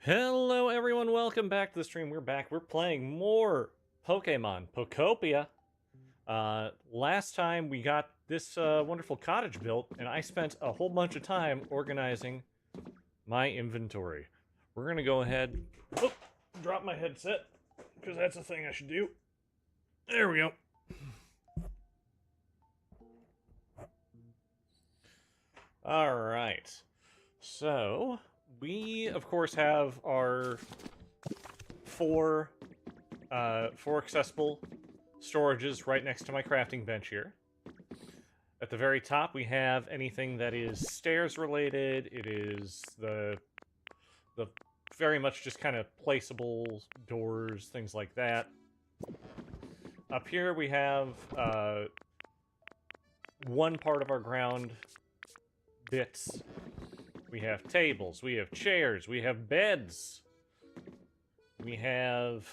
Hello everyone, welcome back to the stream. We're back. We're playing more Pokemon. Pokopia. Last time we got this wonderful cottage built, and I spent a whole bunch of time organizing my inventory. We're gonna go ahead... Oh, drop my headset, because that's a thing I should do. There we go. Alright. So... we, of course, have our four accessible storages right next to my crafting bench here. At the very top, we have anything that is stairs related. It is the very much just kind of placeable doors, things like that. Up here, we have one part of our ground bits. We have tables, we have chairs, we have beds, we have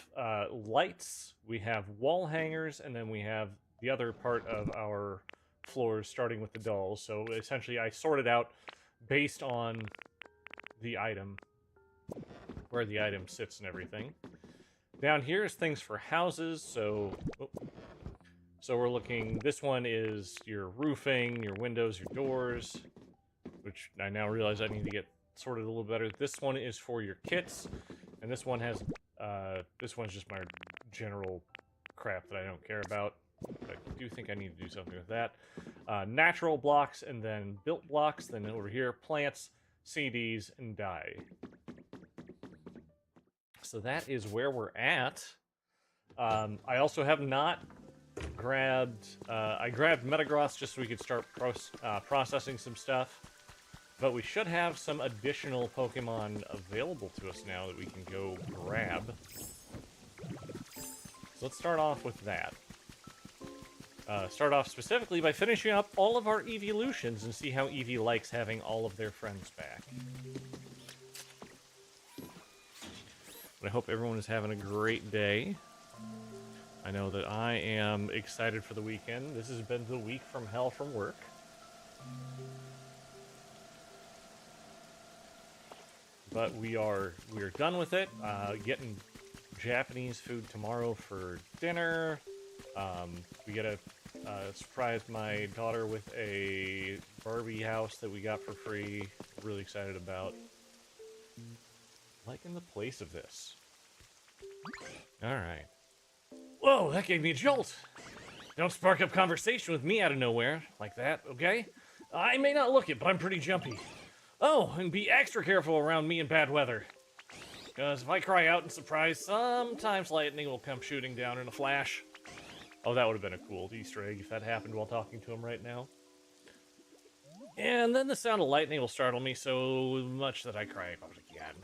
lights, we have wall hangers, and then we have the other part of our floors starting with the dolls. So essentially I sorted out based on the item, where the item sits and everything. Down here is things for houses, so we're looking, this one is your roofing, your windows, your doors, which I now realize I need to get sorted a little better. This one is for your kits, and this one has, this one's just my general crap that I don't care about. I do think I need to do something with that. Natural blocks, and then built blocks, then over here, plants, CDs, and dye. So that is where we're at. I also have not grabbed, I grabbed Metagross just so we could start processing some stuff. But we should have some additional Pokemon available to us now that we can go grab. So let's start off with that. Start off specifically by finishing up all of our evolutions and see how Eevee likes having all of their friends back. But I hope everyone is having a great day. I know that I am excited for the weekend. This has been the week from hell from work. But we are done with it. Getting Japanese food tomorrow for dinner. We get to surprise my daughter with a Barbie house that we got for free. Really excited about. Liking the place of this. Alright. Whoa, that gave me a jolt! Don't spark up conversation with me out of nowhere like that, okay? I may not look it, but I'm pretty jumpy. Oh, and be extra careful around me in bad weather. Because if I cry out in surprise, sometimes lightning will come shooting down in a flash. Oh, that would have been a cool Easter egg if that happened while talking to him right now. And then the sound of lightning will startle me so much that I cry about it again.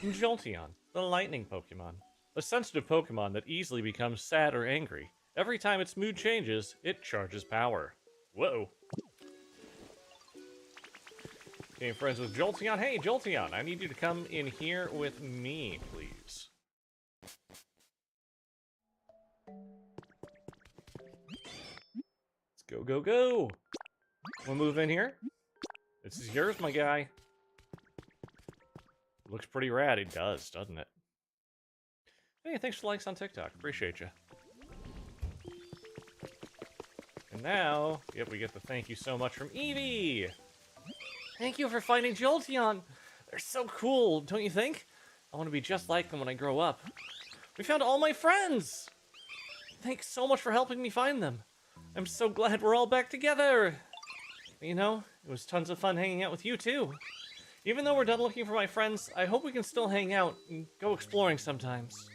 Jolteon, the lightning Pokemon. A sensitive Pokemon that easily becomes sad or angry. Every time its mood changes, it charges power. Whoa. Became friends with Jolteon. Hey, Jolteon, I need you to come in here with me, please. Let's go, go, go. Wanna move in here? This is yours, my guy. Looks pretty rad. It does, doesn't it? Hey, thanks for the likes on TikTok. Appreciate you. And now, yep, we get the thank you so much from Eevee! Thank you for finding Jolteon! They're so cool, don't you think? I want to be just like them when I grow up. We found all my friends! Thanks so much for helping me find them. I'm so glad we're all back together! You know, it was tons of fun hanging out with you too. Even though we're done looking for my friends, I hope we can still hang out and go exploring sometimes.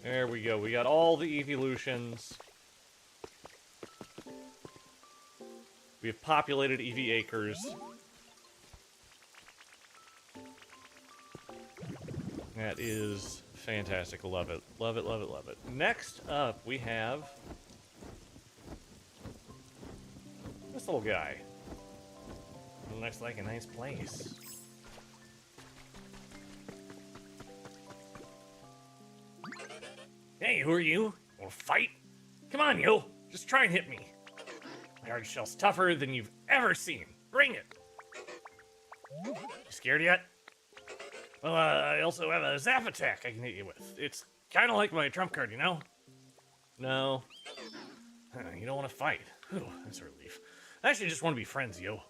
There we go. We got all the evolutions. We have populated Eevee acres. That is fantastic. Love it. Love it, love it, love it. Next up, we have this little guy. Looks like a nice place. Hey, who are you? Wanna fight? Come on, yo! Just try and hit me. My hard shell's tougher than you've ever seen. Bring it. You scared yet? Well, I also have a zap attack I can hit you with. It's kind of like my trump card, you know? No. You don't want to fight. Whew, that's a relief. I actually just want to be friends, yo.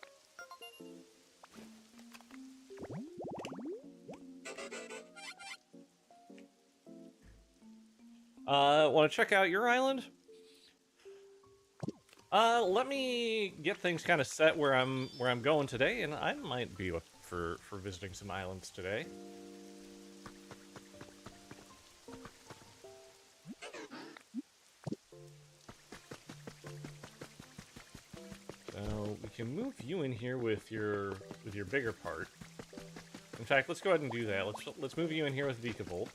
Want to check out your island? Let me get things kind of set where I'm going today, and I might be up for visiting some islands today. So we can move you in here with your bigger part. In fact, let's go ahead and do that. Let's move you in here with Vikavolt.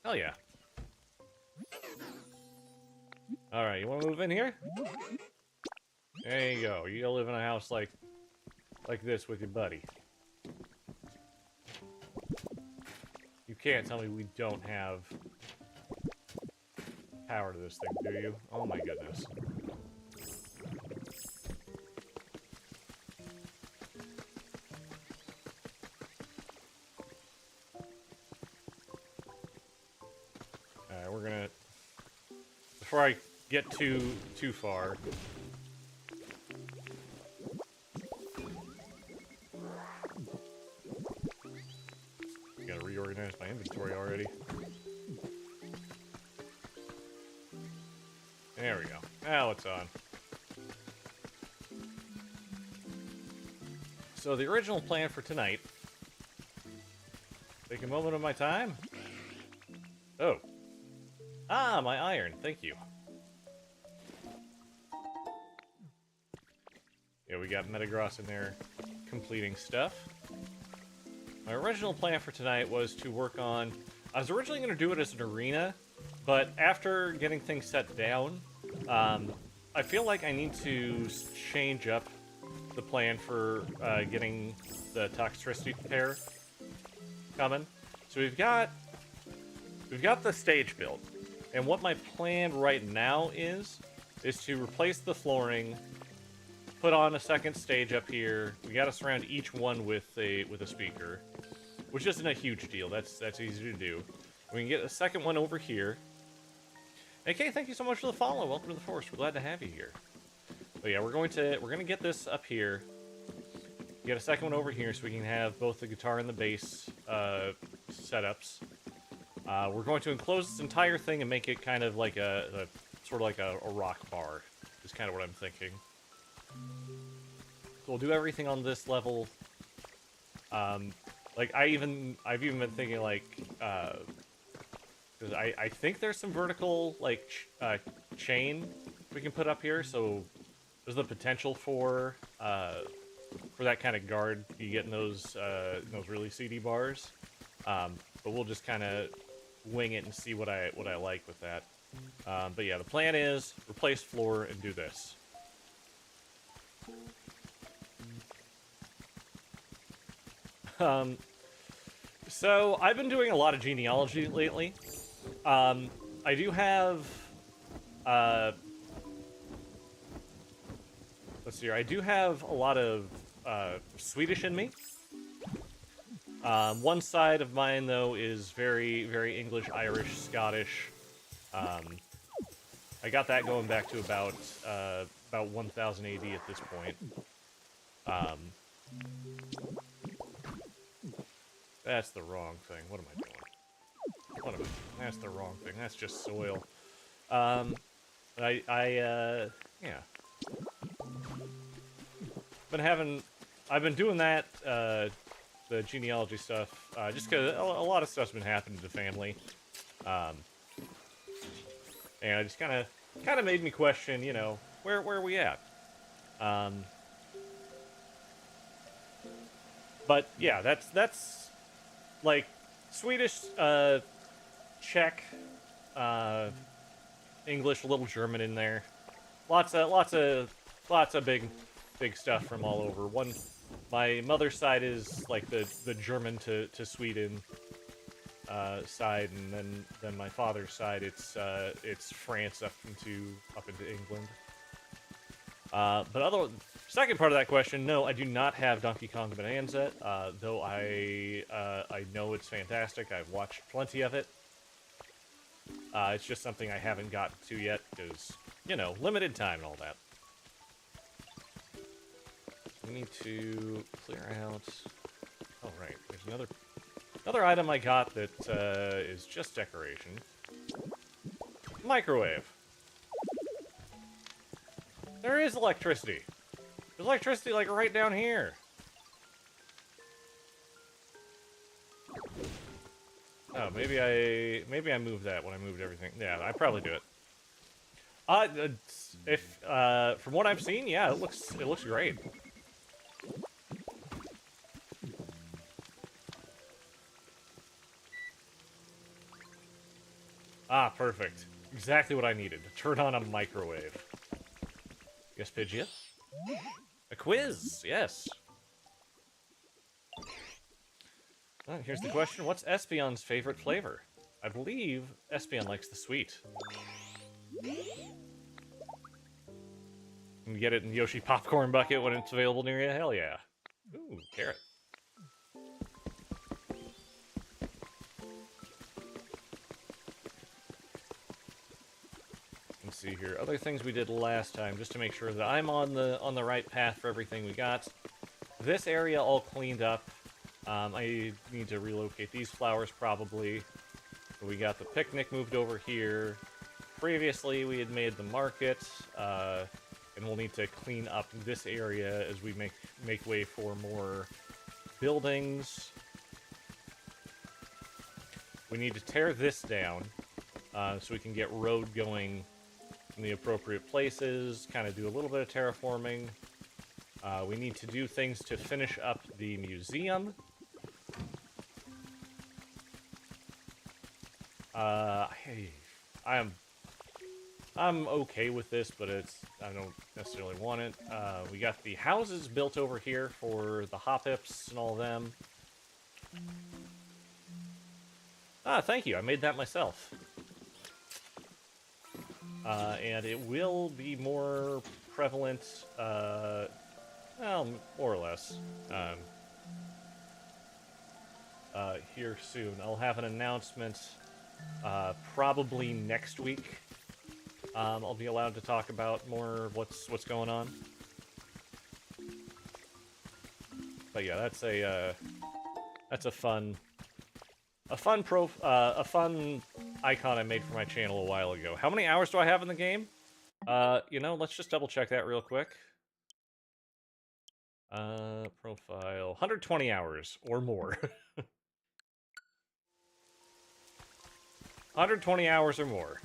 Hell yeah. Alright, you wanna move in here? There you go. You gotta live in a house like this with your buddy. You can't tell me we don't have power to this thing, do you? Oh my goodness. Alright, we're gonna... Before I get too far... I gotta reorganize my inventory already. There we go. Now it's on. So the original plan for tonight... Take a moment of my time. Oh. Ah, my iron. Thank you. Yeah, we got Metagross in there completing stuff. My original plan for tonight was to work on... I was originally going to do it as an arena, but after getting things set down, I feel like I need to change up the plan for getting the Toxtricity pair coming. So we've got the stage built, and what my plan right now is to replace the flooring, put on a second stage up here. We got to surround each one with a speaker, which isn't a huge deal. That's easy to do. We can get a second one over here. AK, thank you so much for the follow. Welcome to the forest. We're glad to have you here. But yeah, we're gonna get this up here. Get a second one over here so we can have both the guitar and the bass setups. We're going to enclose this entire thing and make it kind of like a sort of like a rock bar. Is kind of what I'm thinking. So we'll do everything on this level. Like I've even been thinking like, because I think there's some vertical like chain we can put up here, so there's the potential for that kind of guard you get in those really seedy bars. But we'll just kind of wing it and see what I like with that. But yeah, the plan is replace floor and do this. So I've been doing a lot of genealogy lately. I do have, let's see here, I do have a lot of, Swedish in me. One side of mine, though, is very, very English, Irish, Scottish. I got that going back to about 1000 AD at this point. That's the wrong thing. What am I doing? That's the wrong thing. That's just soil. Yeah. I've been doing that, the genealogy stuff, just because a lot of stuff's been happening to the family. And it just kind of made me question, you know, where are we at? But yeah, that's like Swedish, Czech, English, a little German in there. Lots of big stuff from all over. My mother's side is like the German to Sweden. side, and then my father's side, it's France up into England. But second part of that question, no, I do not have Donkey Kong Bonanza, though I know it's fantastic. I've watched plenty of it. It's just something I haven't gotten to yet because, you know, limited time and all that. We need to clear out. Oh right, there's another item I got that is just decoration. Microwave. There is electricity. There's electricity like right down here. Oh, maybe I moved that when I moved everything. Yeah, I probably do it. If from what I've seen, yeah, it looks great. Ah, perfect. Exactly what I needed to turn on a microwave. Yes, Pidgeot? A quiz, yes. Oh, here's the question. What's Espion's favorite flavor? I believe Espion likes the sweet. You can get it in Yoshi Popcorn Bucket when it's available near you? Hell yeah. Ooh, carrot. Let's see here. Other things we did last time, just to make sure that I'm on the right path for everything we got. This area all cleaned up. I need to relocate these flowers probably. We got the picnic moved over here. Previously, we had made the market, and we'll need to clean up this area as we make way for more buildings. We need to tear this down so we can get road going in the appropriate places, kind of do a little bit of terraforming. We need to do things to finish up the museum. I'm okay with this, but I don't necessarily want it. We got the houses built over here for the Hoppips and all them. Ah, thank you. I made that myself. And it will be more prevalent, well, more or less, here soon. I'll have an announcement, probably next week. I'll be allowed to talk about more of what's going on. But yeah, that's a fun icon I made for my channel a while ago. How many hours do I have in the game? You know, let's just double check that real quick. Profile, 120 hours or more. 120 hours or more.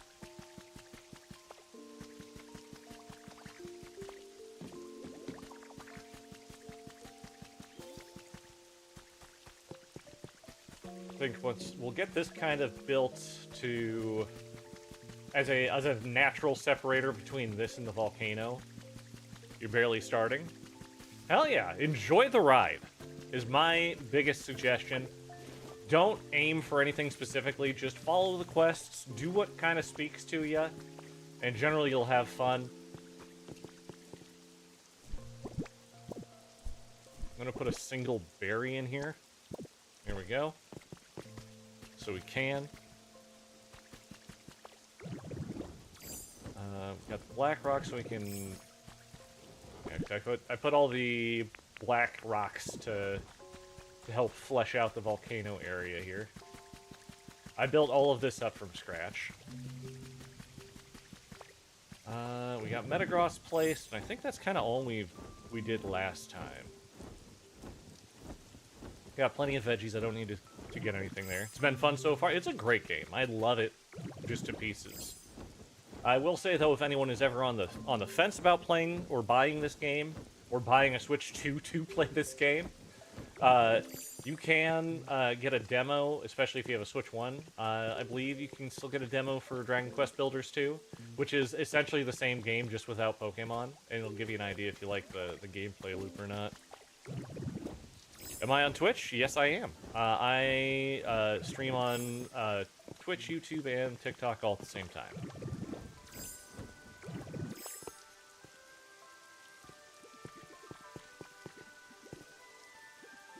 I think we'll get this kind of built to as a natural separator between this and the volcano. You're barely starting. Hell yeah, enjoy the ride is my biggest suggestion. Don't aim for anything specifically, just follow the quests, do what kind of speaks to you, and generally you'll have fun. I'm gonna put a single berry in here. Here we go. So we can. Got the black rock so we can... Yeah, I put all the black rocks to help flesh out the volcano area here. I built all of this up from scratch. We got Metagross placed, and I think that's kind of all we did last time. Got plenty of veggies, I don't need to get anything there. It's been fun so far. It's a great game. I love it just to pieces. I will say though, if anyone is ever on the fence about playing or buying this game, or buying a Switch 2 to play this game, you can get a demo, especially if you have a Switch 1. I believe you can still get a demo for Dragon Quest Builders 2, which is essentially the same game just without Pokemon, and it'll give you an idea if you like the gameplay loop or not. Am I on Twitch? Yes, I am. I stream on Twitch, YouTube, and TikTok all at the same time.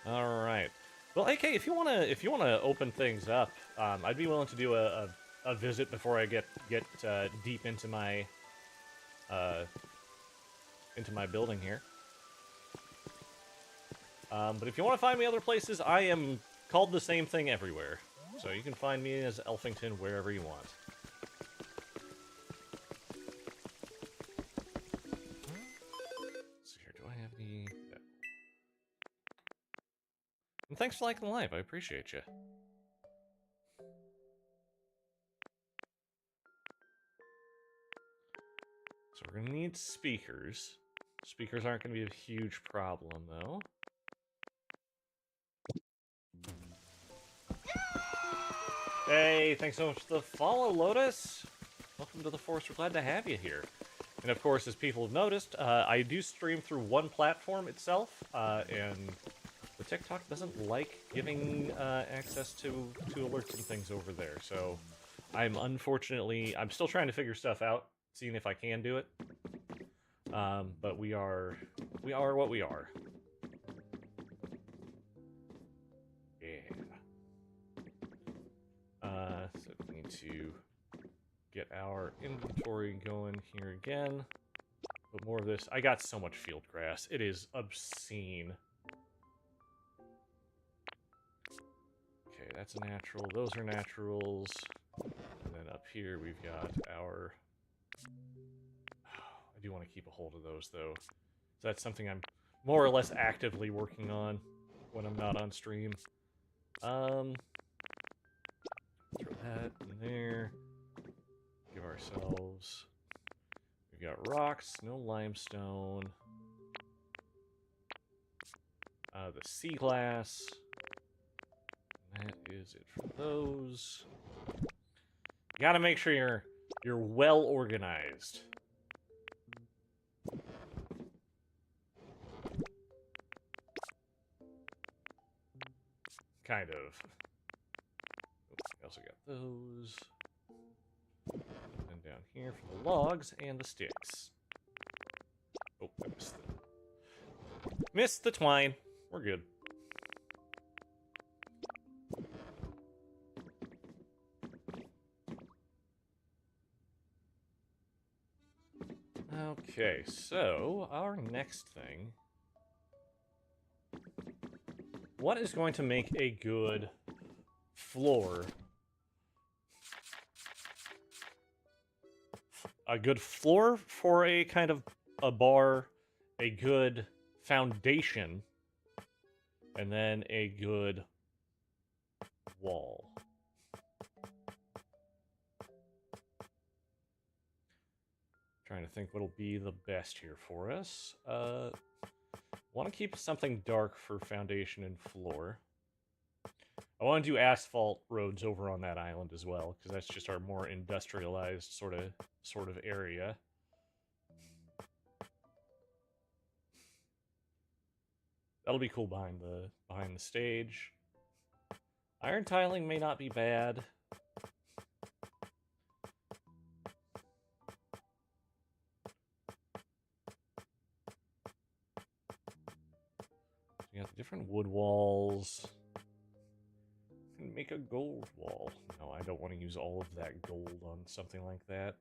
All right. Well, AK, if you wanna open things up, I'd be willing to do a visit before I get deep into my building here. But if you want to find me other places, I am called the same thing everywhere. So you can find me as Elfington wherever you want. So here, do I have any... No. And thanks for liking the live, I appreciate you. So we're gonna need speakers. Speakers aren't gonna be a huge problem, though. Hey, thanks so much for the follow, Lotus! Welcome to the Force, we're glad to have you here. And of course, as people have noticed, I do stream through one platform itself, and the TikTok doesn't like giving access to alerts and things over there, so I'm still trying to figure stuff out, seeing if I can do it. But we are what we are. So we need to get our inventory going here again. Put more of this. I got so much field grass. It is obscene. Okay, that's a natural. Those are naturals. And then up here we've got our... I do want to keep a hold of those, though. So that's something I'm more or less actively working on when I'm not on stream. Throw that in there. Give ourselves... We've got rocks, no limestone. The sea glass. That is it for those. You gotta make sure you're well organized. Kind of. We also got those. And down here for the logs and the sticks. Oh, I missed the twine. We're good. Okay, so our next thing. What is going to make a good floor? A good floor for a kind of a bar, a good foundation, and then a good wall. Trying to think what'll be the best here for us. Want to keep something dark for foundation and floor. I want to do asphalt roads over on that island as well, because that's just our more industrialized sort of area. That'll be cool behind the stage. Iron tiling may not be bad. We got the different wood walls. Make a gold wall. No, I don't want to use all of that gold on something like that.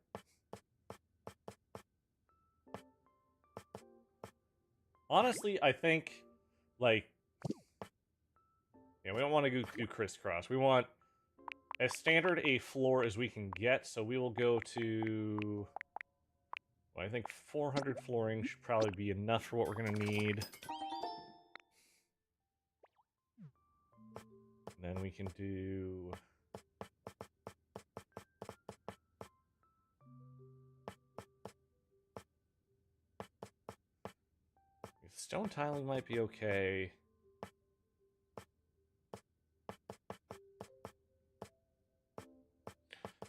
Honestly, I think, like... Yeah, we don't want to do crisscross. We want as standard a floor as we can get, so we will go to... Well, I think 400 flooring should probably be enough for what we're going to need. And then we can do... Stone tiling might be okay.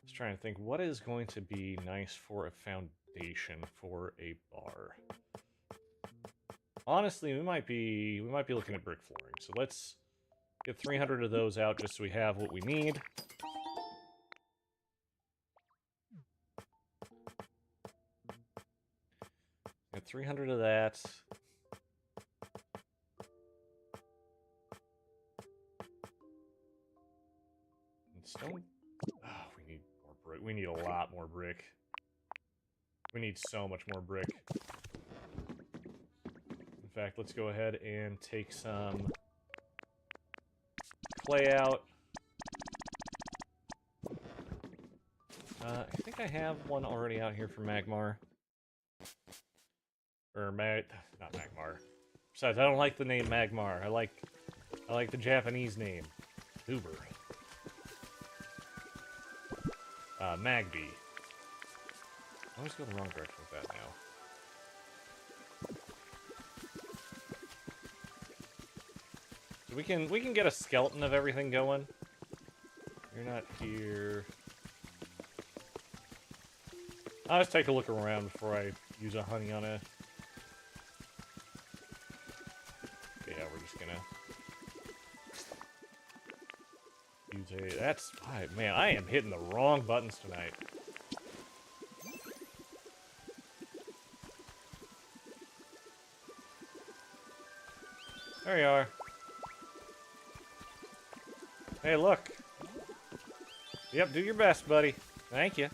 Just trying to think, what is going to be nice for a foundation for a bar? Honestly, we might be looking at brick flooring. So let's get 300 of those out just so we have what we need. Get 300 of that. And stone. Oh, we need more brick. We need a lot more brick. We need so much more brick. In fact, let's go ahead and take some clay out. I think I have one already out here for Magmar. Or not Magmar. Besides, I don't like the name Magmar. I like the Japanese name, Uber. Magby. I always go the wrong direction with that now. So we can get a skeleton of everything going. You're not here. I'll just take a look around before I use a honey on a... Yeah, we're just gonna... use a... That's... Man, I am hitting the wrong buttons tonight. There you are. Hey, look. Yep, do your best, buddy. Thank you.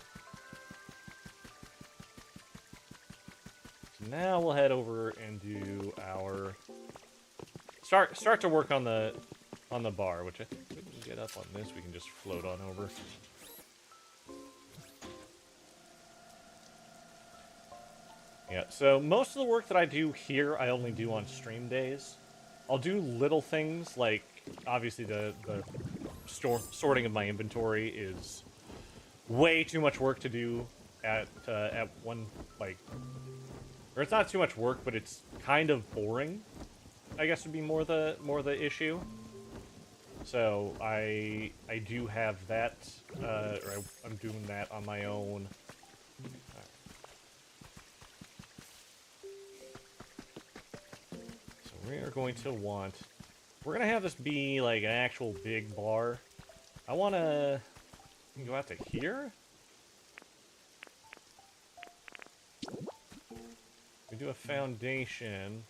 So now we'll head over and do our... Start to work on the bar, which I think we can get up on this. We can just float on over. Yeah, so most of the work that I do here, I only do on stream days. I'll do little things, like, obviously the sorting of my inventory is way too much work to do at one, like... Or it's not too much work, but it's kind of boring, I guess would be more the issue. So I do have that, or I'm doing that on my own. We are going to want... We're going to have this be, like, an actual big bar. I want to... go out to here? We do a foundation.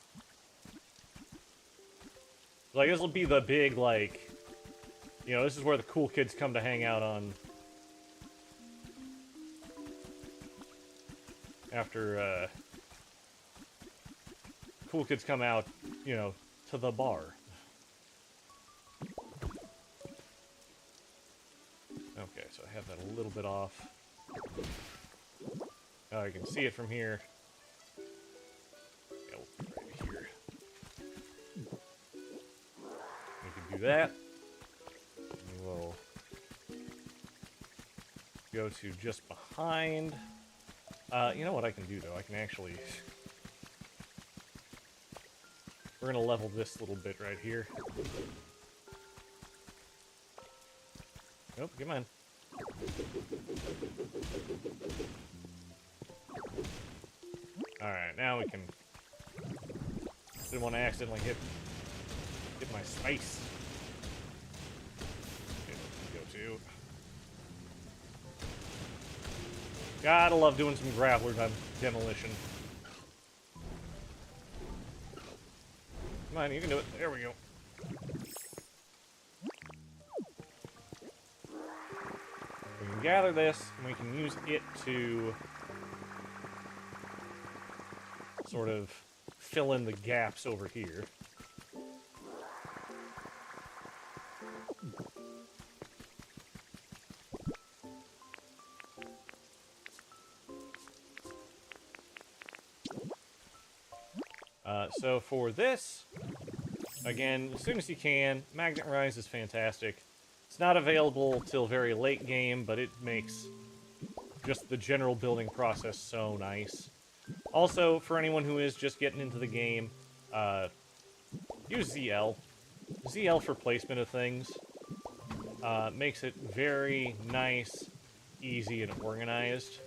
Like, this will be the big, like... You know, this is where the cool kids come to hang out on... After, cool kids come out, you know, to the bar. Okay, so I have that a little bit off. Oh, you can see it from here. Yeah, we'll put it right here. We can do that. And we'll go to just behind. You know what I can do, though? I can actually... We're going to level this little bit right here. Nope, come on. Alright, now we can... Didn't want to accidentally hit my space. Okay, go to... Gotta love doing some grappler demolition. Come on, you can do it. There we go. We can gather this, and we can use it to sort of fill in the gaps over here. So for this, again, as soon as you can, Magnet Rise is fantastic. It's not available till very late game, but it makes just the general building process so nice. Also, for anyone who is just getting into the game, use ZL. ZL for placement of things. Makes it very nice, easy, and organized.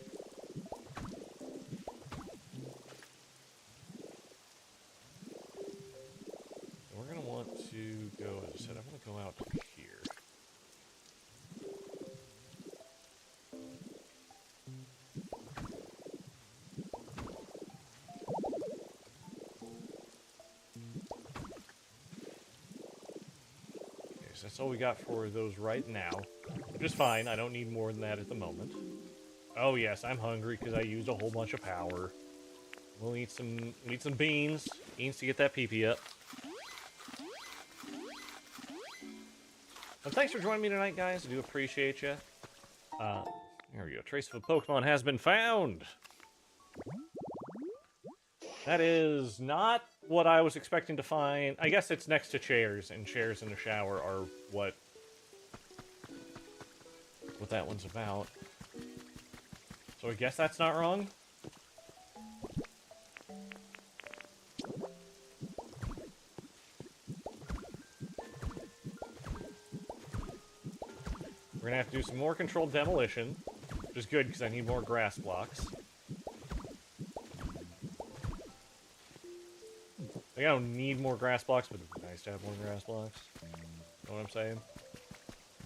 because that's all we got for those right now. Which is fine, I don't need more than that at the moment. Oh yes, I'm hungry because I used a whole bunch of power. We'll eat some beans. Beans to get that pee-pee up. And thanks for joining me tonight, guys. I do appreciate you. There we go. Trace of a Pokemon has been found. That is not what I was expecting to find. I guess it's next to chairs, and chairs in the shower are what that one's about. So I guess that's not wrong. We're gonna have to do some more controlled demolition, which is good because I need more grass blocks. Like, I don't need more grass blocks, but it's nice to have more grass blocks. Know what I'm saying?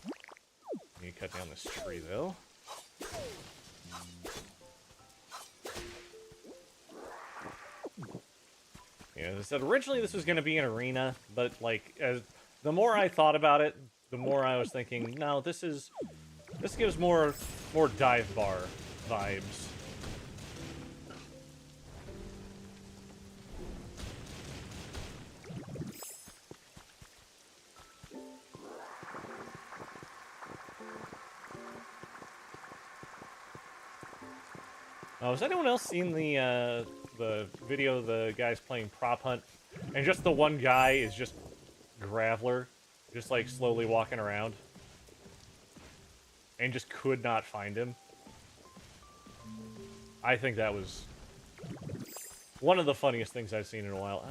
I need to cut down this tree, though. Yeah, as I said, originally this was going to be an arena, but, like, the more I thought about it, the more I was thinking, no, this gives more dive bar vibes. Has anyone else seen the video of the guys playing Prop Hunt? And just the one guy is just Graveler, just like slowly walking around. And just could not find him. I think that was one of the funniest things I've seen in a while.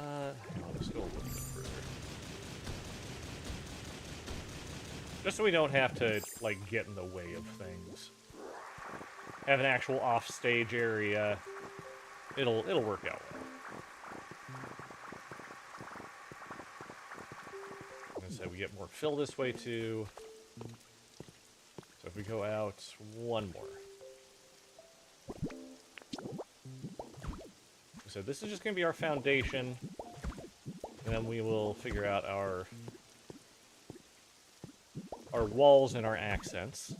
Hang on, let's go a little bit further. Just so we don't have to, like, get in the way of things. Have an actual off-stage area. It'll work out well. As I said, we get more fill this way too. So if we go out one more. So this is just going to be our foundation, and then we will figure out our walls and our accents.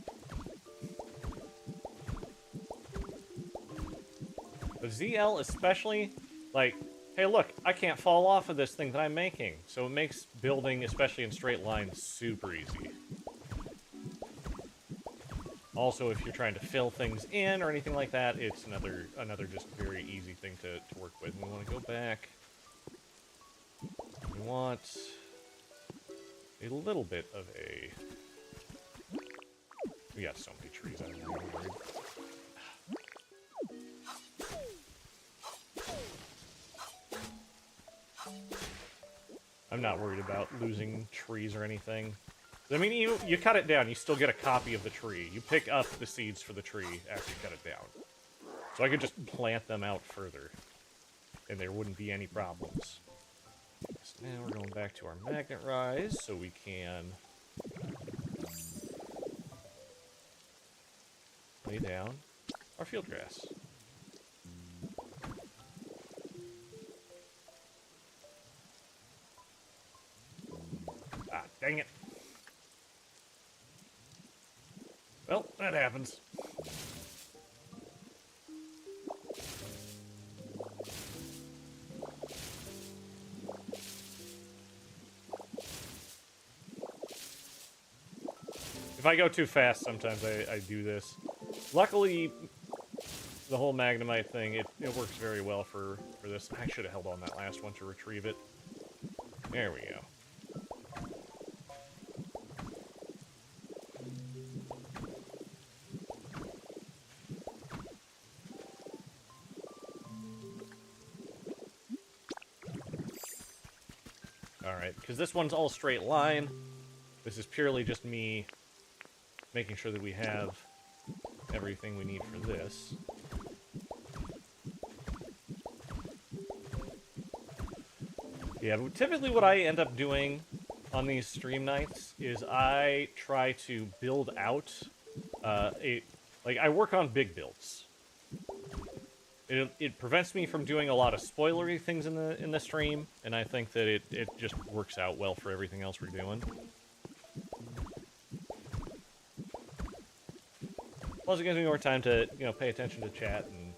But ZL especially, like, hey look, I can't fall off of this thing that I'm making. So it makes building, especially in straight lines, super easy. Also, if you're trying to fill things in or anything like that, it's another just very easy thing to work with. We want to go back. We want a little bit of a... We got so many trees, I'm really worried. I'm not worried about losing trees or anything. I mean, you cut it down, you still get a copy of the tree. You pick up the seeds for the tree after you cut it down. So I could just plant them out further, and there wouldn't be any problems. So now we're going back to our magnet rise, so we can lay down our field grass. Ah, dang it. Well, that happens. If I go too fast, sometimes I do this. Luckily, the whole Magnemite thing, it works very well for this. I should have held on that last one to retrieve it. There we go. Alright, because this one's all straight line. This is purely just me making sure that we have everything we need for this. Yeah, but typically what I end up doing on these stream nights is I try to build out I work on big builds. It prevents me from doing a lot of spoilery things in the stream, and I think that it just works out well for everything else we're doing. Plus, it gives me more time to, you know, pay attention to chat and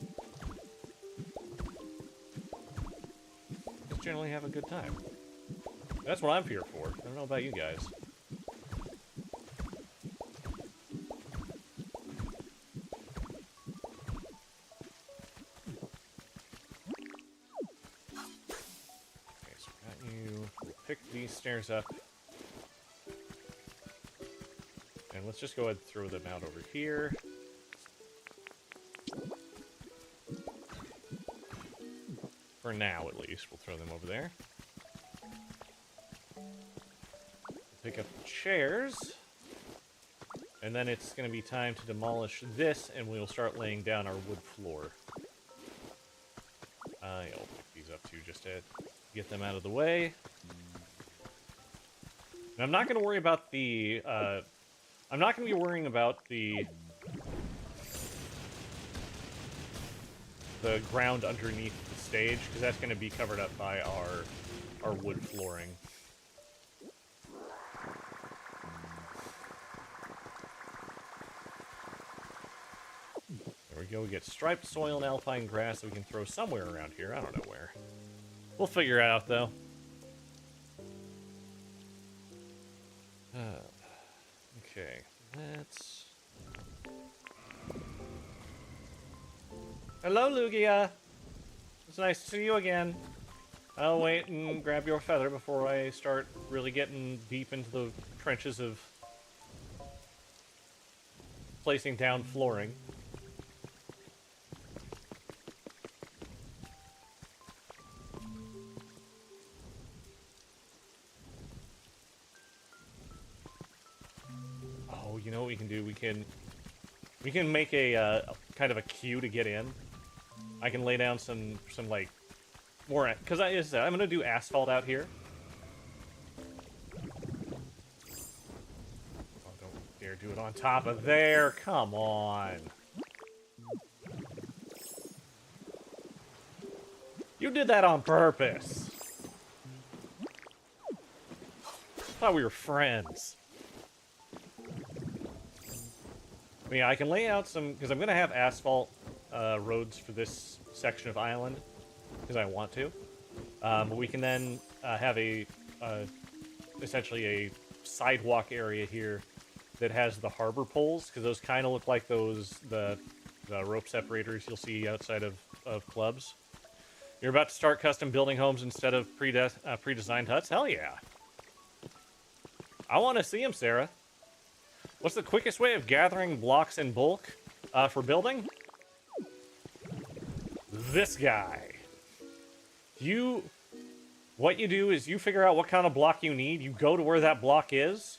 just generally have a good time. That's what I'm here for. I don't know about you guys. Okay, so we got you. We'll pick these stairs up. And let's just go ahead and throw them out over here. For now, at least, we'll throw them over there. Pick up the chairs. And then it's going to be time to demolish this, and we'll start laying down our wood floor. I'll pick these up too, just to get them out of the way. And I'm not going to worry about the... I'm not going to be worrying about the ground underneath the stage, because that's going to be covered up by our wood flooring. There we go. We get striped soil and alpine grass that we can throw somewhere around here. I don't know where. We'll figure it out, though. Okay, let's... Hello, Lugia! It's nice to see you again. I'll wait and grab your feather before I start really getting deep into the trenches of placing down flooring. Oh, you know what we can do? We can make a kind of a queue to get in. I can lay down some like more, because I'm gonna do asphalt out here. Oh, don't dare do it on top of there. Come on. You did that on purpose. I thought we were friends. I mean, I can lay out some, because I'm going to have asphalt roads for this section of island, because I want to. But we can then have essentially a sidewalk area here that has the harbor poles, because those kind of look like the rope separators you'll see outside of clubs. You're about to start custom building homes instead of pre-designed huts? Hell yeah. I want to see them, Sarah. What's the quickest way of gathering blocks in bulk for building? This guy. What you do is you figure out what kind of block you need. You go to where that block is,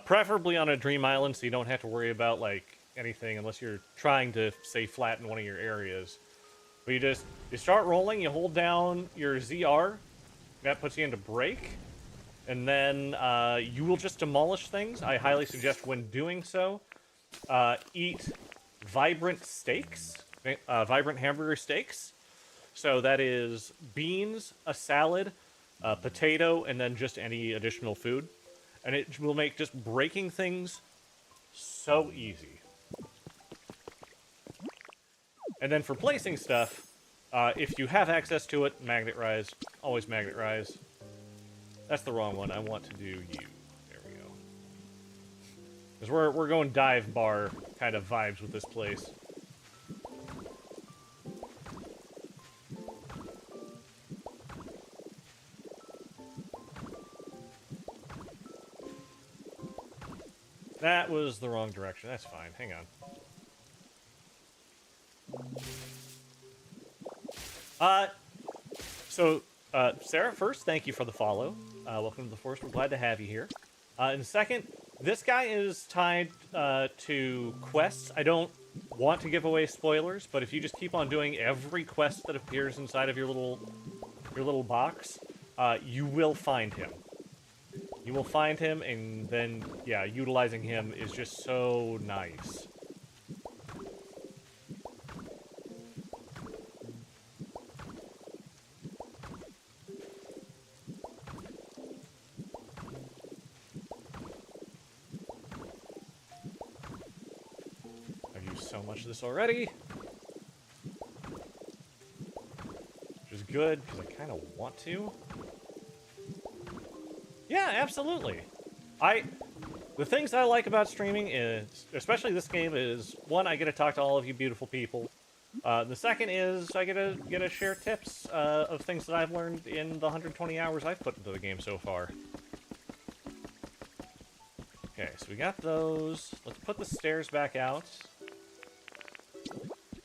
preferably on a dream island, so you don't have to worry about like anything unless you're trying to stay flat in one of your areas. But you start rolling. You hold down your ZR. That puts you into break. And then you will just demolish things. I highly suggest when doing so, eat vibrant steaks, vibrant hamburger steaks. So that is beans, a salad, a potato, and then just any additional food. And it will make just breaking things so easy. And then for placing stuff, if you have access to it, magnet rise. Always magnet rise. That's the wrong one. I want to do you. There we go. Because we're going dive bar kind of vibes with this place. That was the wrong direction. That's fine. Hang on. Sarah, first, thank you for the follow. Welcome to the Forest. We're glad to have you here. And second, this guy is tied to quests. I don't want to give away spoilers, but if you just keep on doing every quest that appears inside of your little box, you will find him. You will find him, and then, yeah, utilizing him is just so nice. so much of this already. Which is good, because I kind of want to. Yeah, absolutely. The things I like about streaming is, especially this game, is one, I get to talk to all of you beautiful people. The second is I get to share tips of things that I've learned in the 120 hours I've put into the game so far. Okay, so we got those. Let's put the stairs back out.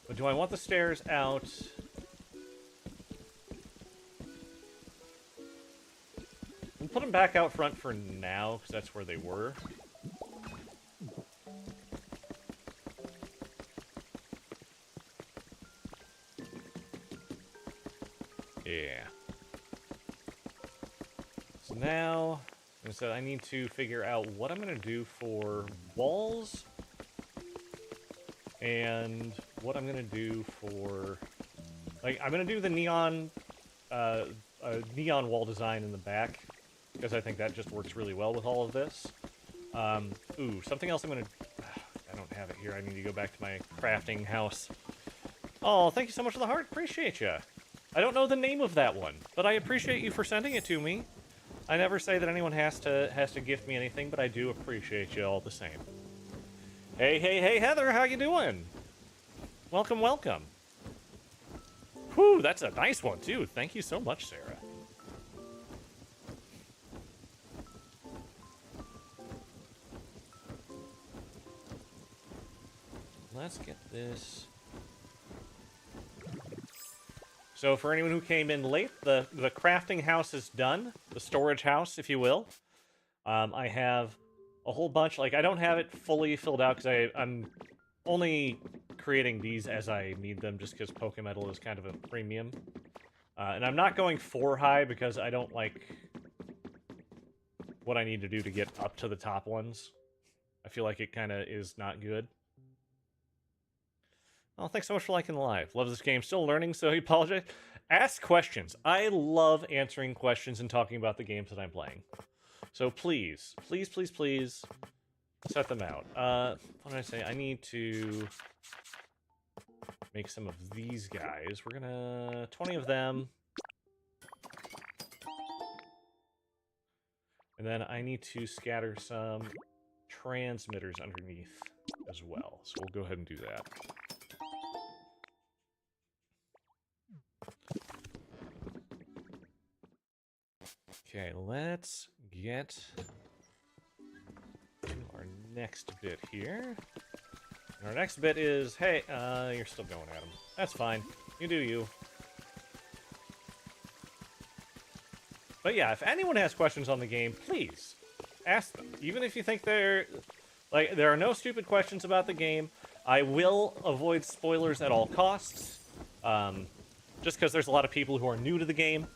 But do I want the stairs out? We'll put them back out front for now, because that's where they were. Yeah. So now, I need to figure out what I'm going to do for walls. And what I'm going to do for... Like, I'm going to do the neon wall design in the back. Because I think that just works really well with all of this. Ooh, something else I'm going to... I don't have it here. I need to go back to my crafting house. Oh, thank you so much for the heart. Appreciate you. I don't know the name of that one, but I appreciate you for sending it to me. I never say that anyone has to gift me anything, but I do appreciate you all the same. Hey, hey, hey, Heather, how you doing? Welcome, welcome. Whew, that's a nice one, too. Thank you so much, Sarah. Let's get this. So for anyone who came in late, the crafting house is done. The storage house, if you will. I have a whole bunch. Like, I don't have it fully filled out because I'm only creating these as I need them just because Pokemetal is kind of a premium. And I'm not going 4 high because I don't like what I need to do to get up to the top ones. I feel like it kind of is not good. Oh, thanks so much for liking the live. Love this game. Still learning, so I apologize. Ask questions. I love answering questions and talking about the games that I'm playing. So please, please, please, please, set them out. What did I say? I need to make some of these guys. We're gonna... 20 of them. And then I need to scatter some transmitters underneath as well. So we'll go ahead and do that. Okay, let's get to our next bit here. And our next bit is, hey, you're still going at him. That's fine. You do you. But yeah, if anyone has questions on the game, please ask them. Even if you think they're... Like, there are no stupid questions about the game. I will avoid spoilers at all costs. Just because there's a lot of people who are new to the game.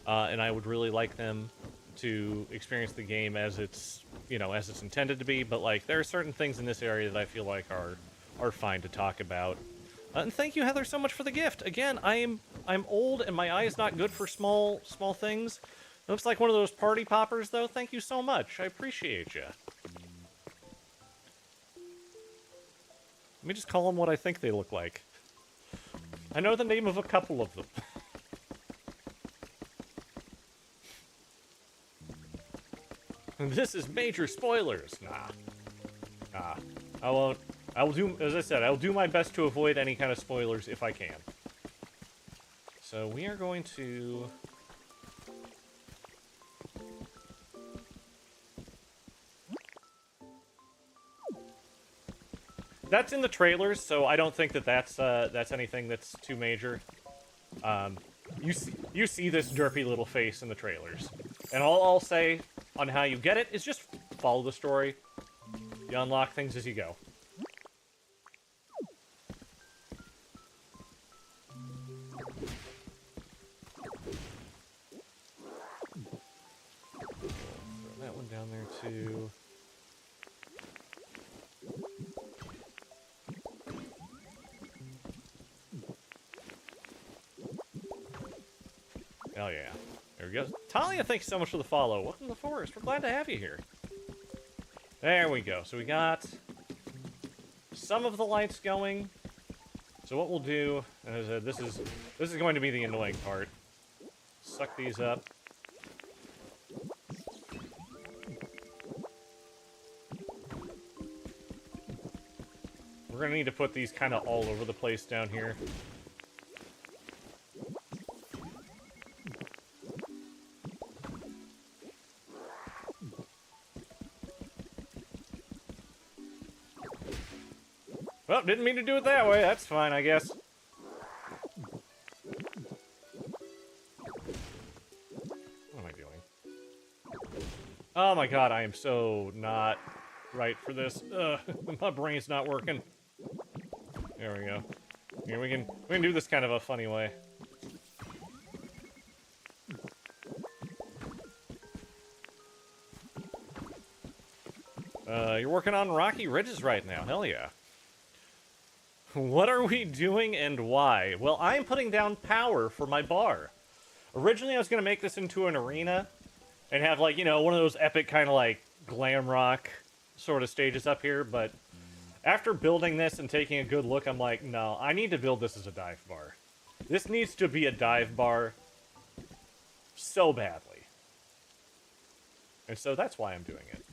And I would really like them to experience the game as it's, you know, as it's intended to be. But, like, there are certain things in this area that I feel like are fine to talk about. And thank you, Heather, so much for the gift. Again, I'm old and my eye is not good for small things. It looks like one of those party poppers, though. Thank you so much. I appreciate you. Let me just call them what I think they look like. I know the name of a couple of them. This is major spoilers. Nah. I won't. I will do, as I said, I will do my best to avoid any kind of spoilers if I can. So we are going to... That's in the trailers, so I don't think that that's anything that's too major. You see this derpy little face in the trailers. And all I'll say on how you get it is just follow the story. You unlock things as you go. Throw that one down there too. Oh yeah. There we go. Talia, thanks so much for the follow. Welcome to the forest. We're glad to have you here. There we go. So we got some of the lights going. So what we'll do, as this is going to be the annoying part. Suck these up. We're gonna need to put these kind of all over the place down here. Well, didn't mean to do it that way. That's fine, I guess. What am I doing? Oh my god, I am so not right for this. My brain's not working. There we go. Here, we can do this kind of a funny way. You're working on Rocky Ridges right now. Hell yeah. What are we doing and why? Well, I'm putting down power for my bar. Originally, I was going to make this into an arena and have, like, you know, one of those epic kind of, like, glam rock sort of stages up here, but after building this and taking a good look, I'm like, no, I need to build this as a dive bar. This needs to be a dive bar so badly. And so that's why I'm doing it.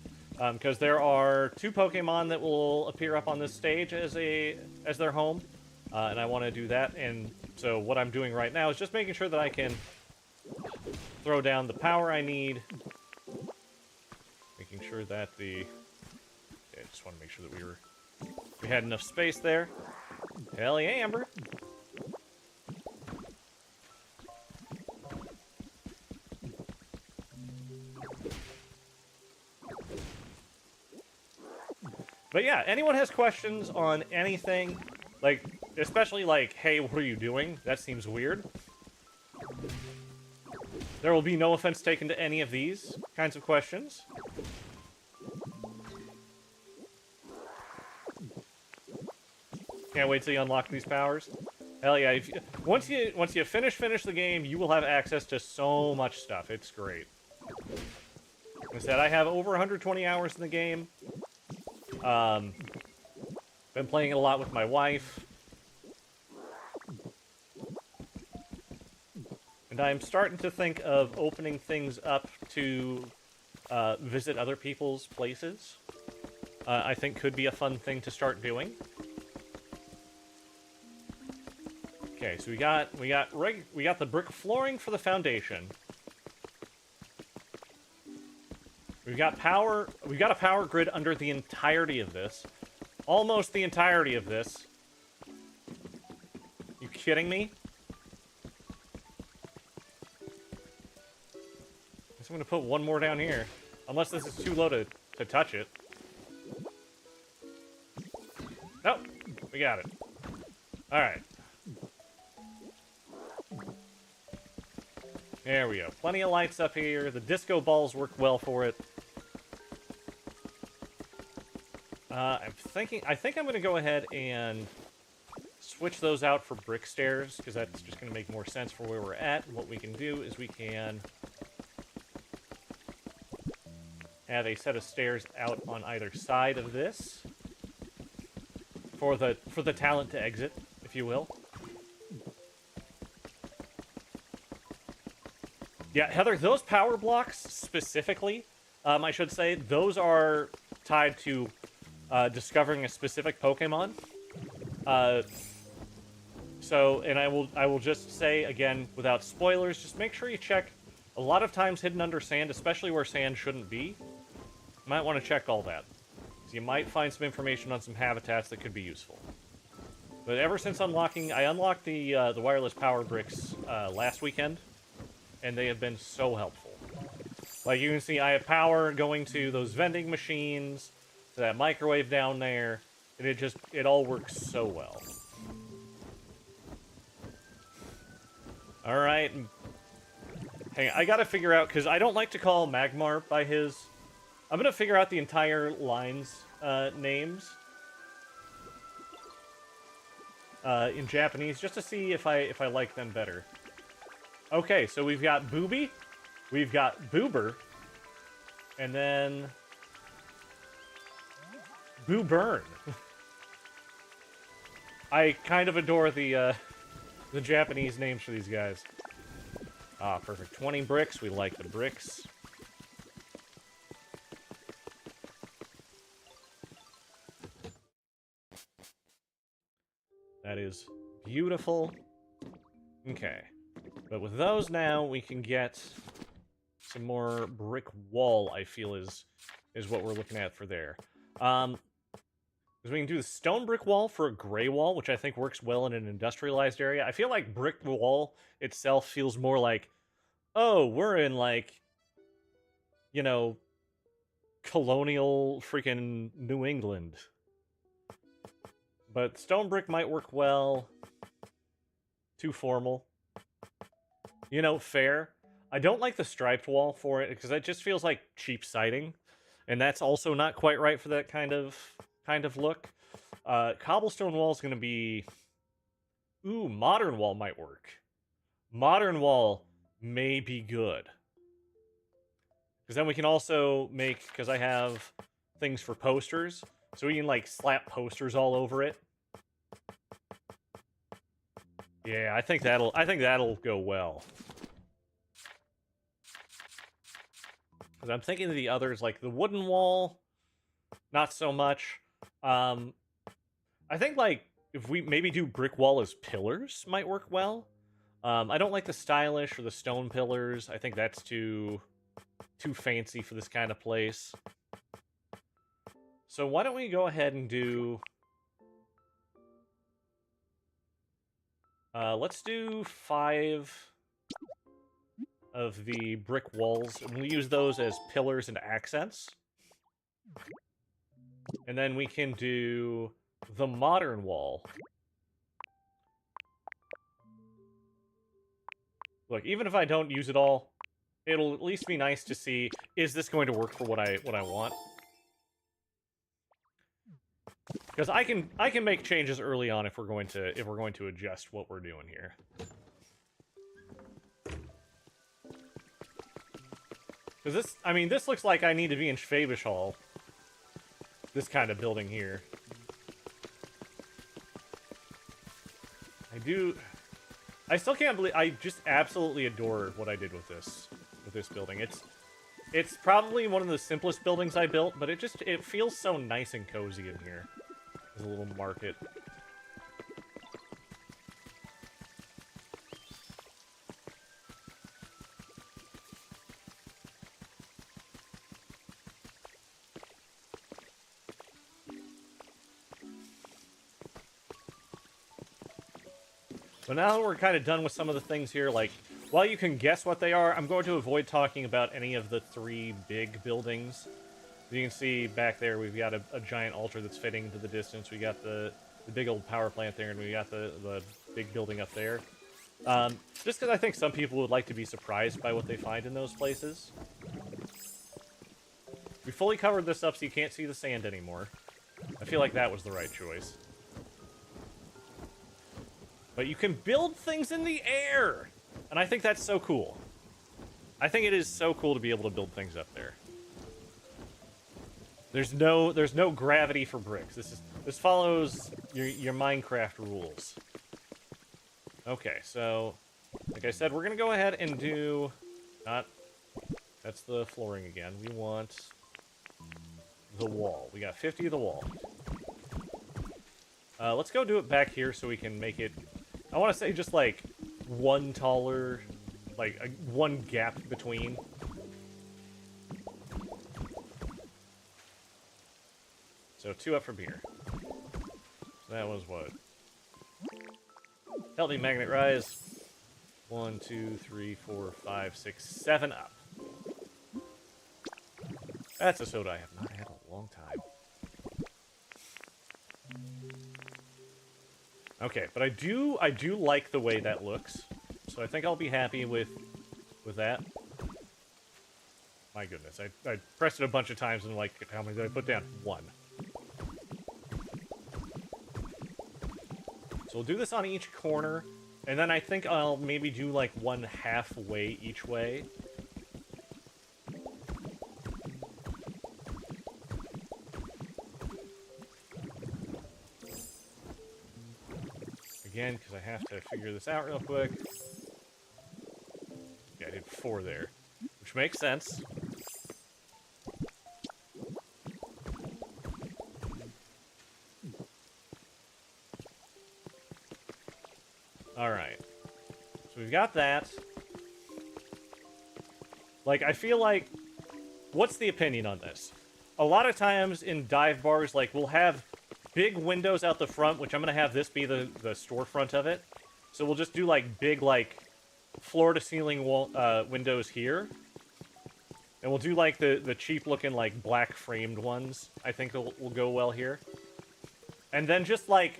Because there are 2 Pokemon that will appear up on this stage as their home, and I want to do that. And so what I'm doing right now is just making sure that I can throw down the power I need, making sure that I just want to make sure that we had enough space there. Hell yeah, Amber. But yeah, anyone has questions on anything, like, especially like, hey, what are you doing? That seems weird. There will be no offense taken to any of these kinds of questions. Can't wait till you unlock these powers. Hell yeah! Once you finish the game, you will have access to so much stuff. It's great. Like I said, I have over 120 hours in the game. Been playing it a lot with my wife. And I'm starting to think of opening things up to visit other people's places. I think could be a fun thing to start doing. Okay, so we got the brick flooring for the foundation. We've got power. We've got a power grid under the entirety of this. Almost the entirety of this. You kidding me? I guess I'm gonna put one more down here. Unless this is too low to touch it. Nope. We got it. Alright. There we go. Plenty of lights up here. The disco balls work well for it. I think I'm going to go ahead and switch those out for brick stairs, because that's just going to make more sense for where we're at. What we can do is we can have a set of stairs out on either side of this for the talent to exit, if you will. Yeah, Heather, those power blocks specifically, I should say, those are tied to discovering a specific Pokemon. So, and I will just say, again, without spoilers, just make sure you check. A lot of times hidden under sand, especially where sand shouldn't be, you might want to check all that. So you might find some information on some habitats that could be useful. But ever since I unlocked the wireless power bricks last weekend, and they have been so helpful. Like you can see, I have power going to those vending machines, to that microwave down there, and it all works so well. Alright. Hang on, I gotta figure out, because I don't like to call Magmar by his... I'm gonna figure out the entire line's names in Japanese, just to see if I like them better. Okay, so we've got Booby, we've got Boober, and then Boo Burn. I kind of adore the Japanese names for these guys. Ah, perfect. 20 bricks. We like the bricks. That is beautiful. Okay. But with those now, we can get some more brick wall, I feel, is what we're looking at for there. Because we can do the stone brick wall for a gray wall, which I think works well in an industrialized area. I feel like brick wall itself feels more like, oh, we're in, like, you know, colonial freaking New England. But stone brick might work well. Too formal. You know, fair. I don't like the striped wall for it, because it just feels like cheap siding. And that's also not quite right for that kind of look. Cobblestone wall is going to be... Ooh, modern wall might work. Modern wall may be good. Because then we can also make... Because I have things for posters. So we can, like, slap posters all over it. Yeah, I think that'll go well. Because I'm thinking of the others, like the wooden wall, not so much. I think, like, if we maybe do brick wall as pillars might work well. I don't like the stylish or the stone pillars. I think that's too fancy for this kind of place. So why don't we go ahead and do... let's do 5 of the brick walls, and we'll use those as pillars and accents. And then we can do the modern wall. Look, even if I don't use it all, it'll at least be nice to see, is this going to work for what I want? Because I can make changes early on if we're going to adjust what we're doing here. Because this, I mean, this looks like I need to be in Schwäbisch Hall. This kind of building here. I still can't believe, I just absolutely adore what I did with this building. It's probably one of the simplest buildings I built, but it feels so nice and cozy in here. There's a little market. So now that we're kind of done with some of the things here, like, while you can guess what they are, I'm going to avoid talking about any of the 3 big buildings. You can see back there, we've got a giant altar that's fitting into the distance. We got the big old power plant there, and we got the big building up there. Just because I think some people would like to be surprised by what they find in those places. We fully covered this up so you can't see the sand anymore. I feel like that was the right choice. But you can build things in the air! And I think that's so cool. I think it is so cool to be able to build things up there. There's no gravity for bricks. This follows your Minecraft rules. Okay, so like I said, we're gonna go ahead and do that's the flooring again. We want the wall. We got 50 of the wall. Let's go do it back here so we can make it, I want to say just like one taller, like one gap between. So 2 up from here. So that was what? Help me, Magnet Rise. 1, 2, 3, 4, 5, 6, 7 up. That's a soda I have not had in a long time. Okay, but I do like the way that looks. So I think I'll be happy with that. My goodness, I pressed it a bunch of times and like, how many did I put down? 1. So we'll do this on each corner, and then I think I'll maybe do like 1 halfway each way. I have to figure this out real quick. Yeah, I did 4 there, which makes sense. Alright. So we've got that. Like, I feel like... What's the opinion on this? A lot of times in dive bars, like, we'll have big windows out the front, which I'm going to have this be the storefront of it. So we'll just do, like, big, like, floor-to-ceiling windows here. And we'll do, like, the cheap-looking, like, black-framed ones. I think will go well here. And then just, like...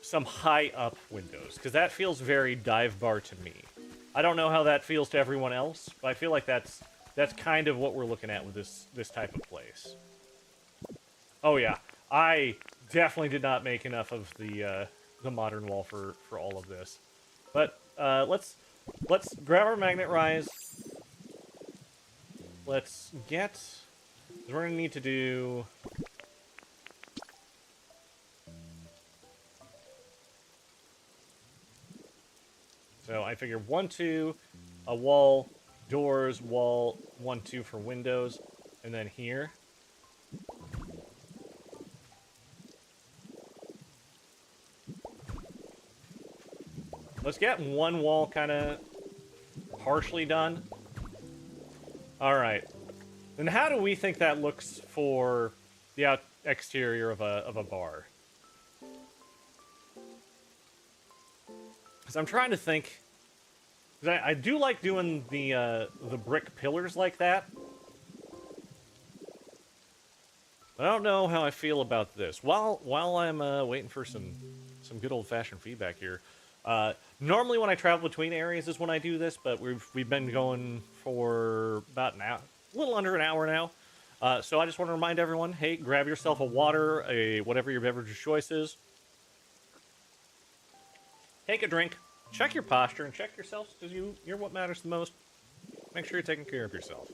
some high-up windows, because that feels very dive bar to me. I don't know how that feels to everyone else, but I feel like that's kind of what we're looking at with this type of place. Oh yeah, I definitely did not make enough of the modern wall for all of this. But let's grab our magnet rise. Let's get... We're gonna need to do... So I figure 1, 2, a wall, doors, wall, 1, 2 for windows, and then here. Let's get one wall kind of partially done. Alright. Then how do we think that looks for the exterior of a bar? Because I'm trying to think... Because I do like doing the brick pillars like that. I don't know how I feel about this. While I'm waiting for some good old-fashioned feedback here. Normally when I travel between areas is when I do this, but we've been going for about an hour, a little under an hour now. So I just want to remind everyone, hey, grab yourself a water, whatever your beverage of choice is. Take a drink, check your posture, and check yourself, because you're what matters the most. Make sure you're taking care of yourself.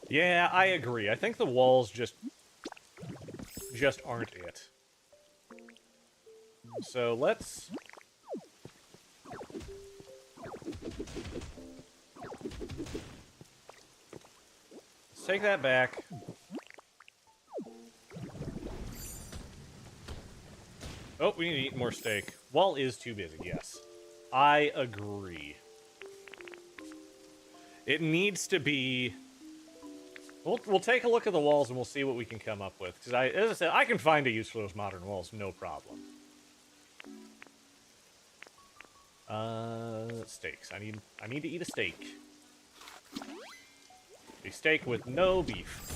Yeah, I agree. I think the walls just aren't it. So let's... take that back. Oh, we need to eat more steak. Wall is too busy, yes. I agree. It needs to be... We'll take a look at the walls and we'll see what we can come up with. Because as I said, I can find a use for those modern walls, no problem. Steaks. I need to eat a steak. A steak with no beef.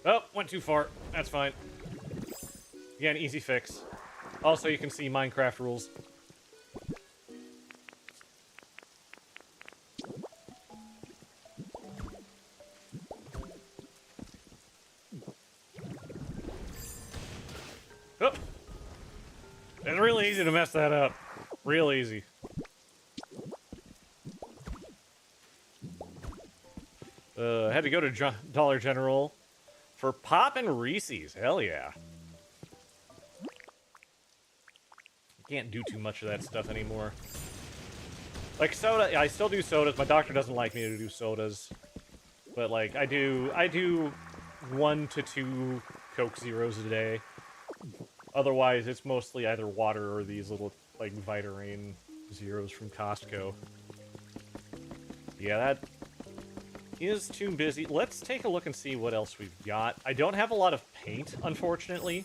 Oh, went too far. That's fine. Again, easy fix. Also, you can see Minecraft rules. Oh! It's really easy to mess that up. Real easy. Had to go to Dollar General for Pop and Reese's. Hell yeah. Can't do too much of that stuff anymore. Like soda, I still do sodas. My doctor doesn't like me to do sodas. But like, I do 1 to 2 Coke Zeros a day. Otherwise, it's mostly either water or these little, like, Vitarain Zeros from Costco. Yeah, that is too busy. Let's take a look and see what else we've got. I don't have a lot of paint, unfortunately.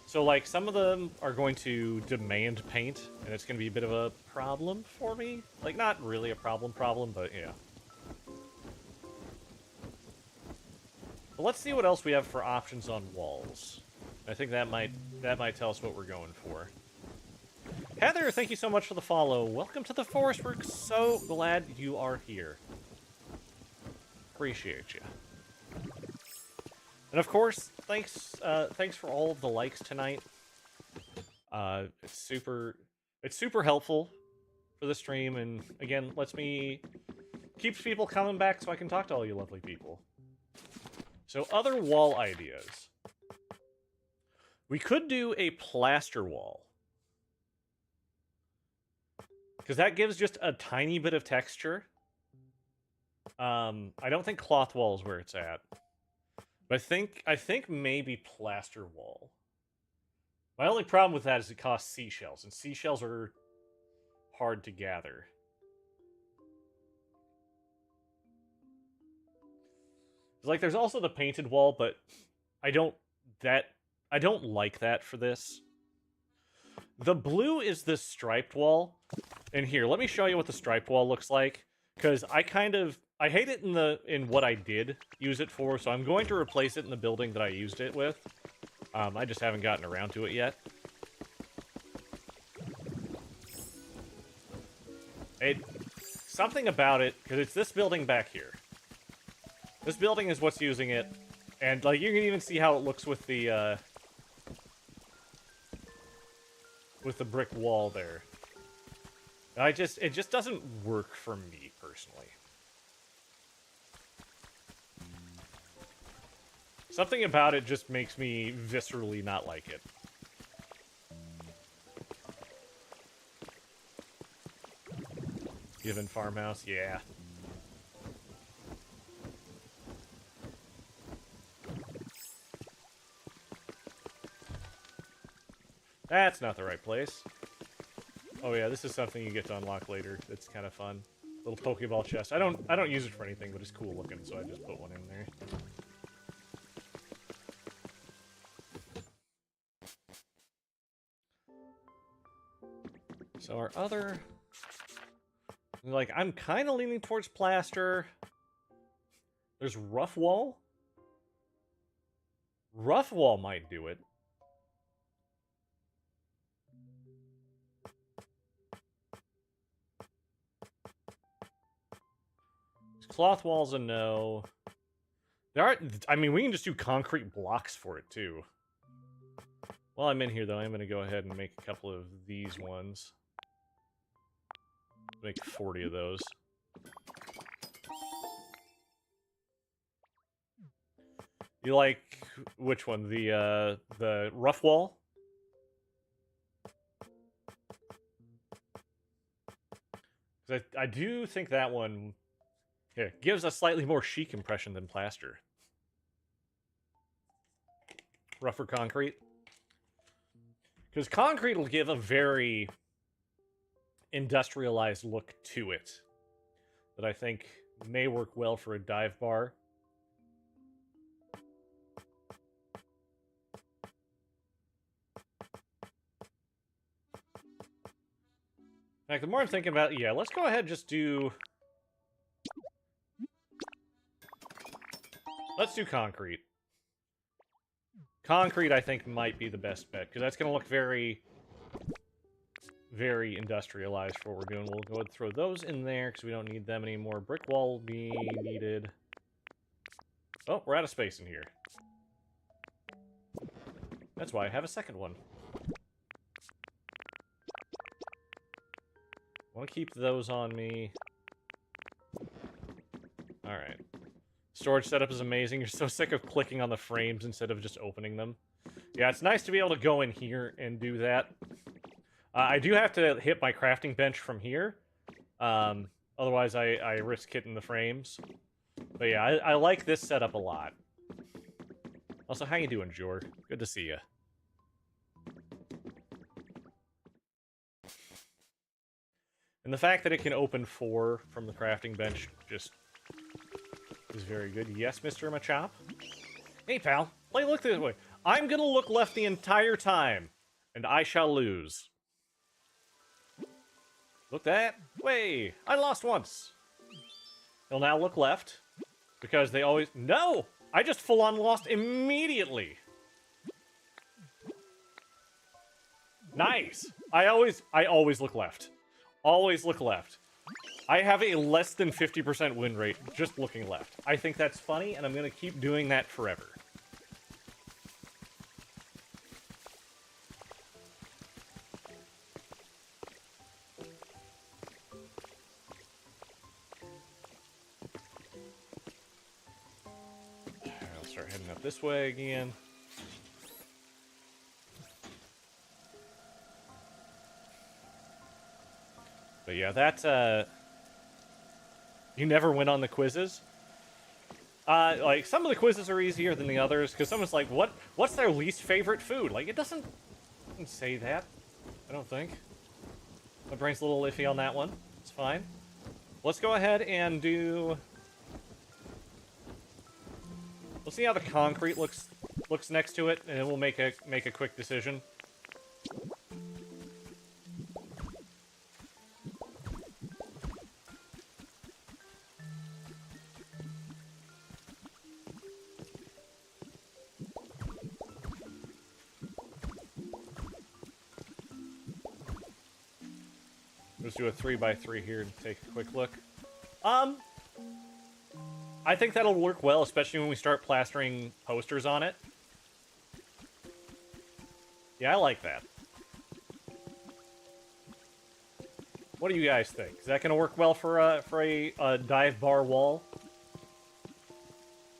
So, like, some of them are going to demand paint, and it's going to be a bit of a problem for me. Like, not really a problem, but yeah. But let's see what else we have for options on walls. I think that might tell us what we're going for. Heather, thank you so much for the follow. Welcome to the forest. We're so glad you are here. Appreciate you. And of course, thanks for all of the likes tonight. It's super helpful for the stream, and again, keeps people coming back so I can talk to all you lovely people. So other wall ideas. We could do a plaster wall. Because that gives just a tiny bit of texture. I don't think cloth wall is where it's at. But I think maybe plaster wall. My only problem with that is it costs seashells, and seashells are hard to gather. Like, there's also the painted wall, but I don't like that for this. The blue is this striped wall. And here, let me show you what the striped wall looks like. Because I hate it in what I did use it for, so I'm going to replace it in the building that I used it with. I just haven't gotten around to it yet. Something about it, because it's this building back here. This building is what's using it, and like you can even see how it looks with the brick wall there. It just doesn't work for me personally. Something about it just makes me viscerally not like it. Given farmhouse, yeah. That's not the right place. Oh yeah, this is something you get to unlock later. It's kind of fun. Little Pokeball chest. I don't use it for anything, but it's cool looking, so I just put one in there. So our other... Like, I'm kind of leaning towards plaster. There's rough wall. Rough wall might do it. Cloth wall's a no. There are... I mean, we can just do concrete blocks for it, too. While I'm in here, though, I'm going to go ahead and make a couple of these ones. Make 40 of those. You like which one? The rough wall? Because I do think that one gives a slightly more chic impression than plaster. Rougher concrete. Because concrete will give a very industrialized look to it that I think may work well for a dive bar. In fact, the more I'm thinking about it, yeah, let's go ahead and just do... Let's do concrete. Concrete, I think, might be the best bet, because that's going to look very... very industrialized for what we're doing. We'll go ahead and throw those in there, because we don't need them anymore. Brick wall will be needed. Oh, we're out of space in here. That's why I have a second one. I want to keep those on me. Alright. Storage setup is amazing. You're so sick of clicking on the frames instead of just opening them. Yeah, it's nice to be able to go in here and do that. I do have to hit my crafting bench from here. Otherwise, I risk hitting the frames. But yeah, I like this setup a lot. Also, how you doing, Jor? Good to see you. And the fact that it can open 4 from the crafting bench just is very good. Yes, Mr. Machop? Hey, pal. Look this way. I'm gonna look left the entire time, and I shall lose. Look that way. I lost once. He'll now look left, because they always... No! I just full-on lost immediately. Nice. I always look left. Always look left. I have a less than 50% win rate just looking left. I think that's funny, and I'm going to keep doing that forever. I'll start heading up this way again. But yeah, that, you never win on the quizzes? Like, some of the quizzes are easier than the others, because someone's like, what's their least favorite food? Like, it doesn't say that, I don't think. My brain's a little iffy on that one. It's fine. Let's go ahead and do... We'll see how the concrete looks next to it, and then we'll make a quick decision. Let's do a 3x3 here and take a quick look. I think that'll work well, especially when we start plastering posters on it. Yeah, I like that. What do you guys think? Is that going to work well for a dive bar wall?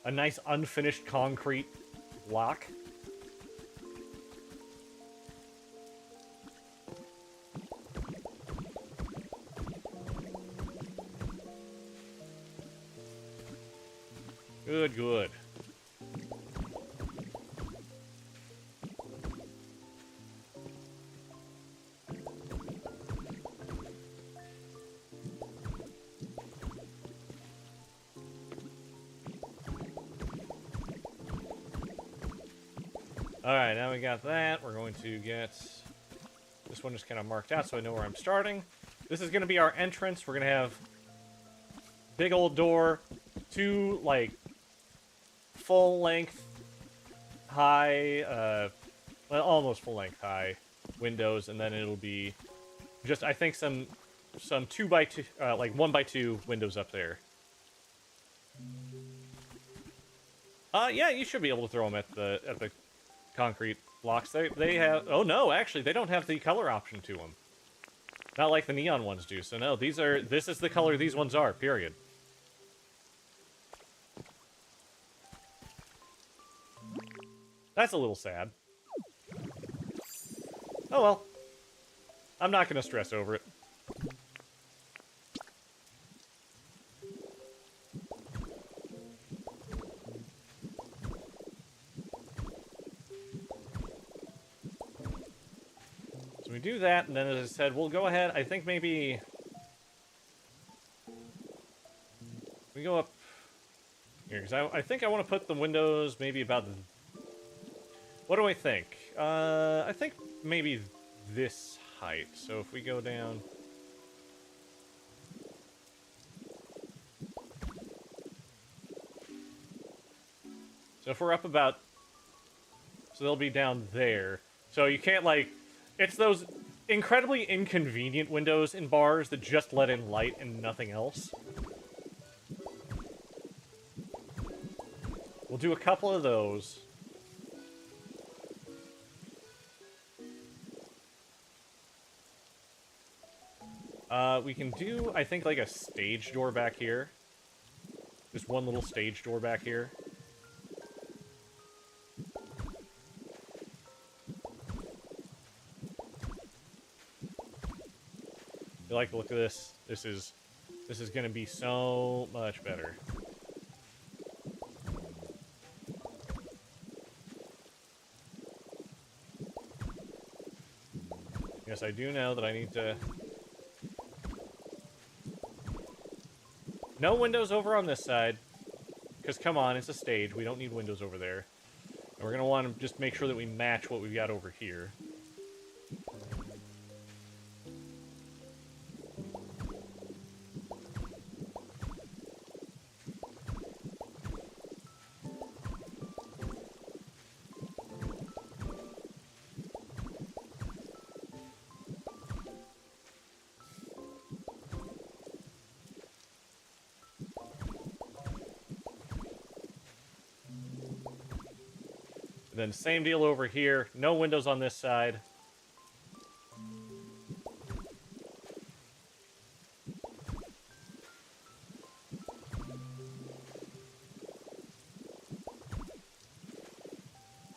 A nice unfinished concrete block? Good, good. Alright, now we got that. We're going to get this one just kind of marked out so I know where I'm starting. This is going to be our entrance. We're going to have big old door, two, like, full-length high, well, almost full-length high windows, and then it'll be just, I think, some 2x2, like 1x2 windows up there. Yeah, you should be able to throw them at the concrete blocks. They have, oh no, actually, they don't have the color option to them. Not like the neon ones do, so no, this is the color these ones are, period. That's a little sad. Oh well. I'm not gonna stress over it. So we do that, and then as I said, we'll go ahead, I think maybe... we go up here, because I think I want to put the windows maybe about... What do I think? I think maybe this height. So if we go down... So if we're up about... So they'll be down there. So you can't, like... It's those incredibly inconvenient windows in bars that just let in light and nothing else. We'll do a couple of those. We can do, I think, like a stage door back here. Just one little stage door back here. You like the look of this? This is going to be so much better. Yes, I do know that I need to... No windows over on this side. Because, come on, it's a stage. We don't need windows over there. And we're going to want to just make sure that we match what we've got over here. Then same deal over here. No windows on this side.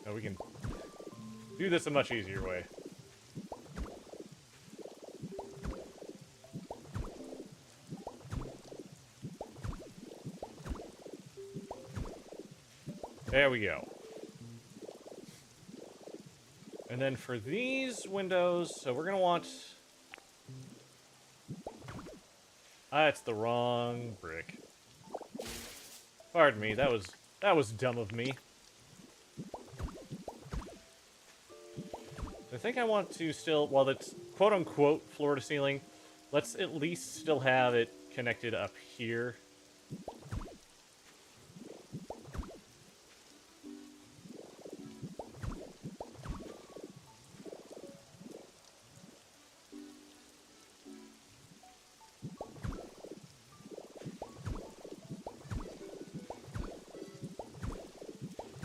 Now we can do this a much easier way. There we go. And then for these windows, so we're gonna want... That's the wrong brick. Pardon me, that was dumb of me. I think I want to still, while it's quote-unquote floor to ceiling, let's at least still have it connected up here.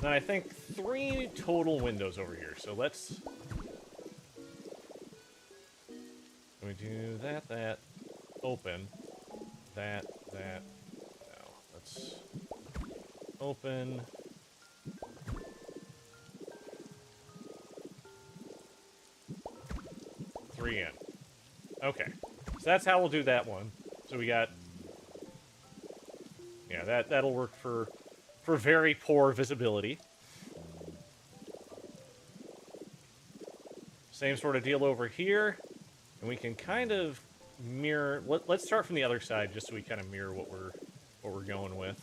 And I think 3 total windows over here, so let's... We do that, open, that, no, let's open, three in. Okay, so that's how we'll do that one. So we got, yeah, that'll work for very poor visibility. Same sort of deal over here. And we can kind of mirror... Let's start from the other side, just so we kind of mirror what we're going with.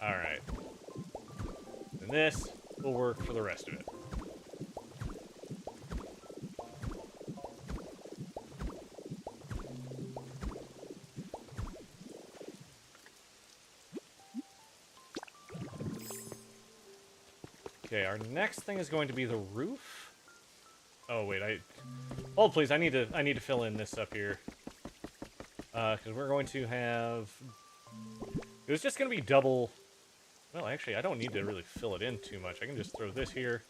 Alright. And this will work for the rest of it. Okay, our next thing is going to be the roof. Oh wait, hold please, I need to fill in this up here. Because we're going to have... It was just going to be double... Well, actually, I don't need to really fill it in too much. I can just throw this here,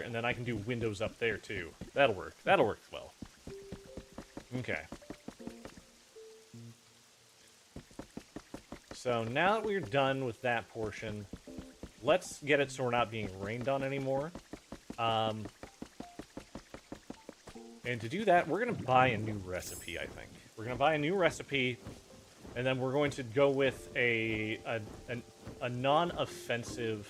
and then I can do windows up there, too. That'll work. That'll work well. Okay. So, now that we're done with that portion, let's get it so we're not being rained on anymore. And to do that, we're going to buy a new recipe, I think. We're going to buy a new recipe, and then we're going to go with a non-offensive...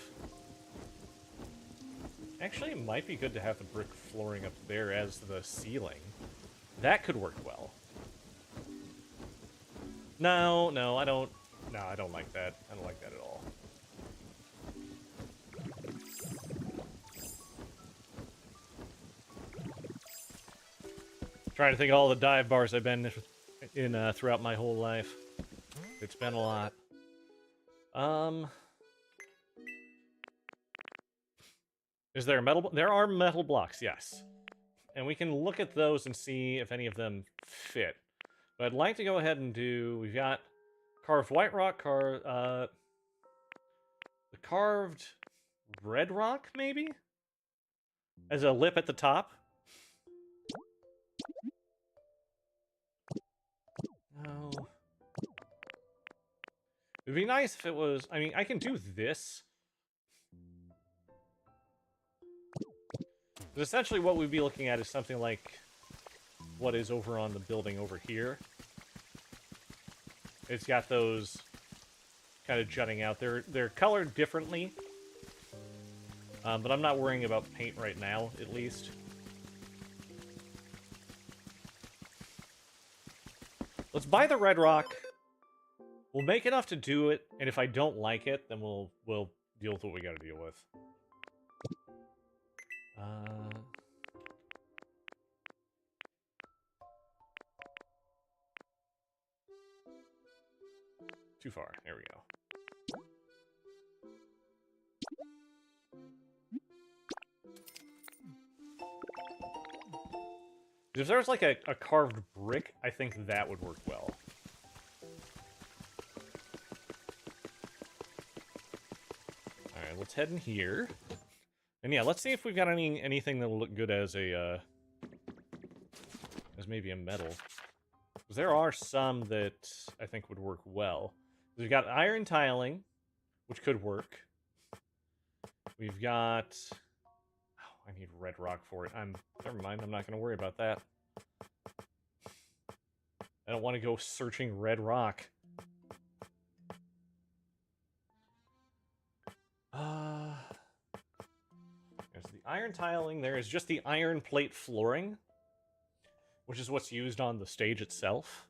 Actually, it might be good to have the brick flooring up there as the ceiling. That could work well. No, I don't... No, I don't like that. I don't like that at all. Trying to think of all the dive bars I've been in throughout my whole life. It's been a lot. Is there a metal... There are metal blocks, yes. And we can look at those and see if any of them fit. But I'd like to go ahead and do... We've got carved white rock, the carved red rock, maybe? As a lip at the top? No. It'd be nice if it was... I mean, I can do this. But essentially what we'd be looking at is something like what is over on the building over here. It's got those kind of jutting out. They're colored differently. But I'm not worrying about paint right now, at least. Let's buy the red rock. We'll make enough to do it, and if I don't like it, then we'll deal with what we gotta deal with. Too far. There we go. If there's like a carved brick, I think that would work well. Alright, let's head in here. And yeah, let's see if we've got anything that'll look good as a as maybe a metal. Because there are some that I think would work well. We've got iron tiling, which could work. We've got... Oh, I need red rock for it. Never mind, I'm not going to worry about that. I don't want to go searching red rock. There's the iron tiling. There is just the iron plate flooring, which is what's used on the stage itself.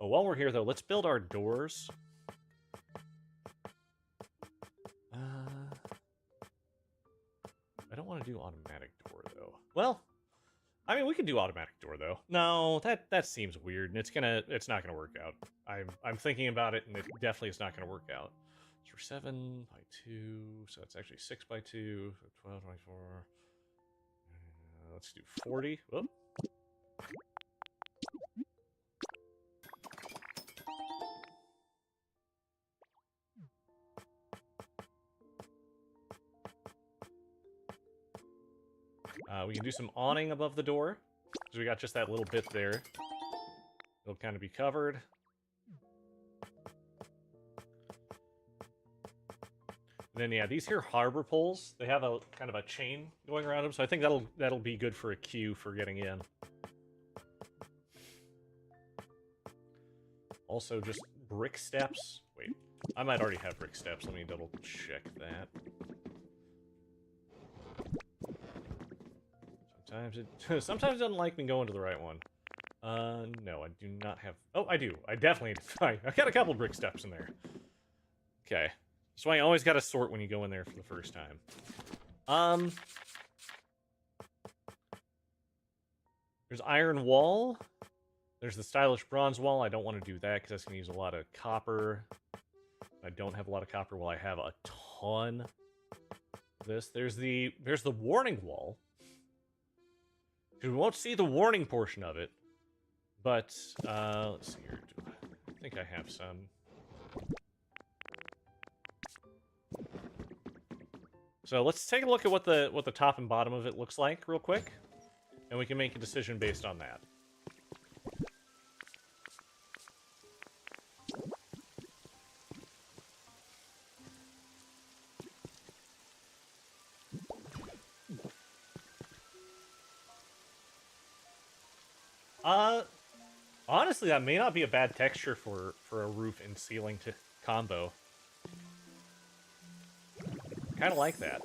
Oh, while we're here, though, let's build our doors. I don't want to do automatic door, though. Well, I mean, we can do automatic door, though. No, that seems weird, and it's not gonna work out. I'm thinking about it, and it definitely is not gonna work out. So we're 7 by 2, so it's actually 6 by 2, so 12, 24. Let's do 40. Whoop. We can do some awning above the door, because we got just that little bit there. It'll kind of be covered. And then, yeah, these here harbor poles, they have a kind of a chain going around them, so I think that'll be good for a queue for getting in. Also, just brick steps. Wait, I might already have brick steps. Let me double check that. Sometimes it doesn't like me going to the right one. No, I do not have... Oh, I do. I definitely... I got a couple brick steps in there. Okay. That's why you always gotta sort when you go in there for the first time. There's iron wall. There's the stylish bronze wall. I don't want to do that because that's going to use a lot of copper. I don't have a lot of copper. Well, I have a ton of this. There's the warning wall. We won't see the warning portion of it, but let's see here. I think I have some. So let's take a look at what the top and bottom of it looks like real quick, and we can make a decision based on that. Honestly, that may not be a bad texture for a roof and ceiling to combo. Kind of like that.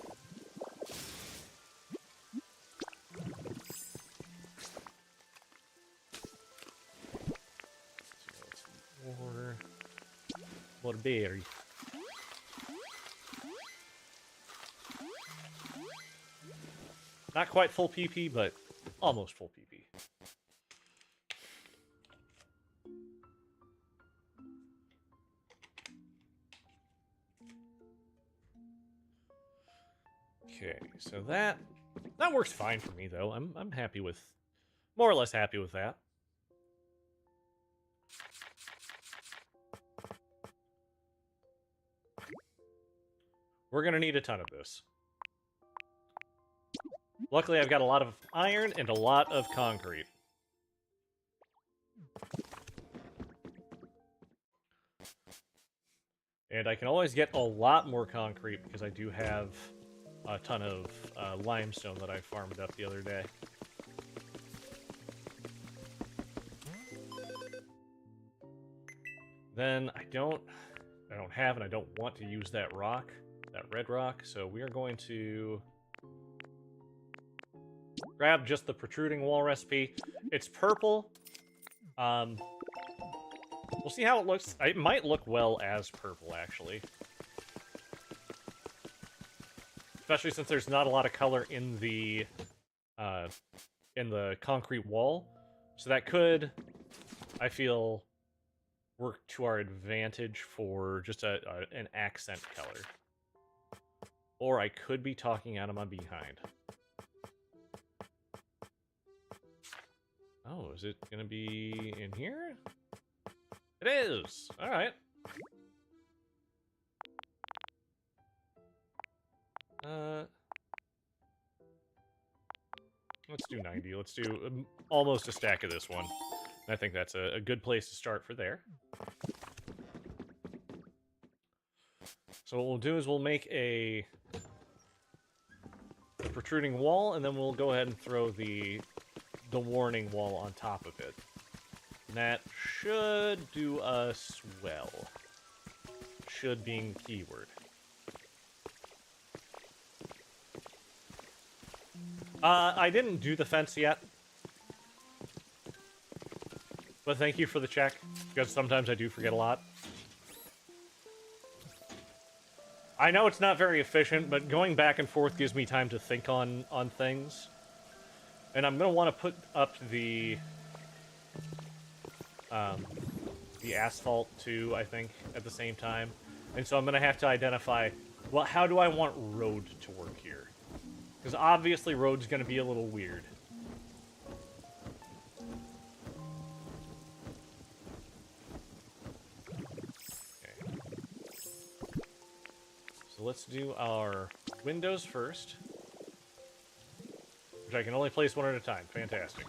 More berry. Not quite full PP, but almost full PP. Okay, so that works fine for me though. I'm happy with, more or less happy with that. We're gonna need a ton of this. Luckily, I've got a lot of iron and a lot of concrete. And I can always get a lot more concrete because I do have a ton of limestone that I farmed up the other day. Then I don't have and I don't want to use that rock, that red rock, so we are going to grab just the protruding wall recipe. It's purple. We'll see how it looks. It might look well as purple, actually. Especially since there's not a lot of color in the concrete wall. So that could, I feel, work to our advantage for just an accent color. Or I could be talking out of my behind. Oh, is it gonna be in here? It is! Alright. do 90. Let's do almost a stack of this one. I think that's a good place to start for there. So what we'll do is we'll make a protruding wall, and then we'll go ahead and throw the warning wall on top of it. And that should do us well. Should being keyword. I didn't do the fence yet. But thank you for the check, because sometimes I do forget a lot. I know it's not very efficient, but going back and forth gives me time to think on things. And I'm going to want to put up the asphalt too, I think, at the same time. And so I'm going to have to identify, well, how do I want road to work here? Because obviously road's going to be a little weird. Okay. So let's do our windows first. Which I can only place one at a time. Fantastic.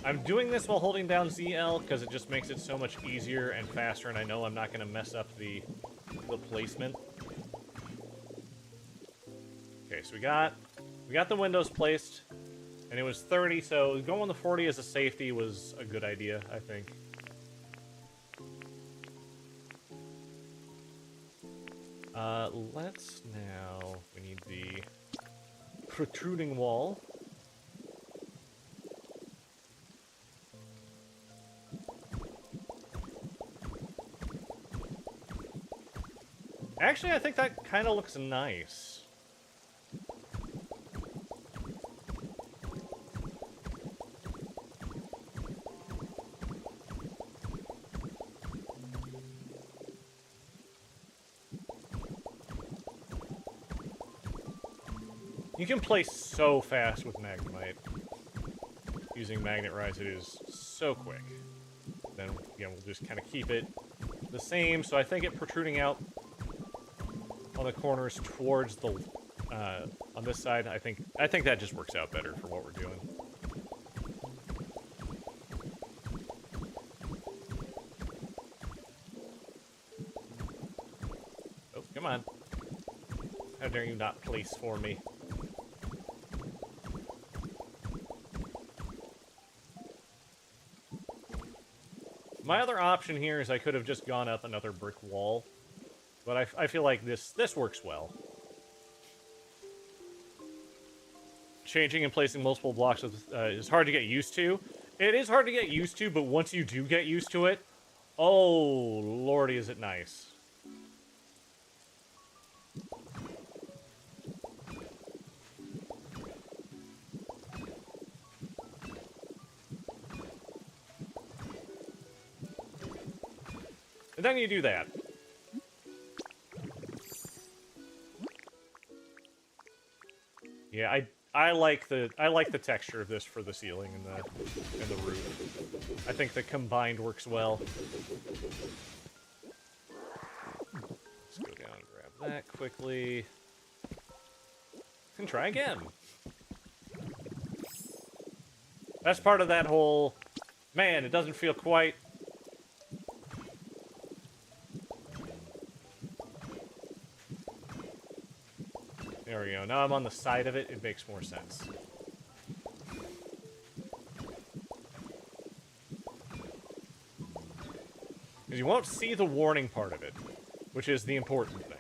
I'm doing this while holding down ZL because it just makes it so much easier and faster, and I know I'm not going to mess up the placement. Okay, so we got the windows placed, and it was 30, so going the 40 as a safety was a good idea, I think. Let's now, we need the protruding wall. Actually, I think that kind of looks nice. You can play so fast with Magnemite. Using Magnet Rise, it is so quick. Then, again, we'll just kind of keep it the same. So I think it protruding out on the corners towards the, on this side, I think that just works out better for what we're doing. Oh, come on. How dare you not place for me? My other option here is I could have just gone up another brick wall. But I feel like this works well. Changing and placing multiple blocks is hard to get used to. It is hard to get used to, but once you do get used to it, oh, lordy, is it nice. And then you do that. Yeah, I like the texture of this for the ceiling and the roof. I think the combined works well. Let's go down and grab that quickly. And try again. That's part of that whole, man, it doesn't feel quite. There we go. Now I'm on the side of it. It makes more sense. Because you won't see the warning part of it, which is the important thing.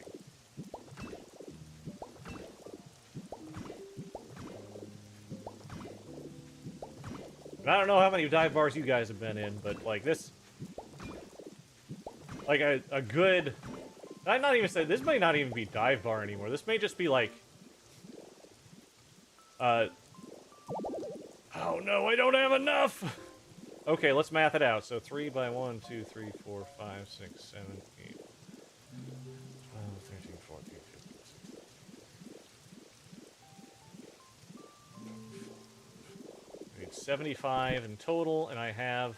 And I don't know how many dive bars you guys have been in, but like this, like a good, I'd not even say, this may not even be dive bar anymore. This may just be like, oh no, I don't have enough! Okay, let's math it out. So 3 by 1, 2, 3, 4, 5, 6, 7, 8, 12, 13, 14, 15, 16. I need 75 in total, and I have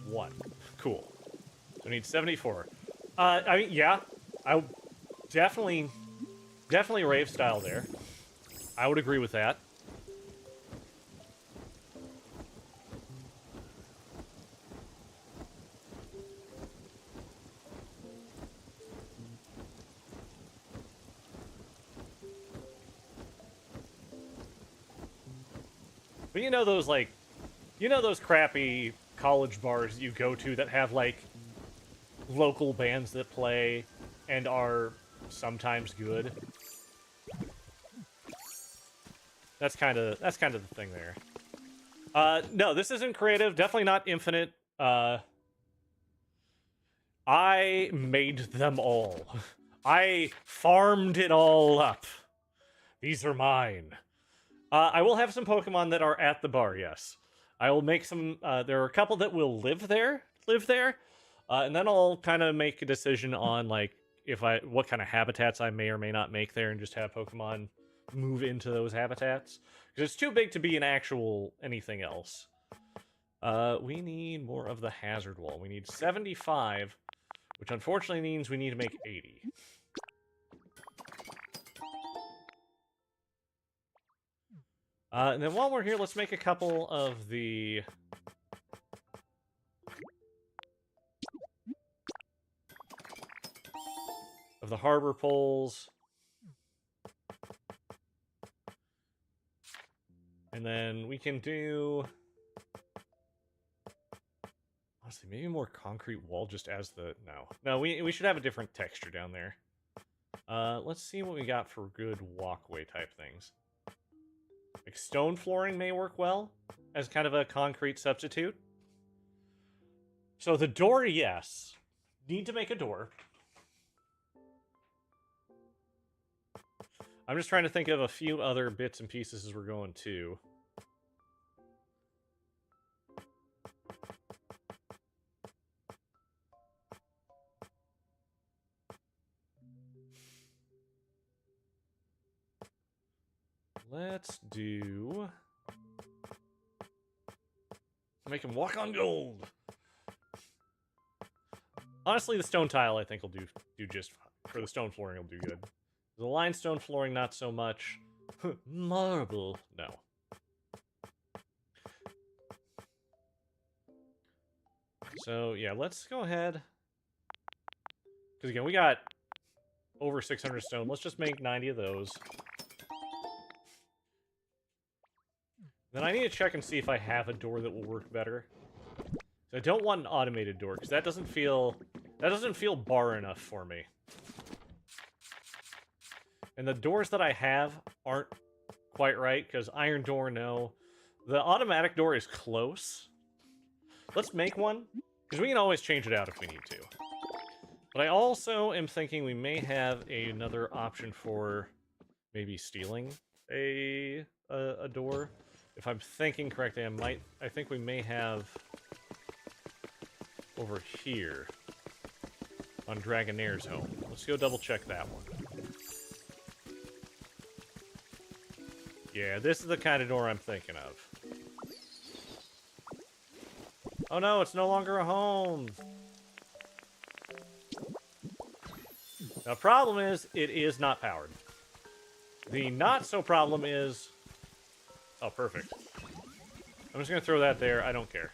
1. Cool. So I need 74. I mean, yeah, I definitely rave style there. I would agree with that. But you know those, like, you know those crappy college bars you go to that have, like, local bands that play and are sometimes good? That's kind of the thing there. No, this isn't creative. Definitely not infinite. I made them all. I farmed it all up. These are mine. I will have some Pokemon that are at the bar, yes. I will make some, there are a couple that will live there, and then I'll kind of make a decision on, like, what kind of habitats I may or may not make there and just have Pokemon move into those habitats. Because it's too big to be an actual anything else. We need more of the hazard wall. We need 75, which unfortunately means we need to make 80. And then while we're here, let's make a couple of the... harbor poles. And then we can do... honestly, maybe more concrete wall just as the... No, we should have a different texture down there. Let's see what we got for good walkway type things. Like stone flooring may work well as kind of a concrete substitute. So the door, yes. Need to make a door. I'm just trying to think of a few other bits and pieces as we're going to. Let's do... make him walk on gold! Honestly, the stone tile I think will do just fine. For the stone flooring, will do good. The limestone flooring, not so much. Marble, no. So, yeah, let's go ahead. Because, again, we got over 600 stone. Let's just make 90 of those. Then I need to check and see if I have a door that will work better. So I don't want an automated door, because that doesn't feel bar enough for me. And the doors that I have aren't quite right, because iron door, no. The automatic door is close. Let's make one, because we can always change it out if we need to. But I also am thinking we may have another option for maybe stealing a door. If I'm thinking correctly, I think we may have over here on Dragonair's home. Let's go double check that one. Yeah, this is the kind of door I'm thinking of. Oh no, it's no longer a home! The problem is, it is not powered. The not-so-problem is... oh, perfect. I'm just gonna throw that there, I don't care.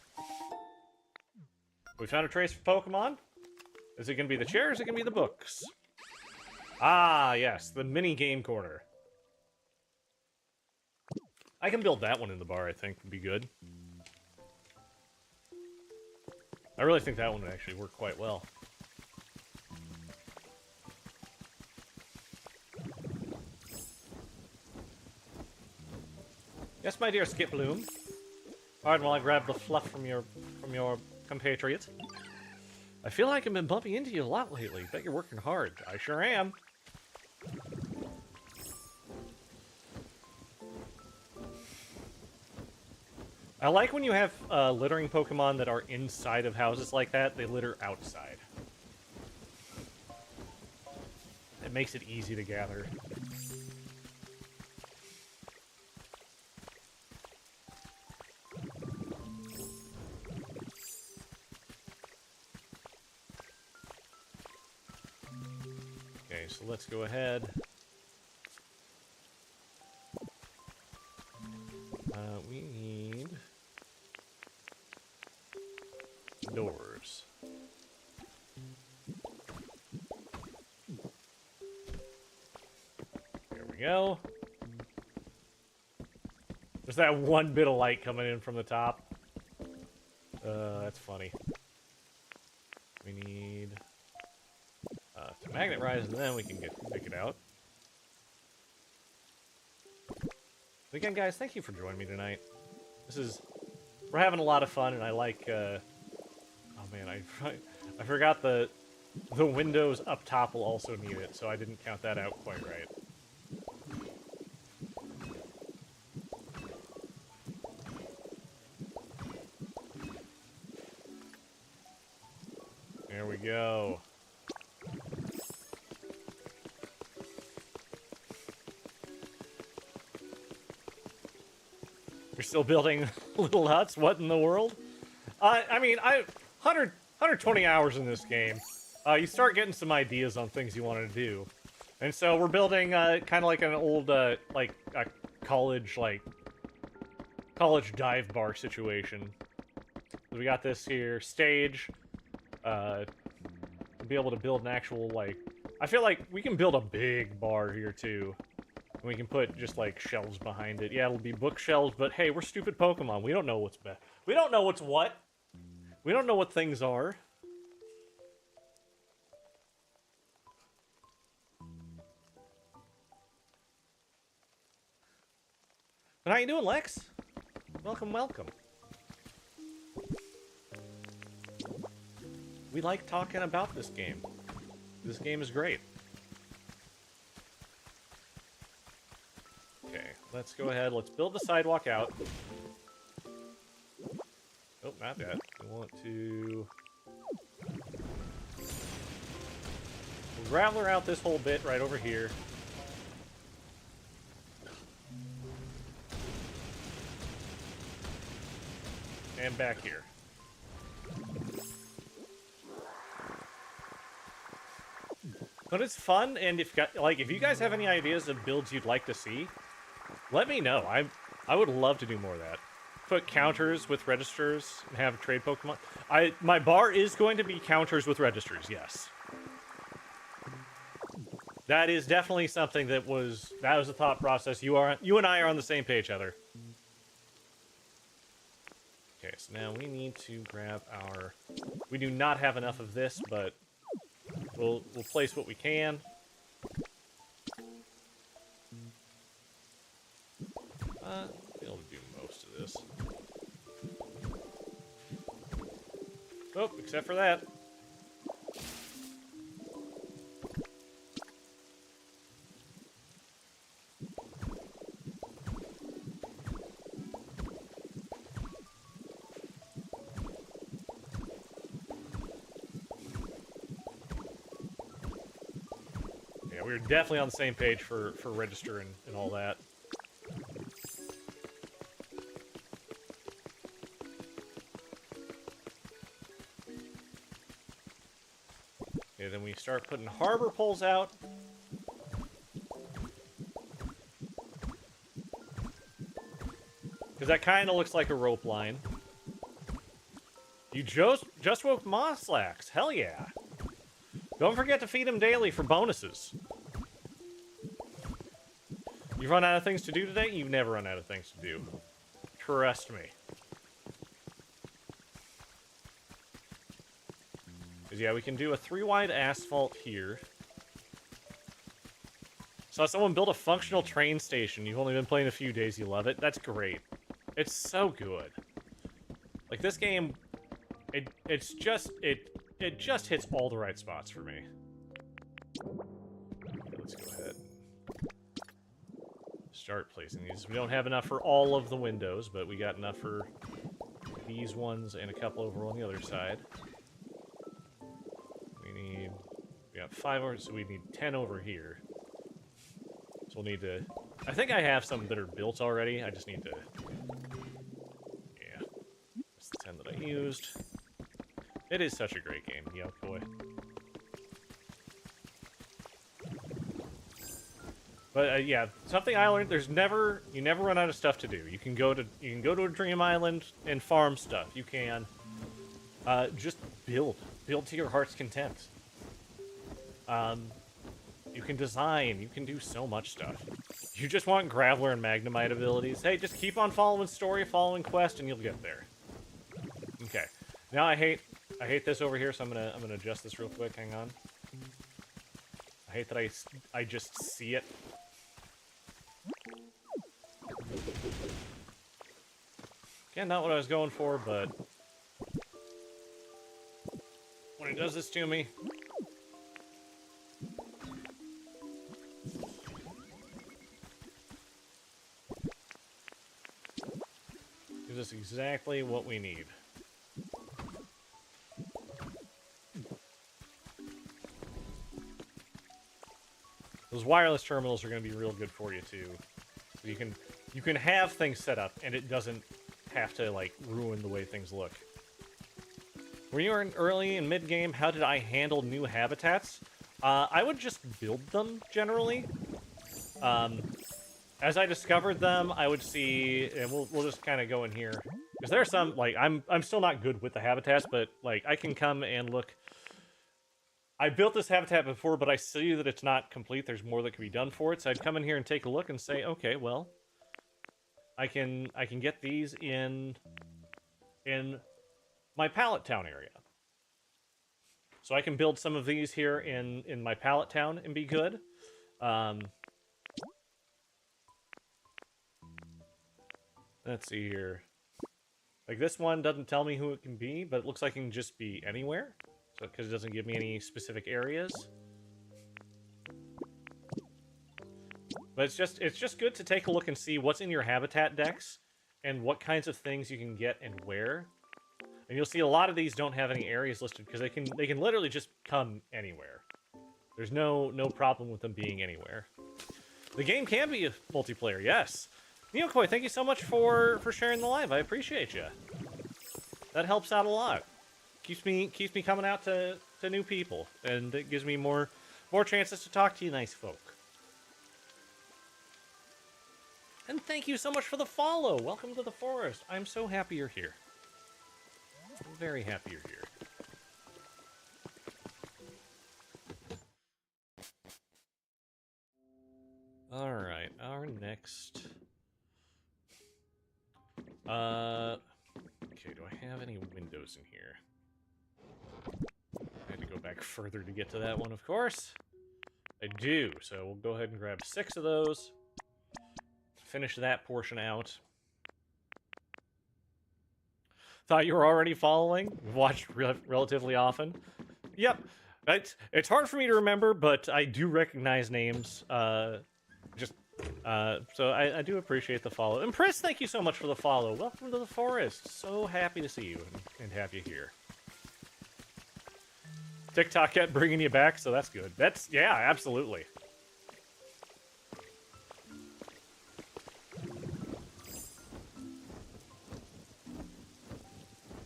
We found a trace for Pokemon. Is it gonna be the chair, or is it gonna be the books? Ah, yes, the mini-game corner. I can build that one in the bar, I think, would be good. I really think that one would actually work quite well. Yes, my dear Skip Bloom. Alright, while I grab the fluff from your compatriot. I feel like I've been bumping into you a lot lately. Bet you're working hard. I sure am. I like when you have littering Pokemon that are inside of houses like that. They litter outside. It makes it easy to gather. let's go ahead. We need doors. There we go. There's that one bit of light coming in from the top. That's funny. We need to magnet rise, and then we can take it out. But again, guys, thank you for joining me tonight. We're having a lot of fun, and I like. Oh man, I forgot the windows up top will also need it, so I didn't count that out quite right. There we go. You're still building little huts? What in the world? I mean, 120 hours in this game. You start getting some ideas on things you want to do. And so we're building kind of like an old, like a college dive bar situation. So we got this here, stage. To be able to build an actual, like... I feel like we can build a big bar here, too. And we can put just, like, shelves behind it. Yeah, it'll be bookshelves, but hey, we're stupid Pokemon. We don't know what's best. We don't know what's what. We don't know what things are. But how you doing, Lex? Welcome, welcome. We like talking about this game. This game is great. Okay, let's go ahead. Let's build the sidewalk out. Oh, not that. We want to... We'll graveler out this whole bit right over here. And back here. But it's fun, and if you guys have any ideas of builds you'd like to see, let me know. I would love to do more of that. Put counters with registers and have trade Pokemon. My bar is going to be counters with registers, yes. That is definitely something that was the thought process. You and I are on the same page, Heather. Okay, so now we need to grab our... We do not have enough of this, but we'll place what we can. Be able to do most of this. Oh, except for that. Yeah, we were definitely on the same page for register and all that. Okay, then we start putting harbor poles out. Because that kind of looks like a rope line. You just woke Moslax. Hell yeah. Don't forget to feed him daily for bonuses. You've run out of things to do today? You've never run out of things to do. Trust me. Because, yeah, we can do a 3-wide asphalt here. Saw someone build a functional train station. You've only been playing a few days. You love it? That's great. It's so good. Like, this game, it just hits all the right spots for me. Okay, let's go ahead. Start placing these. We don't have enough for all of the windows, but we got enough for these ones and a couple over on the other side. We got 5 over, so we need 10 over here. So we'll need to... I think I have some that are built already. I just need to... Yeah. That's the 10 that I used. It is such a great game, Yo Boy. But yeah, something I learned: you never run out of stuff to do. You can go to a dream island and farm stuff. You can just build to your heart's content. You can design. You can do so much stuff. You just want Graveler and Magnemite abilities. Hey, just keep on following story, following quest, and you'll get there. Okay. Now I hate this over here, so I'm gonna adjust this real quick. Hang on. I hate that I just see it. Again, not what I was going for, but when it does this to me, gives us exactly what we need. Those wireless terminals are going to be real good for you too. So you can have things set up, and it doesn't have to like ruin the way things look. When you were in early and mid game, how did I handle new habitats? I would just build them generally. As I discovered them, I would see, and we'll just kind of go in here because there's some like I'm still not good with the habitats, but like I can come and look. I built this habitat before, but I see that it's not complete. There's more that can be done for it. So I'd come in here and take a look and say, okay, well, I can get these in my Pallet Town area. So I can build some of these here in my Pallet Town and be good. Let's see here. Like this one doesn't tell me who it can be, but it looks like it can just be anywhere. So because it doesn't give me any specific areas. But it's just good to take a look and see what's in your habitat decks and what kinds of things you can get and where. And you'll see a lot of these don't have any areas listed because they can literally just come anywhere. There's no problem with them being anywhere. The game can be a multiplayer, yes. Neokoi, thank you so much for sharing the live. I appreciate you. That helps out a lot. Keeps me coming out to new people, and it gives me more chances to talk to you nice folk. And thank you so much for the follow. Welcome to the forest. I'm so happy you're here. I'm very happy you're here. All right, our next. Okay, do I have any windows in here? I had to go back further to get to that one, of course. I do, so we'll go ahead and grab 6 of those. Finish that portion out. Thought you were already following? We've watched relatively often. Yep. It's hard for me to remember, but I do recognize names. So I do appreciate the follow. And Pris, thank you so much for the follow. Welcome to the forest. So happy to see you and have you here. TikTok kept bringing you back, so that's good. Yeah, absolutely.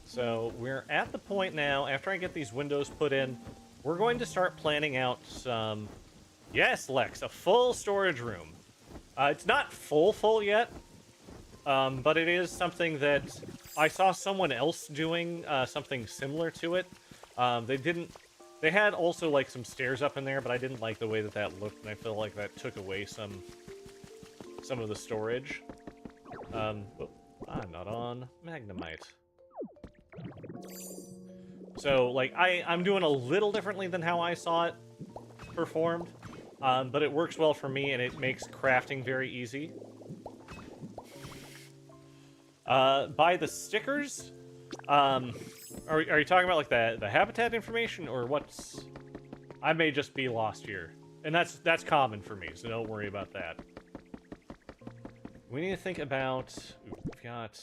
So we're at the point now, after I get these windows put in, we're going to start planning out some... Yes, Lex, a full storage room. It's not full yet, but it is something that I saw someone else doing something similar to it. They had also like some stairs up in there, but I didn't like the way that looked, and I feel like that took away some of the storage. I'm not on Magnemite. So like I'm doing a little differently than how I saw it performed. But it works well for me, and it makes crafting very easy. Buy the stickers. Are you talking about like the habitat information, or what's? I may just be lost here, and that's common for me, so don't worry about that. We need to think about. Ooh, we've got.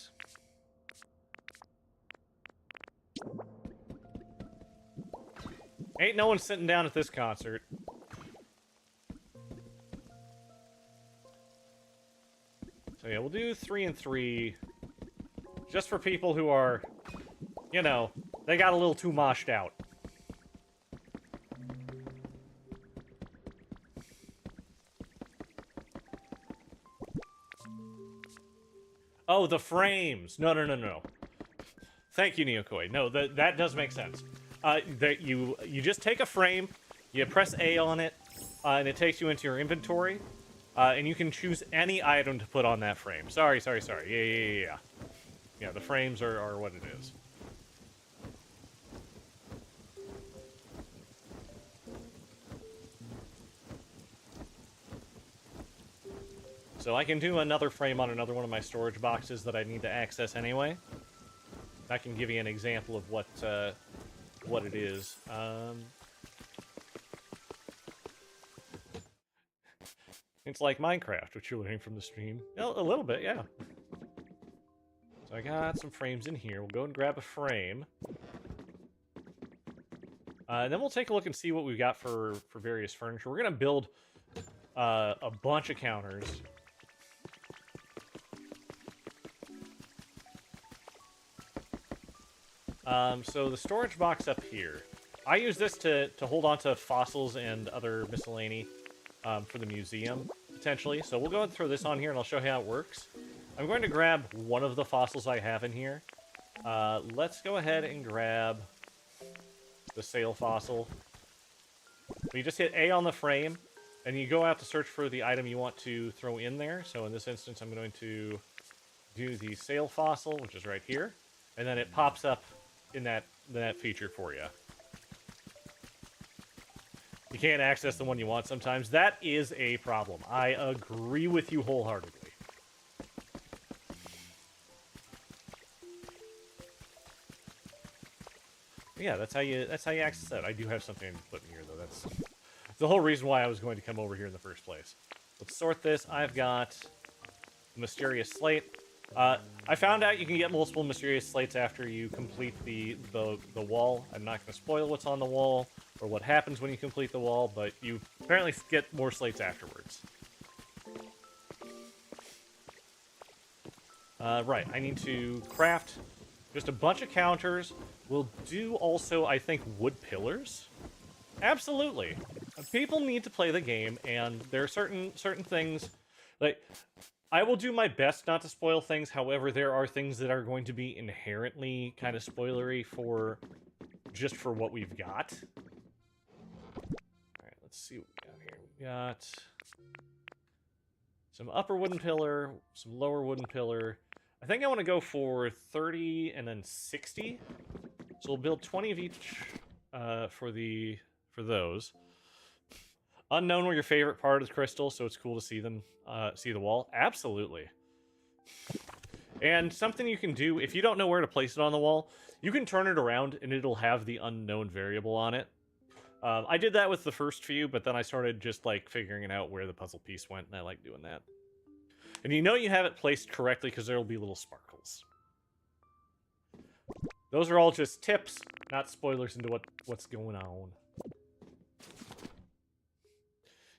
Ain't no one sitting down at this concert. So yeah, we'll do 3 and 3, just for people who are, you know, they got a little too moshed out. Oh, the frames. No, no, no, no. Thank you, Neokoi. No, that does make sense. That you just take a frame, you press A on it, and it takes you into your inventory, and you can choose any item to put on that frame. Sorry. Yeah. Yeah, the frames are what it is. So I can do another frame on another one of my storage boxes that I need to access anyway. I can give you an example of what it is. It's like Minecraft, which you're learning from the stream. A little bit, yeah. So I got some frames in here. We'll go and grab a frame. And then we'll take a look and see what we've got for various furniture. We're going to build a bunch of counters. So the storage box up here. I use this to hold on to fossils and other miscellany for the museum, potentially. So we'll go and throw this on here, and I'll show you how it works. I'm going to grab one of the fossils I have in here. Let's go ahead and grab the sail fossil. You just hit A on the frame, and you go out to search for the item you want to throw in there. So in this instance, I'm going to do the sail fossil, which is right here. And then it pops up in that feature for you. You can't access the one you want sometimes. That is a problem. I agree with you wholeheartedly. Yeah, that's how you access that. I do have something to put in here though. That's the whole reason why I was going to come over here in the first place. Let's sort this. I've got the mysterious slate. I found out you can get multiple mysterious slates after you complete the wall. I'm not going to spoil what's on the wall or what happens when you complete the wall, but you apparently get more slates afterwards. Right, I need to craft just a bunch of counters. We'll do also, I think, wood pillars. Absolutely. People need to play the game, and there are certain things, like, I will do my best not to spoil things. However, there are things that are going to be inherently kind of spoilery just for what we've got. All right, let's see what we got here. We got some upper wooden pillar, some lower wooden pillar. I think I want to go for 30 and then 60. So we'll build 20 of each for those. Unknown were your favorite part of the crystal, so it's cool to see them, see the wall. Absolutely. And something you can do, if you don't know where to place it on the wall, you can turn it around and it'll have the unknown variable on it. I did that with the first few, but then I started just, like, figuring out where the puzzle piece went, and I like doing that. And you know you have it placed correctly because there'll be little sparkles. Those are all just tips, not spoilers into what's going on.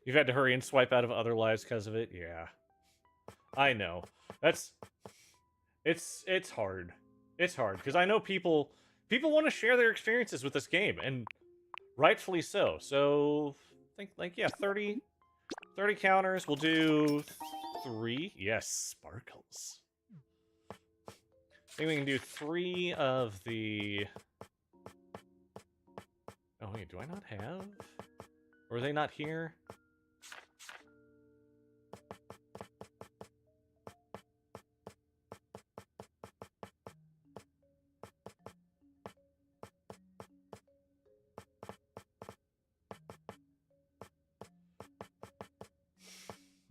You've had to hurry and swipe out of other lives because of it? Yeah. I know. It's hard. It's hard, because I know people want to share their experiences with this game, and rightfully so. So, I think, like, yeah, 30 counters. We'll do 3. Yes, sparkles. I think we can do 3 of the... Oh, wait, do I not have? Or are they not here?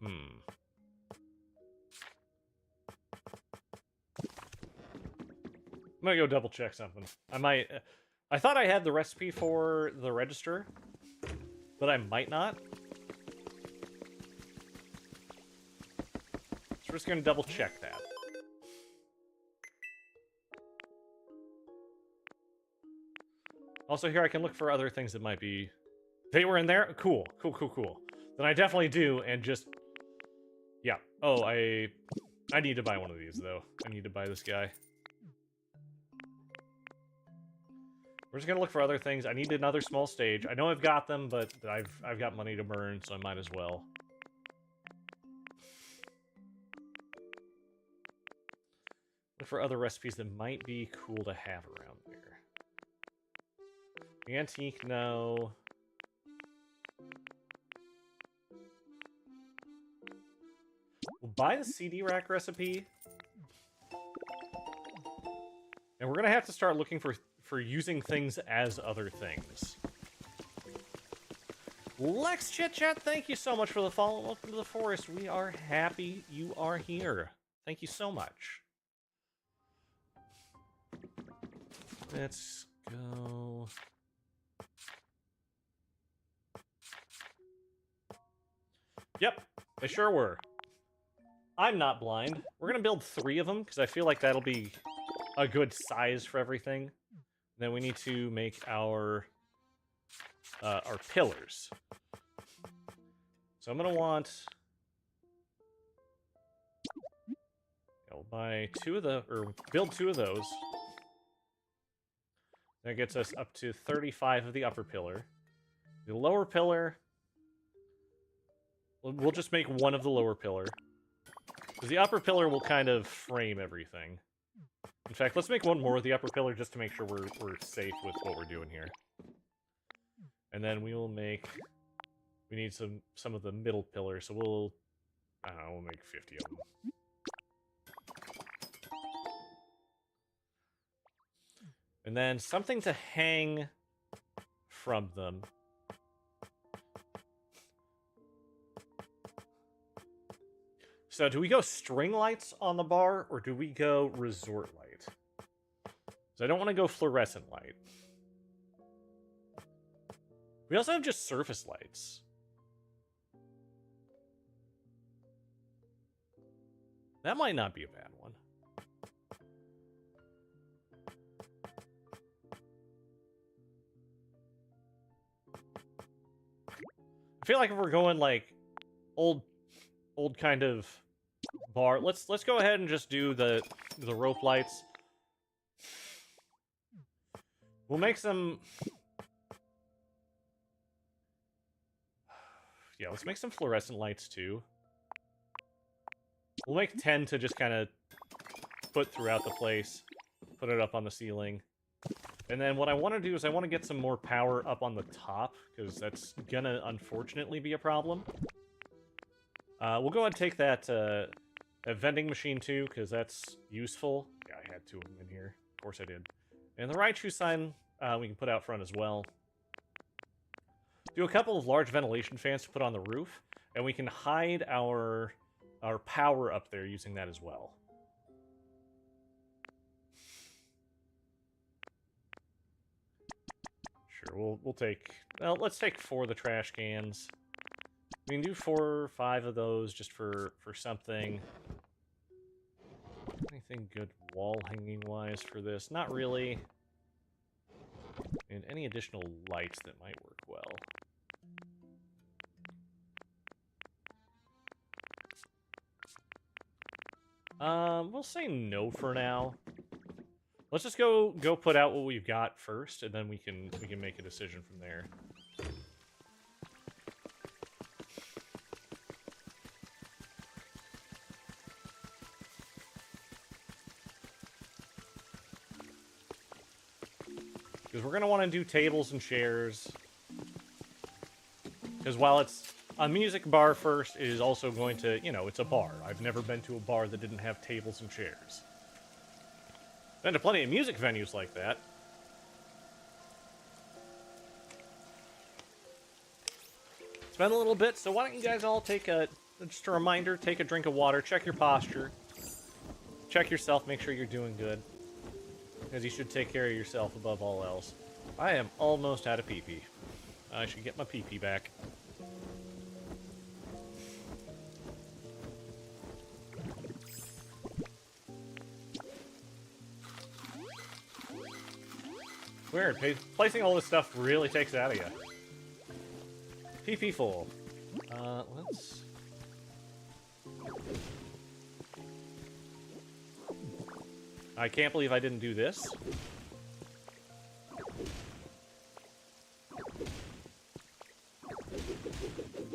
I'm gonna go double check something. I thought I had the recipe for the register, but I might not. So we're just gonna double check that. Also here I can look for other things that might be... They were in there? Cool. Then I definitely do, and just... Yeah. Oh, I need to buy one of these, though. I need to buy this guy. We're just gonna look for other things. I need another small stage. I know I've got them, but I've got money to burn, so I might as well. Look for other recipes that might be cool to have around there. Antique, no. We'll buy the CD rack recipe. And we're going to have to start looking for using things as other things. Lex Chit Chat, thank you so much for the follow. Welcome to the forest. We are happy you are here. Thank you so much. Let's go. Yep, they sure were. I'm not blind. We're going to build 3 of them, because I feel like that'll be a good size for everything. Then we need to make our pillars. So I'm going to want... I'll buy 2 of the... or build 2 of those. That gets us up to 35 of the upper pillar. The lower pillar... We'll just make 1 of the lower pillar. Because the upper pillar will kind of frame everything. In fact, let's make 1 more of the upper pillar just to make sure we're safe with what we're doing here. And then we will make... We need some of the middle pillars, so we'll... I don't know, we'll make 50 of them. And then something to hang from them. So do we go string lights on the bar, or do we go resort light? So I don't want to go fluorescent light. We also have just surface lights. That might not be a bad one. I feel like if we're going like old kind of bar, let's go ahead and just do the rope lights. We'll make some... Yeah, let's make some fluorescent lights too. We'll make 10 to just kind of put throughout the place. Put it up on the ceiling. And then what I want to do is I want to get some more power up on the top, because that's gonna unfortunately be a problem. We'll go ahead and take that vending machine too, because that's useful. Yeah, I had 2 of them in here. Of course I did. And the Raichu sign we can put out front as well. Do a couple of large ventilation fans to put on the roof, and we can hide our power up there using that as well. Sure, we'll take... Well, let's take 4 of the trash cans. We can do 4 or 5 of those just for something. Anything good wall-hanging-wise for this? Not really. And any additional lights that might work well. We'll say no for now. Let's just go put out what we've got first, and then we can make a decision from there. Because we're going to want to do tables and chairs. Because while it's a music bar first, it is also going to, you know, it's a bar. I've never been to a bar that didn't have tables and chairs. Been to plenty of music venues like that. It's been a little bit, so why don't you guys all take just a reminder, take a drink of water, check your posture. Check yourself, make sure you're doing good. Because you should take care of yourself above all else. I am almost out of pee-pee. I should get my pee-pee back. Weird. Placing all this stuff really takes it out of you. Pee-pee full. Let's... I can't believe I didn't do this.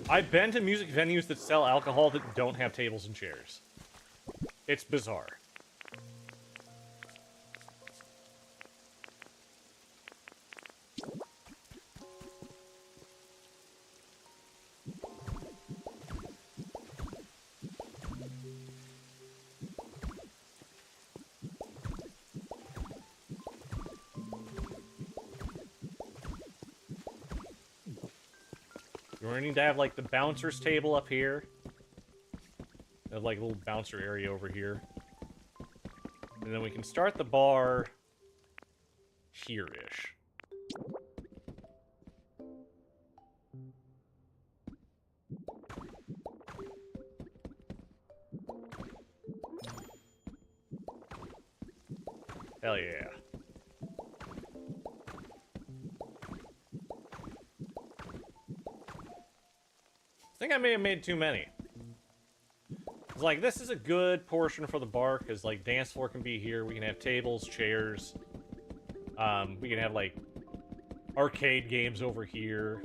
I've been to music venues that sell alcohol that don't have tables and chairs. It's bizarre. We're gonna need to have like the bouncer's table up here. Have like a little bouncer area over here. And then we can start the bar here-ish. Hell yeah. I think I may have made too many. It's like, this is a good portion for the bar, because, like, dance floor can be here. We can have tables, chairs. We can have, like, arcade games over here.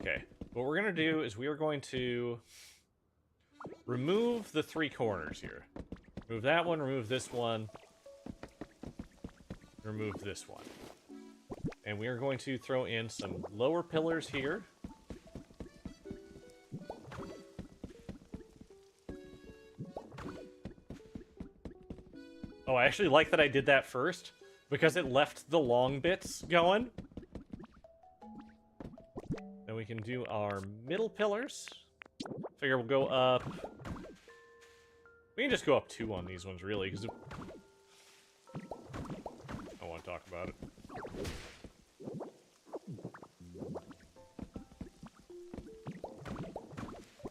Okay. What we're going to do is we are going to remove the 3 corners here. Remove that one, remove this one. Remove this one. And we are going to throw in some lower pillars here. Oh, I actually like that I did that first, because it left the long bits going. Then we can do our middle pillars. Figure we'll go up... We can just go up 2 on these ones, really, because... I want to talk about it.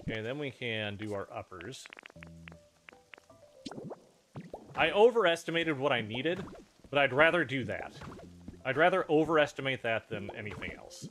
Okay, then we can do our uppers. I overestimated what I needed, but I'd rather do that. I'd rather overestimate that than anything else.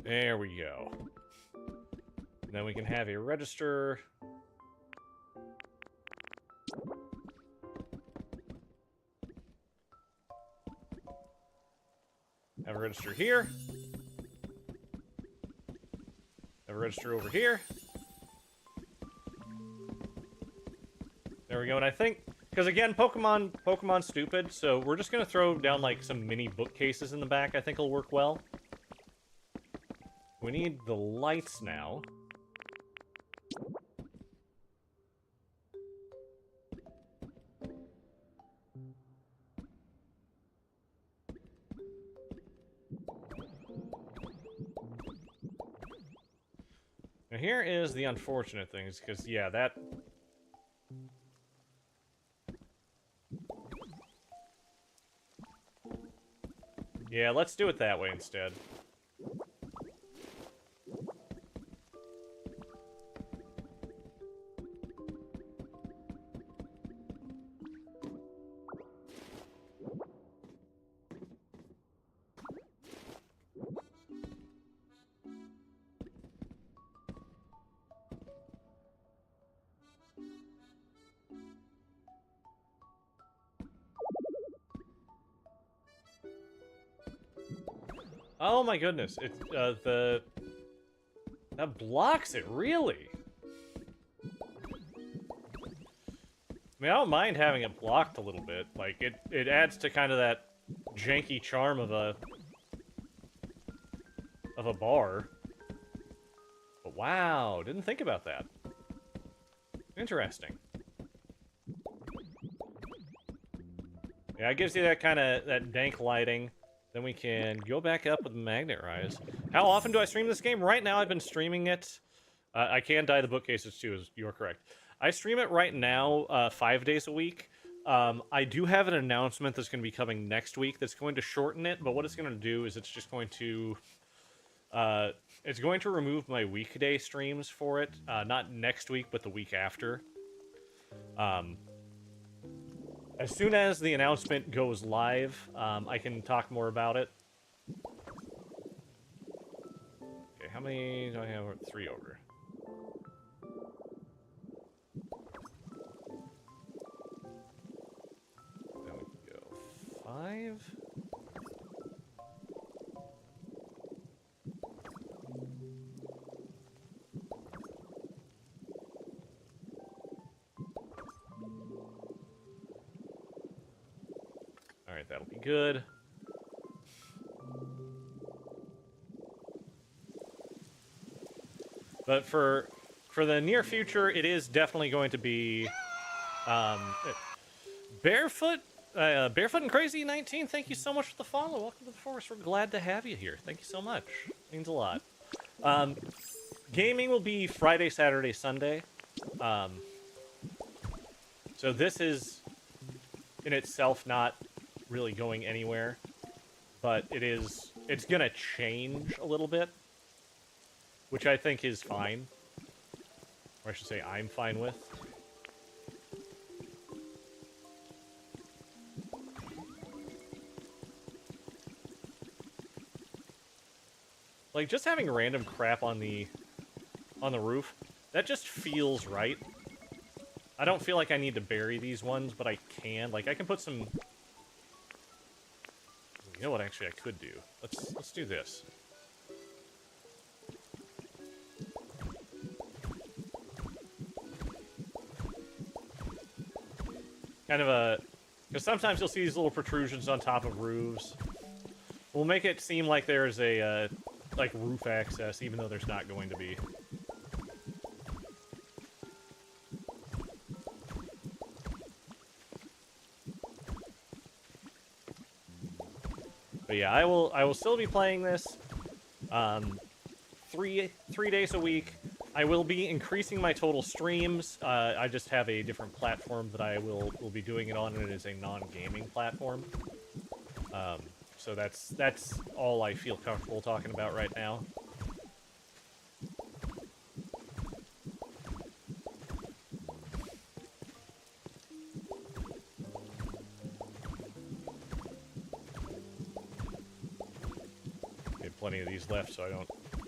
There we go. And then we can have a register. Have a register here. Have a register over here. There we go, and I think... Because again, Pokemon's stupid, so we're just gonna throw down, like, some mini bookcases in the back. I think it'll work well. We need the lights now. Now here is the unfortunate thing, because, yeah, that... Yeah, let's do it that way instead. Oh my goodness, it's, that blocks it, really? I mean, I don't mind having it blocked a little bit. Like, it adds to kind of that janky charm of a bar. But wow, didn't think about that. Interesting. Yeah, it gives you that kind of, that dank lighting. Then we can go back up with Magnet Rise. How often do I stream this game? Right now, I've been streaming it. I can dye the bookcases too, as you're correct. I stream it right now 5 days a week. I do have an announcement that's going to be coming next week that's going to shorten it, but what it's going to do is it's just going to... it's going to remove my weekday streams for it. Not next week, but the week after. As soon as the announcement goes live, I can talk more about it. Okay, how many do I have? 3 over. Then we can go 5. that'll be good. But for the near future, it is definitely going to be Barefoot and Crazy 19. Thank you so much for the follow. Welcome to the forest. We're glad to have you here. Thank you so much. Means a lot. Gaming will be Friday, Saturday, Sunday. So this is in itself not really going anywhere, but it's gonna change a little bit, which I think is fine. Or I should say I'm fine with. Like, just having random crap on the roof, that just feels right. I don't feel like I need to bury these ones, but I can. Like, I can put some... You know what, actually, I could do? Let's do this. Kind of a... Because sometimes you'll see these little protrusions on top of roofs. We'll make it seem like there's a... like roof access, even though there's not going to be. But yeah, I will still be playing this 3 days a week. I will be increasing my total streams. I just have a different platform that I will be doing it on, and it is a non-gaming platform. So that's all I feel comfortable talking about right now. We have plenty of these left, so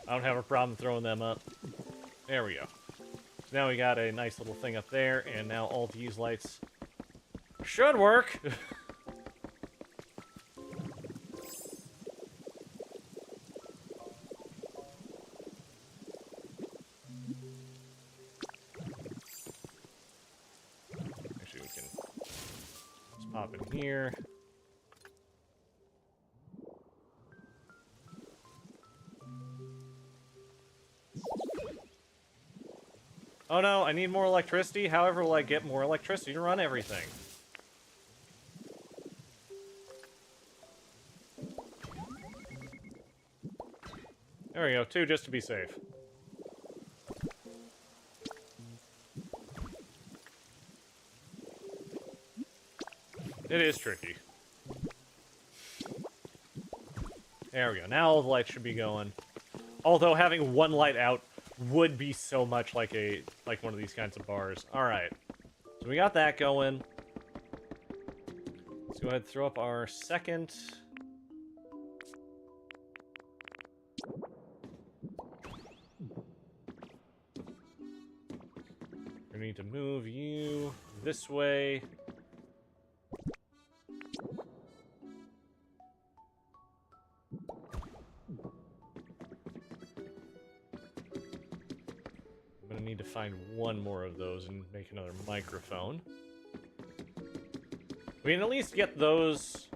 I don't have a problem throwing them up. There we go. So now we got a nice little thing up there, and now all these lights should work. Pop in here. Oh no, I need more electricity. However, will I get more electricity to run everything? There we go, 2 just to be safe. It is tricky. There we go. Now all the lights should be going. Although having one light out would be so much like one of these kinds of bars. Alright. So we got that going. Let's go ahead and throw up our second. We need to move you this way. Need to find one more of those and make another microphone. We can at least get those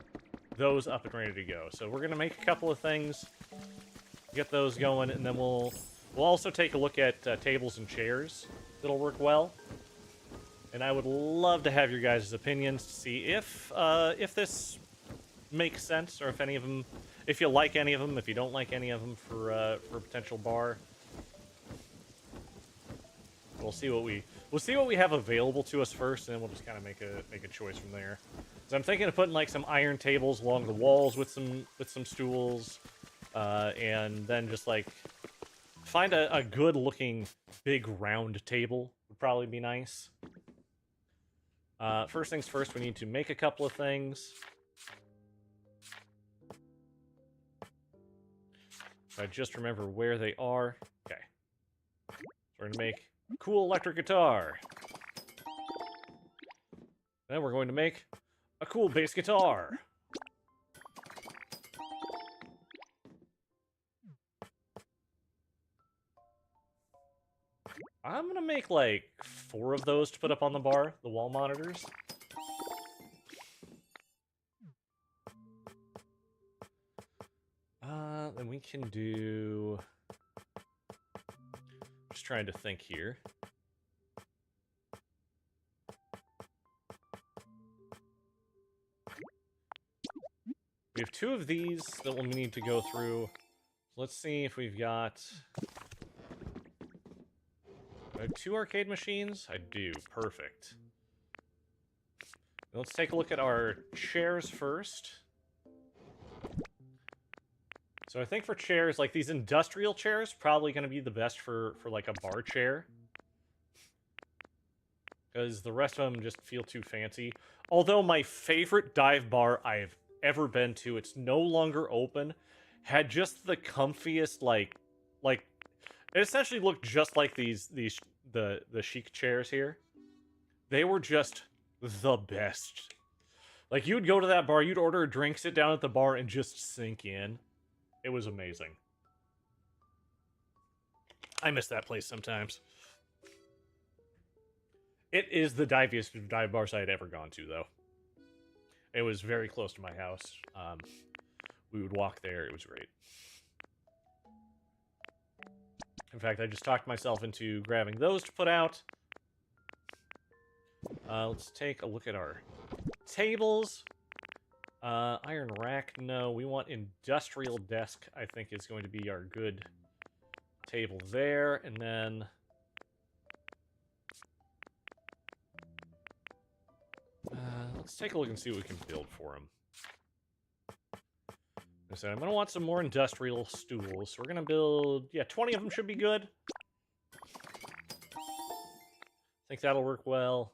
up and ready to go. So we're gonna make a couple of things, get those going, and then we'll also take a look at tables and chairs that'll work well. And I would love to have your guys' opinions to see if this makes sense, or if any of them, if you like any of them, if you don't like any of them for a potential bar. We'll see what we have available to us first, and then we'll just kind of make a choice from there. So I'm thinking of putting like some iron tables along the walls with some stools, and then just like find a good looking big round table would probably be nice. First things first, we need to make a couple of things. If I just remember where they are. Okay. So we're gonna make cool electric guitar. Then we're going to make a cool bass guitar. I'm gonna make like 4 of those to put up on the bar, the wall monitors. Then we can do... Just trying to think here. We have 2 of these that we'll need to go through. Let's see if we've got... I have 2 arcade machines? I do. Perfect. Let's take a look at our chairs first. So I think for chairs, like these industrial chairs, probably going to be the best for like a bar chair. Because the rest of them just feel too fancy. Although my favorite dive bar I've ever been to, it's no longer open, had just the comfiest, like it essentially looked just like the chic chairs here. They were just the best. Like, you'd go to that bar, you'd order a drink, sit down at the bar, and just sink in. It was amazing. I miss that place sometimes. It is the diviest of dive bars I had ever gone to, though. It was very close to my house. We would walk there. It was great. In fact, I just talked myself into grabbing those to put out. Let's take a look at our tables. Iron rack, no. We want industrial desk, I think, is going to be our good table there. And then... let's take a look and see what we can build for him. So I'm going to want some more industrial stools. So we're going to build... Yeah, 20 of them should be good. I think that'll work well.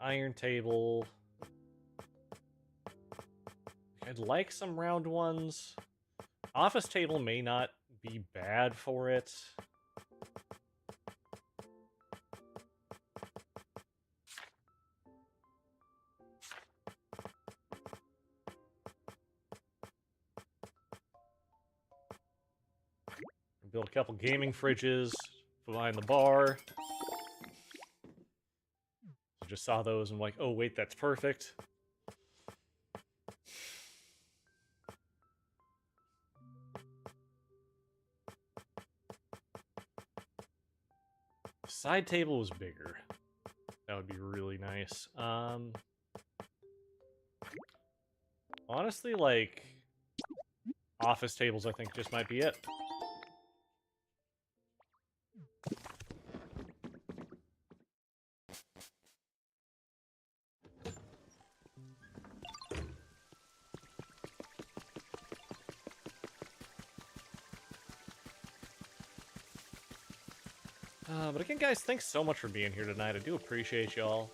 Iron table. I'd like some round ones. Office table may not be bad for it. Build a couple gaming fridges behind the bar. I just saw those and I'm like, oh wait, that's perfect. The side table was bigger. That would be really nice. Honestly, like, office tables I think just might be it. But again, guys, thanks so much for being here tonight. I do appreciate y'all.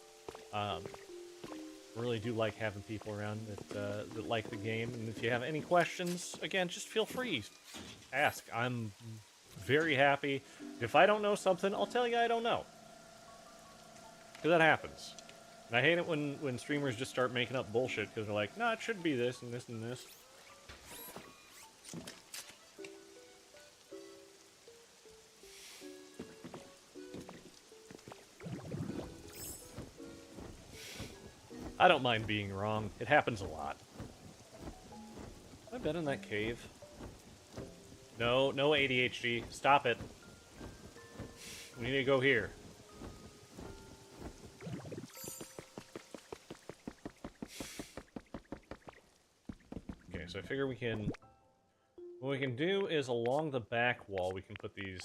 Really do like having people around that like the game. And if you have any questions, again, just feel free. Ask. I'm very happy. If I don't know something, I'll tell you I don't know. Because that happens. And I hate it when streamers just start making up bullshit because they're like, nah, it should be this and this and this. I don't mind being wrong. It happens a lot. Have I been in that cave? No, no ADHD. Stop it. We need to go here. Okay, so I figure we can... What we can do is along the back wall, we can put these...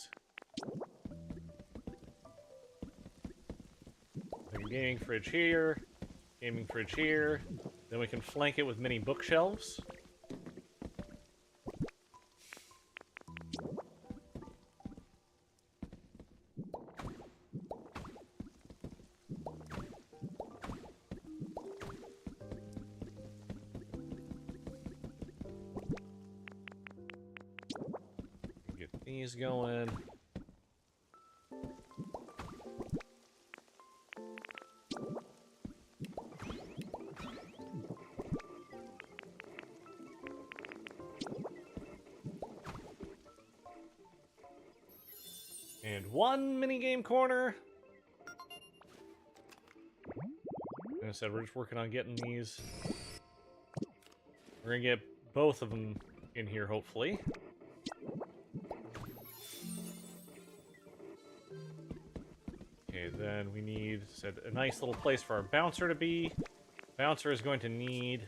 Like a gaming fridge here. Gaming fridge here. Then we can flank it with mini bookshelves. Get these going. And one minigame corner. Like I said, we're just working on getting these. We're gonna get both of them in here, hopefully. Okay, then we need a nice little place for our bouncer to be. Bouncer is going to need...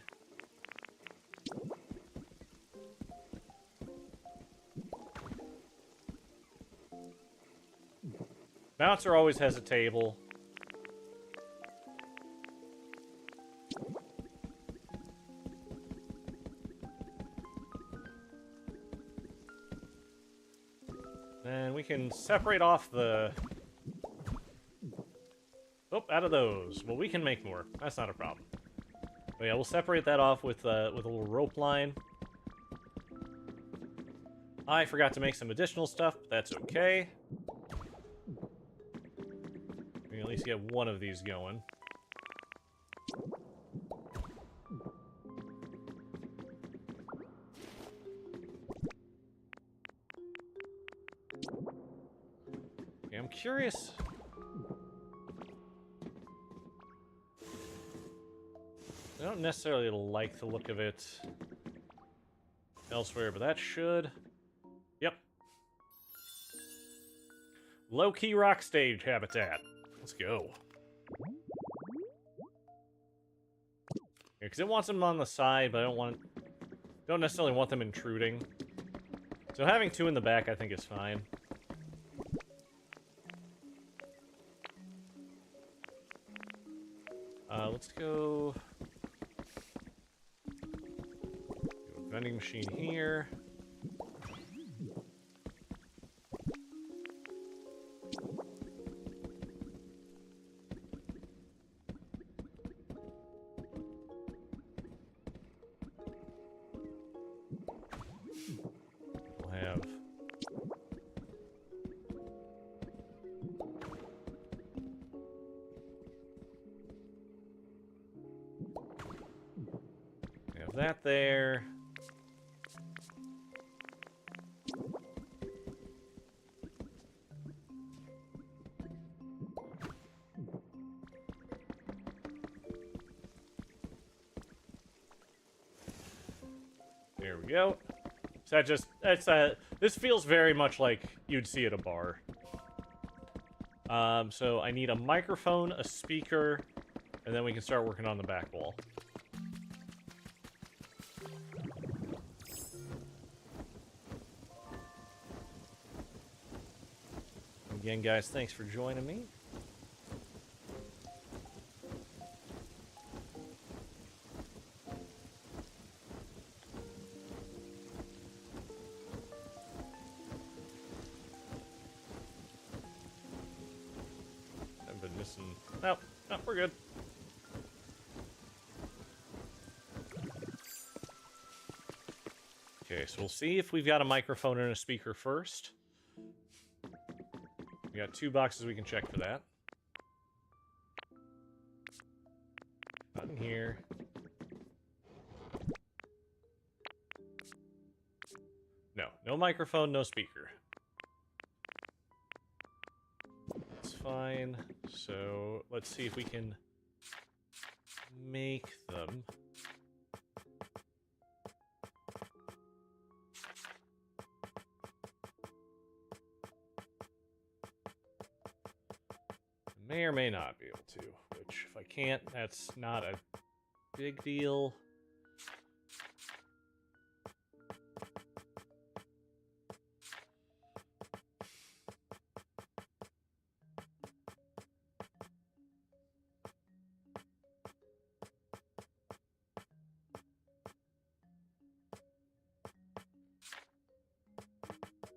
Bouncer always has a table. And we can separate off the... Oh, out of those. Well, we can make more. That's not a problem. But yeah, we'll separate that off with a little rope line. I forgot to make some additional stuff, but that's okay. We can at least get one of these going. Okay, I'm curious. I don't necessarily like the look of it elsewhere, but that should... Yep. Low-key rock stage habitat. Let's go. Because it wants them on the side, but I don't necessarily want them intruding. So having two in the back, I think, is fine. Let's go... Vending machine here. We'll have... We have that there. There we go. So this feels very much like you'd see at a bar. So I need a microphone, a speaker, and then we can start working on the back wall. Again, guys, thanks for joining me. I've been missing... Nope, nope, we're good. Okay, so we'll see if we've got a microphone and a speaker first. We got 2 boxes we can check for that. Not in here. No, no microphone, no speaker. That's fine. So let's see if we can make them. May or may not be able to, which if I can't, that's not a big deal.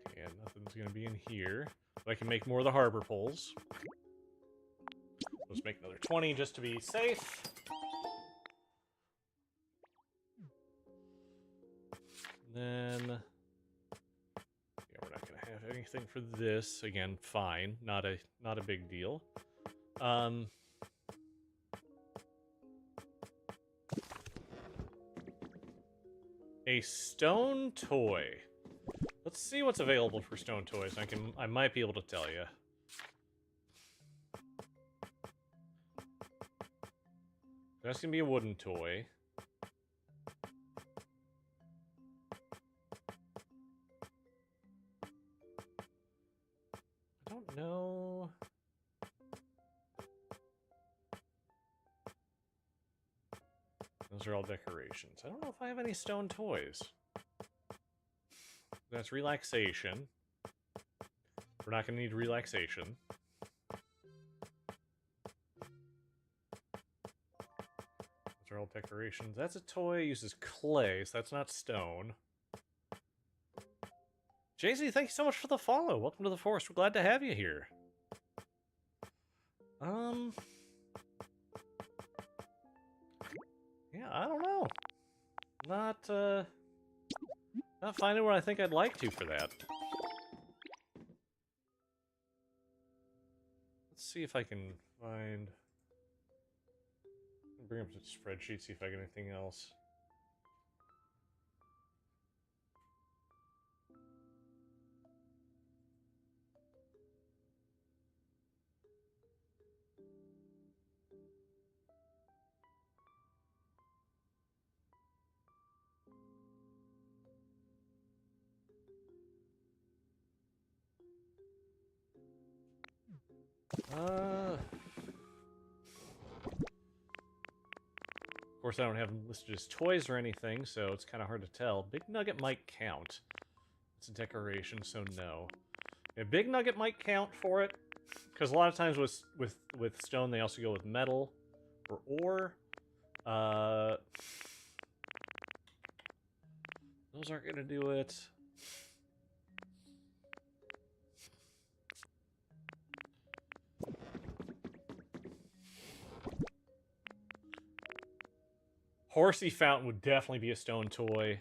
Okay, and nothing's going to be in here. But I can make more of the harbor poles. Let's make another 20 just to be safe. Then, yeah, we're not going to have anything for this. Again, fine, not a big deal. A stone toy. Let's see what's available for stone toys. I might be able to tell you. That's gonna be a wooden toy. I don't know. Those are all decorations. I don't know if I have any stone toys. That's relaxation. We're not going to need relaxation. Those are all decorations. That's a toy. Uses clay, so that's not stone. Jay-Z, thank you so much for the follow. Welcome to the forest. We're glad to have you here. Yeah, I don't know. Not finding what I think I'd like to for that. Let's see if I can find... Bring up the spreadsheet, see if I get anything else. Of course, I don't have them listed as toys or anything, so it's kind of hard to tell. Big Nugget might count. It's a decoration, so no. Yeah, Big Nugget might count for it, because a lot of times with stone, they also go with metal or ore. Those aren't going to do it. Horsey Fountain would definitely be a stone toy,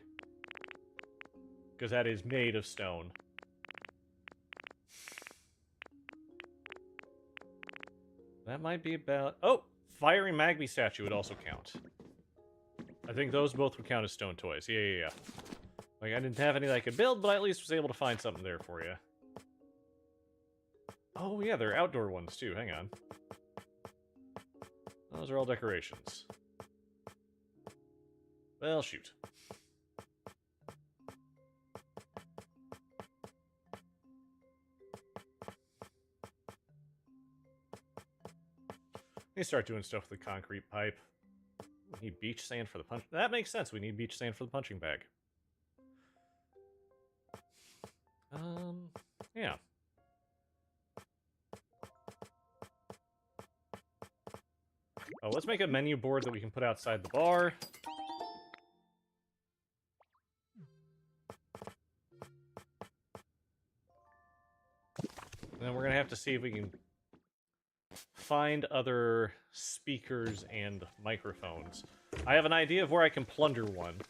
because that is made of stone. That might be about... Oh! Fiery Magby statue would also count. I think those both would count as stone toys. Yeah. Like, I didn't have any that I could build, but I at least was able to find something there for you. Oh, yeah, they're outdoor ones, too. Hang on. Those are all decorations. Well, shoot. They start doing stuff with the concrete pipe. We need beach sand for the punch. That makes sense. We need beach sand for the punching bag. Yeah. Oh, let's make a menu board that we can put outside the bar. And then we're gonna have to see if we can find other speakers and microphones. I have an idea of where I can plunder one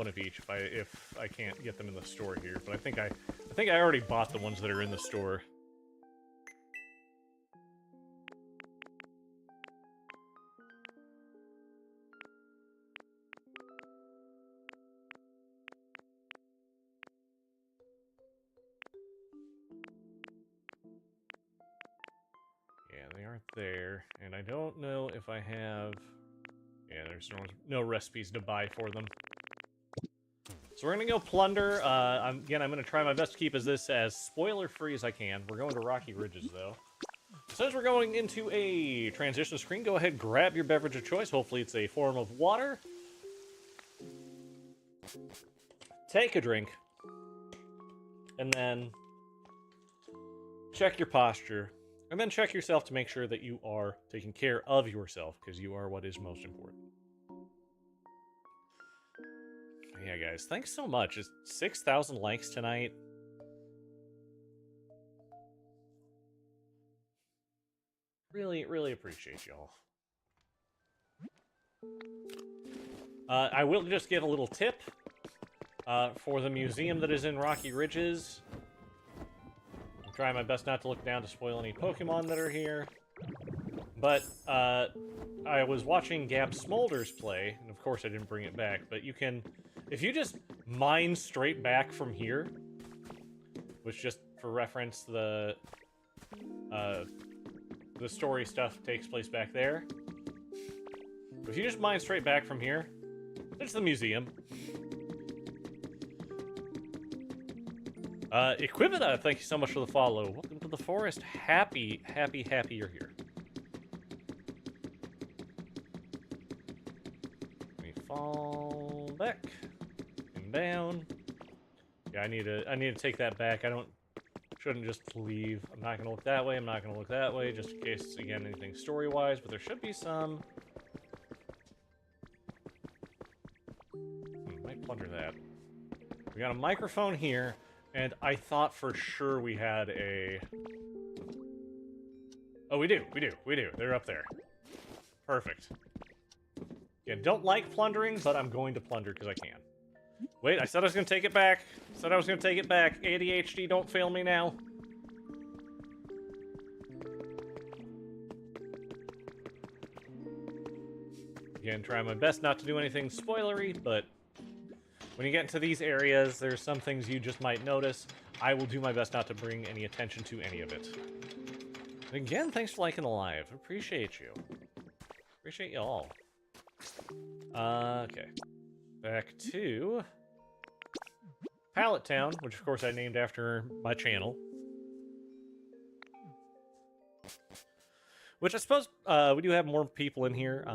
of each if I can't get them in the store here. But I think I already bought the ones that are in the store. They aren't there, and I don't know if I have... Yeah, there's no recipes to buy for them. So we're gonna go plunder. Again, I'm gonna try my best to keep this as spoiler-free as I can. We're going to Rocky Ridges, though. Since we're going into a transition screen, go ahead and grab your beverage of choice. Hopefully it's a form of water. Take a drink. And then check your posture. And then check yourself to make sure that you are taking care of yourself, because you are what is most important. Yeah, guys, thanks so much. It's 6,000 likes tonight. Really, really appreciate y'all. I will just give a little tip for the museum that is in Rocky Ridges. I'm trying my best not to look down to spoil any Pokemon that are here. But I was watching Gab Smolders play, and of course I didn't bring it back, but you can, if you just mine straight back from here, which just for reference, the story stuff takes place back there. If you just mine straight back from here, there's the museum. Equivita, thank you so much for the follow. Welcome to the forest. Happy you're here. Let me fall back and down. Yeah, I need to take that back. Shouldn't just leave. I'm not gonna look that way. I'm not gonna look that way, just in case, again, anything story-wise. But there should be some. Might plunder that. We got a microphone here, and I thought for sure we had a. Oh, we do. They're up there. Perfect. Yeah, don't like plundering, but I'm going to plunder because I can. Wait, I said I was going to take it back. ADHD, don't fail me now. Again, try my best not to do anything spoilery, but when you get into these areas, there's some things you just might notice. I will do my best not to bring any attention to any of it. And again, thanks for liking the live. Appreciate you. Appreciate you all. Okay. Back to Pallet Town, which of course I named after my channel. Which I suppose we do have more people in here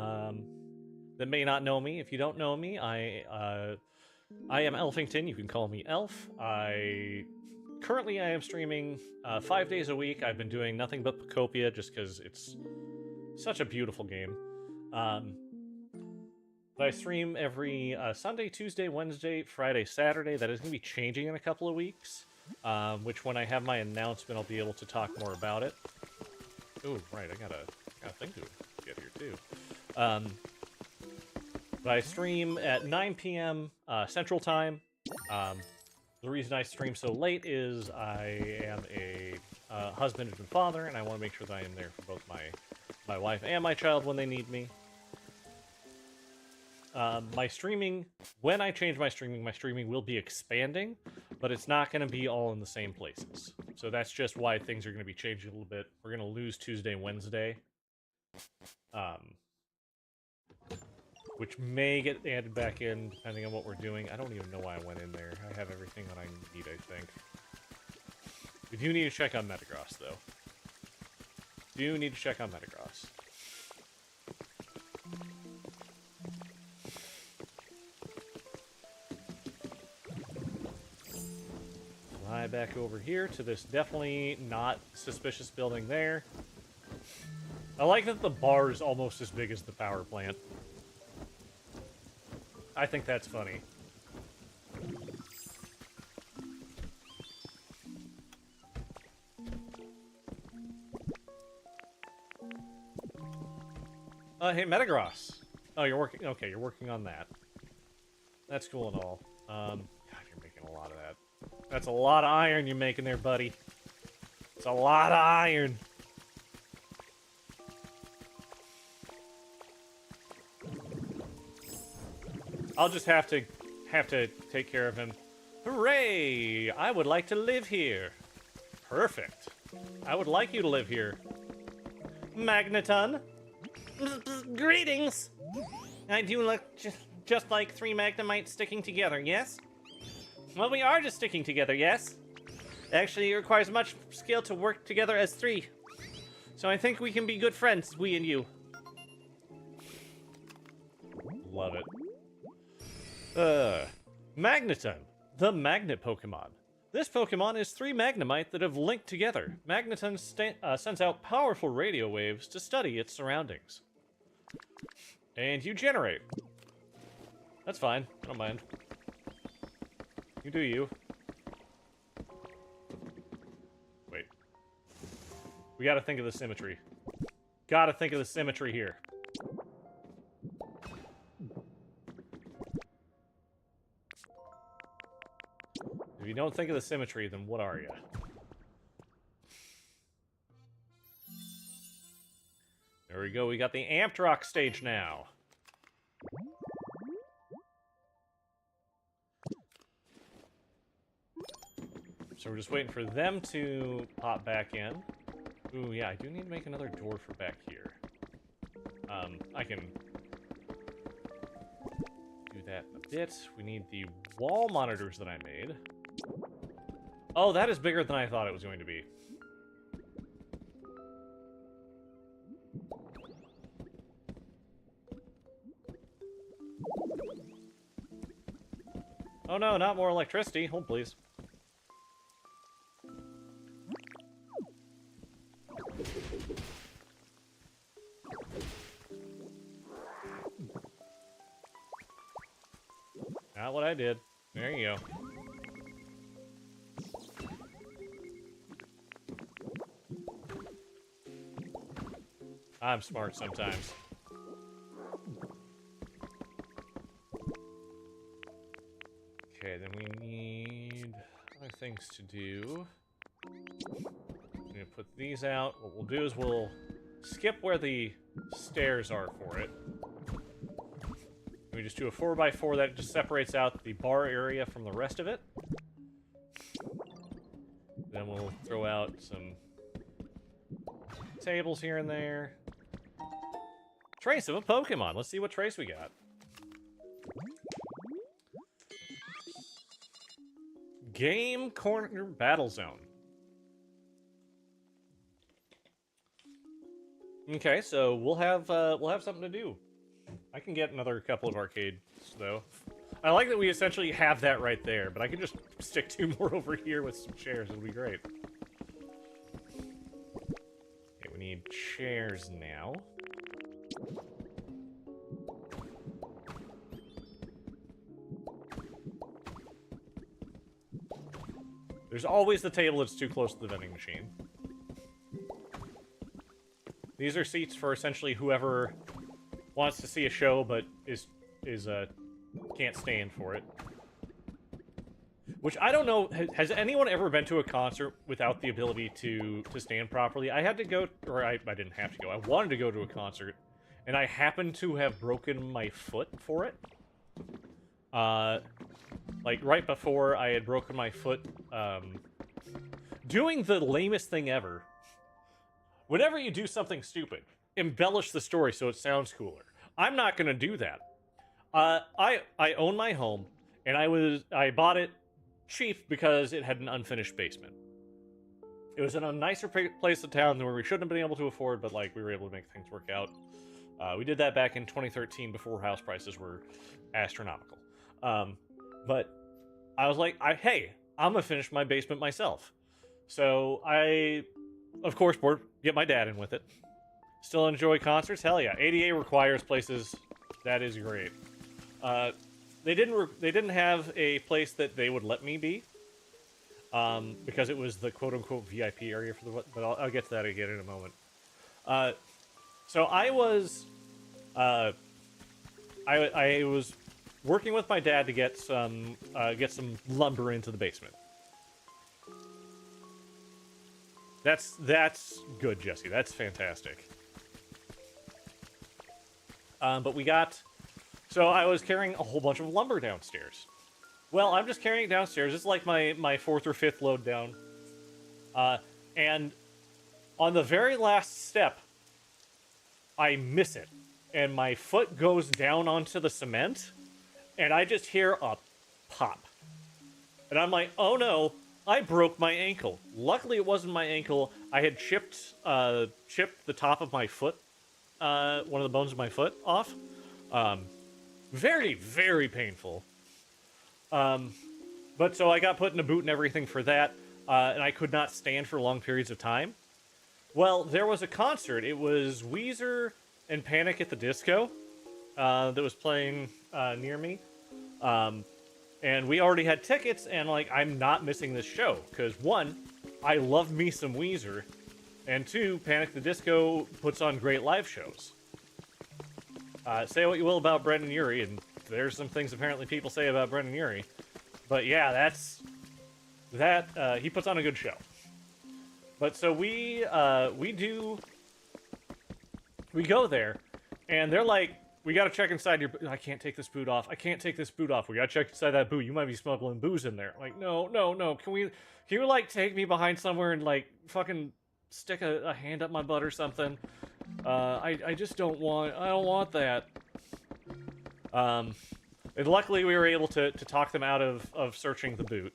that may not know me. If you don't know me, I am Elfington. You can call me Elf. Currently I am streaming 5 days a week. I've been doing nothing but Pokopia just because it's such a beautiful game. But I stream every Sunday, Tuesday, Wednesday, Friday, Saturday. That is going to be changing in a couple of weeks, which when I have my announcement, I'll be able to talk more about it. Oh, right, I got a thing to get here, too. But I stream at 9 p.m. Central Time. The reason I stream so late is I am a husband and father, and I want to make sure that I am there for both my wife and my child when they need me. My streaming, when I change my streaming will be expanding, but it's not going to be all in the same places. So that's just why things are going to be changing a little bit. We're going to lose Tuesday, Wednesday, which may get added back in depending on what we're doing. I don't even know why I went in there. I have everything that I need, I think. We do need to check on Metagross, though. Fly back over here to this definitely not suspicious building there. I like that the bar is almost as big as the power plant. I think that's funny. Hey, Metagross. Oh, you're working. Okay, you're working on that. That's cool and all. God, you're making a lot of that. That's a lot of iron you're making there, buddy. It's a lot of iron. I'll just have to take care of him. Hooray! I would like to live here. Perfect. I would like you to live here. Magneton. Greetings. I do look just like three Magnemites sticking together, yes? Well, we are just sticking together, yes? Actually, it requires much skill to work together as three. So I think we can be good friends, we and you. Love it. Magneton, the magnet Pokemon. This Pokemon is three Magnemite that have linked together. Magneton sends out powerful radio waves to study its surroundings. And you generate. That's fine, I don't mind. You do you. Wait. We gotta think of the symmetry. Gotta think of the symmetry here. If you don't think of the symmetry, then what are you? There we go, we got the Amped Rock stage now. So we're just waiting for them to pop back in. Ooh, yeah, I do need to make another door for back here. I can that in a bit. We need the wall monitors that I made. Oh, that is bigger than I thought it was going to be. Oh no, not more electricity. Hold, please. Not what I did. There you go. I'm smart sometimes. Okay, then we need other things to do. I'm gonna put these out. What we'll do is we'll skip where the stairs are for it. We just do a 4x4 that just separates out the bar area from the rest of it. Then we'll throw out some tables here and there. Trace of a Pokemon. Let's see what trace we got. Game Corner Battle Zone. Okay, so we'll have something to do. I can get another couple of arcades, though. I like that we essentially have that right there, but I can just stick 2 more over here with some chairs. It'll be great. Okay, we need chairs now. There's always the table that's too close to the vending machine. These are seats for essentially whoever wants to see a show but can't stand for it. Which I don't know. Has anyone ever been to a concert without the ability to stand properly? I had to go, or I didn't have to go. I wanted to go to a concert, and I happened to have broken my foot for it. Like right before I had broken my foot, doing the lamest thing ever. Whenever you do something stupid, embellish the story so it sounds cooler. I'm not gonna do that. I own my home, and I bought it cheap because it had an unfinished basement. It was in a nicer place of town than where we shouldn't have been able to afford, but like we were able to make things work out. We did that back in 2013 before house prices were astronomical. But I was like, hey, I'm gonna finish my basement myself. So I, of course, get my dad in with it. Still enjoy concerts? Hell yeah. ADA requires places. That is great. They didn't have a place that they would let me be, because it was the quote-unquote VIP area for the. But I'll get to that again in a moment. So I was working with my dad to get some lumber into the basement. That's good, Jesse. That's fantastic. But we got. So I was carrying a whole bunch of lumber downstairs. Well, I'm just carrying it downstairs. It's like my 4th or 5th load down. And on the very last step, I miss it. And my foot goes down onto the cement, and I just hear a pop. And I'm like, oh no, I broke my ankle. Luckily, it wasn't my ankle. I had chipped the top of my foot, one of the bones of my foot off. Very, very painful. But so I got put in a boot and everything for that, and I could not stand for long periods of time. Well, there was a concert. It was Weezer and Panic at the Disco that was playing near me. And we already had tickets, and like I'm not missing this show because 1, I love me some Weezer, and 2, Panic at the Disco puts on great live shows. Say what you will about Brendan Urie, and there's some things apparently people say about Brendan Urie, but yeah, he puts on a good show. But so we go there, and they're like, we gotta check inside your. I can't take this boot off. I can't take this boot off. We gotta check inside that boot. You might be smuggling booze in there. Like, no. Can you like take me behind somewhere and like fucking stick a hand up my butt or something? I just don't want. I don't want that. And luckily we were able to talk them out of searching the boot,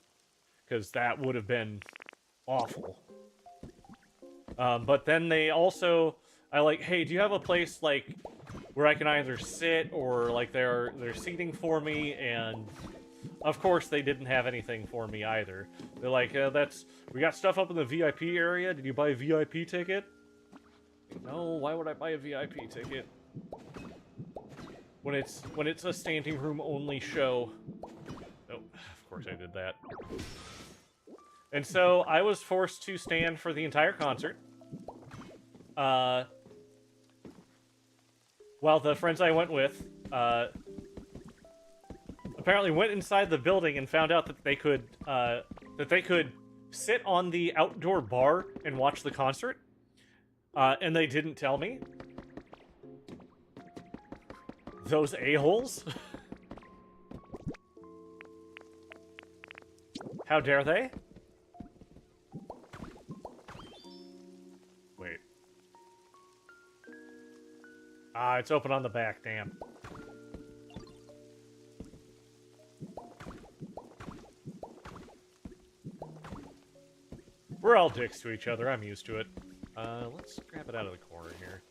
because that would have been awful. But then they also, hey, do you have a place, like, where I can either sit or, like, they're seating for me? And of course they didn't have anything for me either. They're like, we got stuff up in the VIP area. Did you buy a VIP ticket? No, why would I buy a VIP ticket? When it's a standing room only show. Oh, of course I did that. And so I was forced to stand for the entire concert. While the friends I went with, apparently went inside the building and found out that they could sit on the outdoor bar and watch the concert. And they didn't tell me. Those a-holes? How dare they? Wait. Ah, it's open on the back, damn. We're all dicks to each other, I'm used to it. Let's grab it out of the corner here.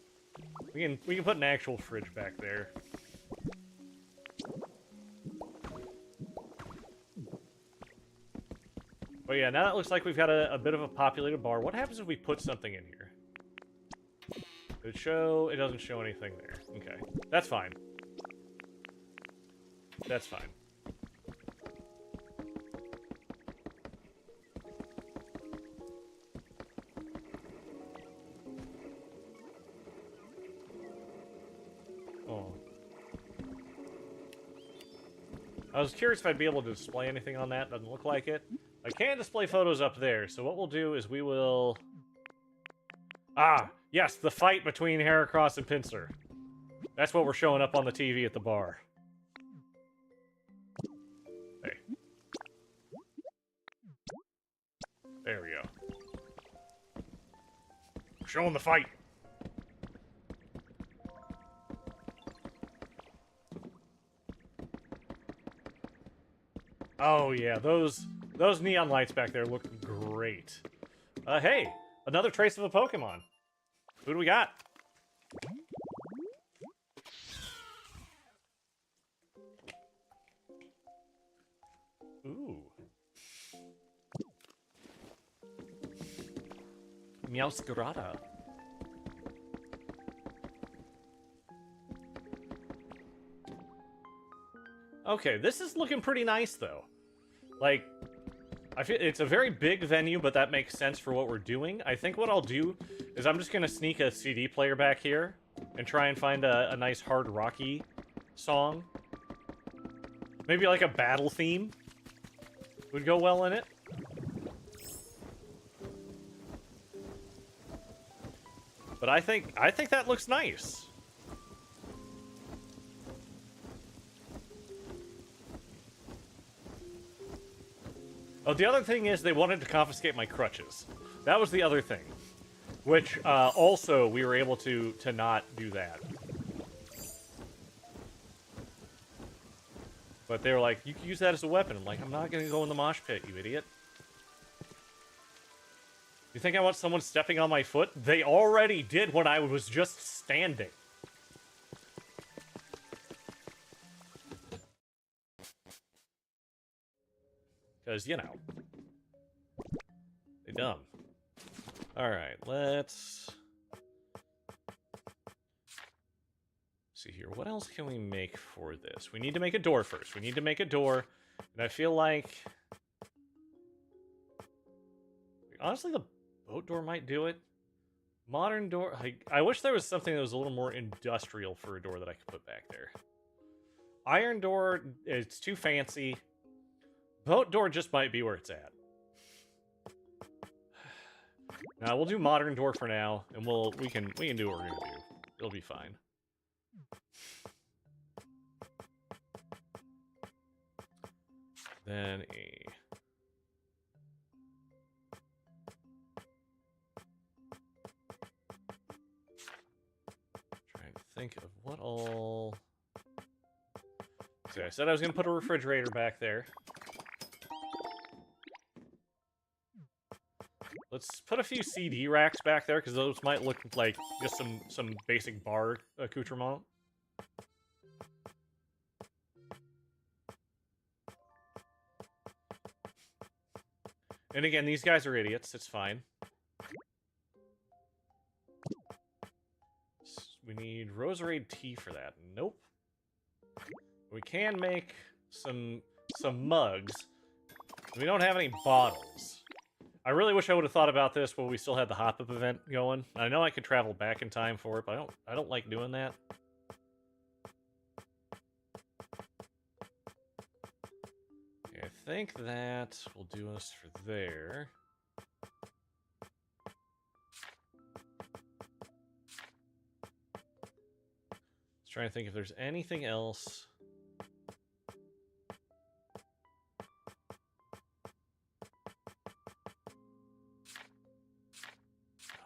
We can put an actual fridge back there. But yeah, now it looks like we've got a bit of a populated bar. What happens if we put something in here? It doesn't show anything there. Okay. That's fine. That's fine. Oh. I was curious if I'd be able to display anything on that. Doesn't look like it. I can't display photos up there, so what we'll do is we will... Ah! Yes, the fight between Heracross and Pinsir. That's what we're showing up on the TV at the bar. Hey. There we go. Showing the fight. Oh yeah, those neon lights back there look great. Hey, another trace of a Pokemon. Who do we got? Ooh. Meowscarada. Okay, this is looking pretty nice, though. Like, I feel it's a very big venue, but that makes sense for what we're doing. I think what I'll do is I'm just gonna sneak a CD player back here and try and find a nice hard rocky song. Maybe like a battle theme would go well in it. But I think that looks nice. Oh, the other thing is they wanted to confiscate my crutches. That was the other thing. Which, also, we were able to not do that. But they were like, you can use that as a weapon. I'm like, I'm not gonna go in the mosh pit, you idiot. You think I want someone stepping on my foot? They already did when I was just standing. Because, you know. They dumb. Alright, let's... see here. What else can we make for this? We need to make a door first. We need to make a door. And I feel like... honestly, the boat door might do it. Modern door... I wish there was something that was a little more industrial for a door that I could put back there. Iron door, it's too fancy. Boat door just might be where it's at. Now we'll do modern door for now, and we can do what we're gonna do. It'll be fine. Then a... trying to think of what all... Exactly. I said I was going to put a refrigerator back there. Let's put a few CD racks back there, because those might look like just some basic bar accoutrement. And again, these guys are idiots. It's fine. We need Roserade tea for that. Nope. We can make some mugs. We don't have any bottles. I really wish I would have thought about this while we still had the hop-up event going. I know I could travel back in time for it, but I don't like doing that. Okay, I think that will do us for there. Let's try and think if there's anything else.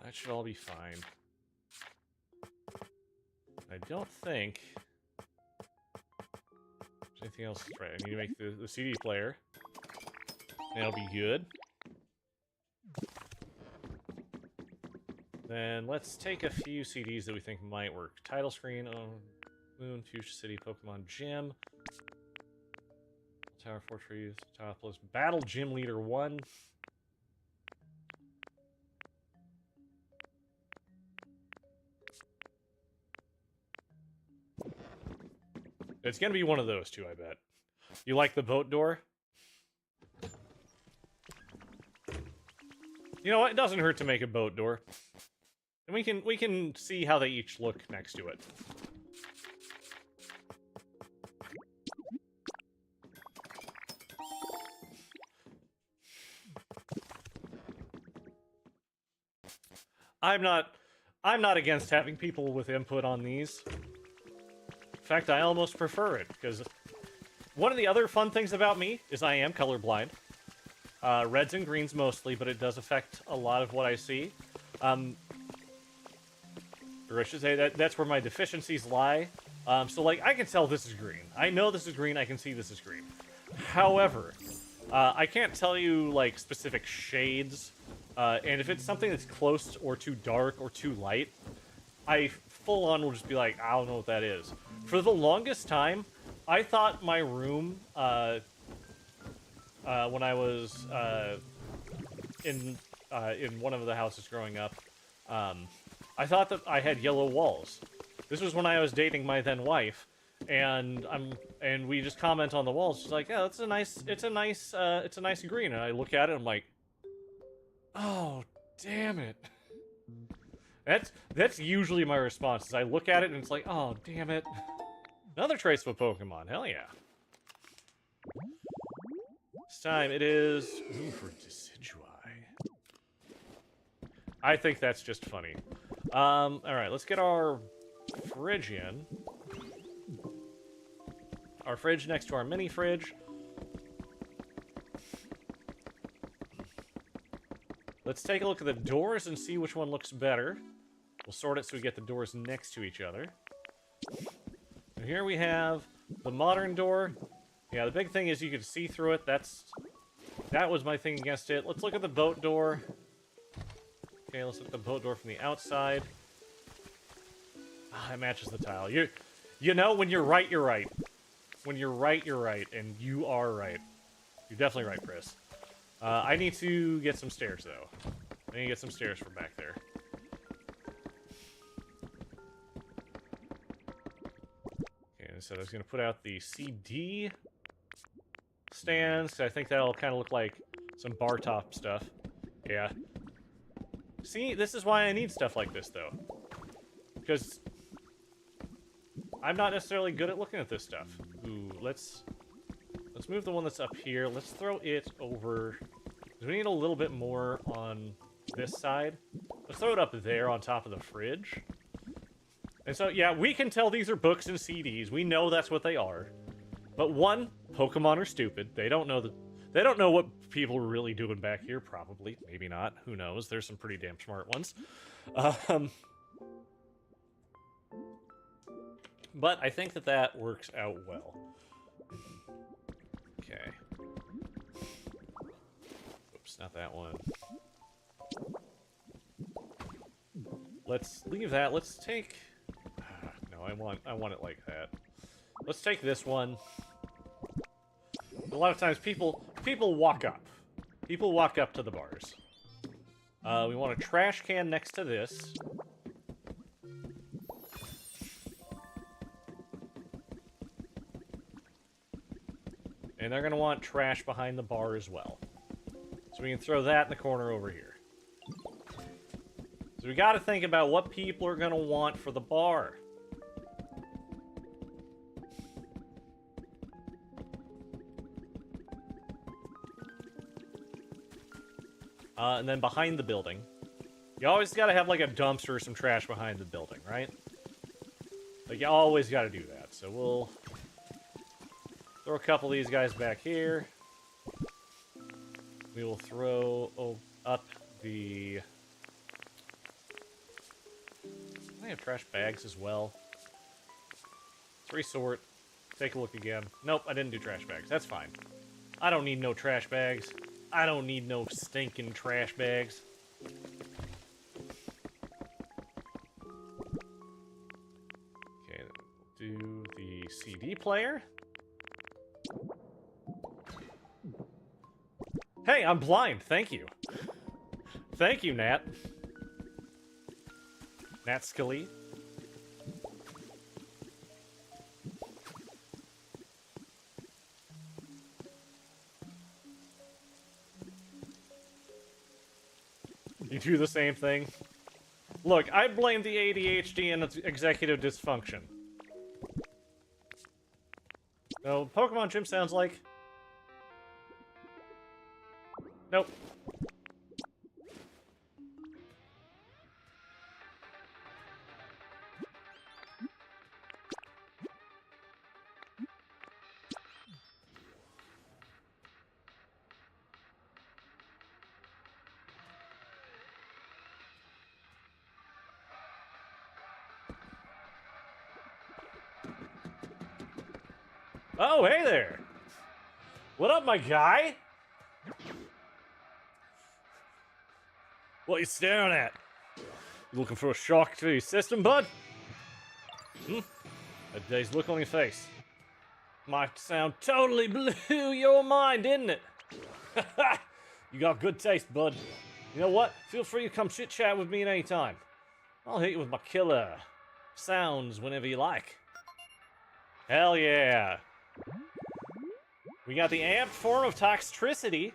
That should all be fine. I don't think there's anything else. Right, I need to make the CD player. That'll be good. Then let's take a few CDs that we think might work. Title screen, Moon, Fuchsia City, Pokemon Gym, Tower Fortress, Topless, Battle Gym Leader 1. It's gonna be one of those two, I bet. You like the boat door? You know what? It doesn't hurt to make a boat door. And we can see how they each look next to it. I'm not against having people with input on these. In fact, I almost prefer it, because one of the other fun things about me is I am colorblind. Reds and greens mostly, but it does affect a lot of what I see. Or I should say that's where my deficiencies lie. So, like, I can tell this is green. I know this is green, I can see this is green. However, I can't tell you, like, specific shades. And if it's something that's close or too dark or too light, I full-on will just be like, I don't know what that is. For the longest time, I thought my room, when I was in one of the houses growing up, I thought that I had yellow walls. This was when I was dating my then wife, and we just comment on the walls. She's like, "Yeah, it's a nice green." And I look at it, and I'm like, "Oh, damn it." That's usually my response. Is I look at it and it's like, "Oh, damn it." Another trace of a Pokemon. Hell yeah. This time it is for Decidueye. I think that's just funny. Alright, let's get our fridge in. Our fridge next to our mini fridge. Let's take a look at the doors and see which one looks better. We'll sort it so we get the doors next to each other. And here we have the modern door. Yeah, the big thing is you can see through it. That was my thing against it. Let's look at the boat door. Okay, let's look at the boat door from the outside. Ah, it matches the tile. You know, when you're right, you're right. When you're right, you're right. And you are right. You're definitely right, Chris. I need to get some stairs, though. I need to get some stairs from back there. Okay, so I was going to put out the CD stands, because I think that'll kind of look like some bar top stuff. Yeah. See, this is why I need stuff like this, though. Because I'm not necessarily good at looking at this stuff. Ooh, let's move the one that's up here. Let's throw it over. Because we need a little bit more on this side. Let's throw it up there on top of the fridge. And so, yeah, we can tell these are books and CDs. We know that's what they are. But one, Pokemon are stupid. They don't know what people are really doing back here. Probably, maybe not. Who knows? There's some pretty damn smart ones. But I think that works out well. Okay. Oops, not that one. Let's leave that. Let's take... no, I want it like that. Let's take this one. A lot of times people walk up. People walk up to the bars. We want a trash can next to this. And they're going to want trash behind the bar as well. So we can throw that in the corner over here. So we got to think about what people are going to want for the bar. And then behind the building. You always got to have like a dumpster or some trash behind the building, right? Like you always got to do that. So we'll throw a couple of these guys back here. We will throw up the... I have trash bags as well. Let's resort. Take a look again. Nope, I didn't do trash bags. That's fine. I don't need no trash bags. I don't need no stinking trash bags. Okay, we'll do the CD player. Hey, I'm blind. Thank you. Thank you, Nat. Nat Scully. You do the same thing? Look, I blame the ADHD and its executive dysfunction. No, Pokemon Gym sounds like... Nope. Oh, hey there! What up, my guy? What you staring at? You looking for a shock to your system, bud? That day's look on your face. Might sound totally blew your mind, didn't it? You got good taste, bud. You know what? Feel free to come chit-chat with me at any time. I'll hit you with my killer sounds whenever you like. Hell yeah! We got the amped form of Toxtricity,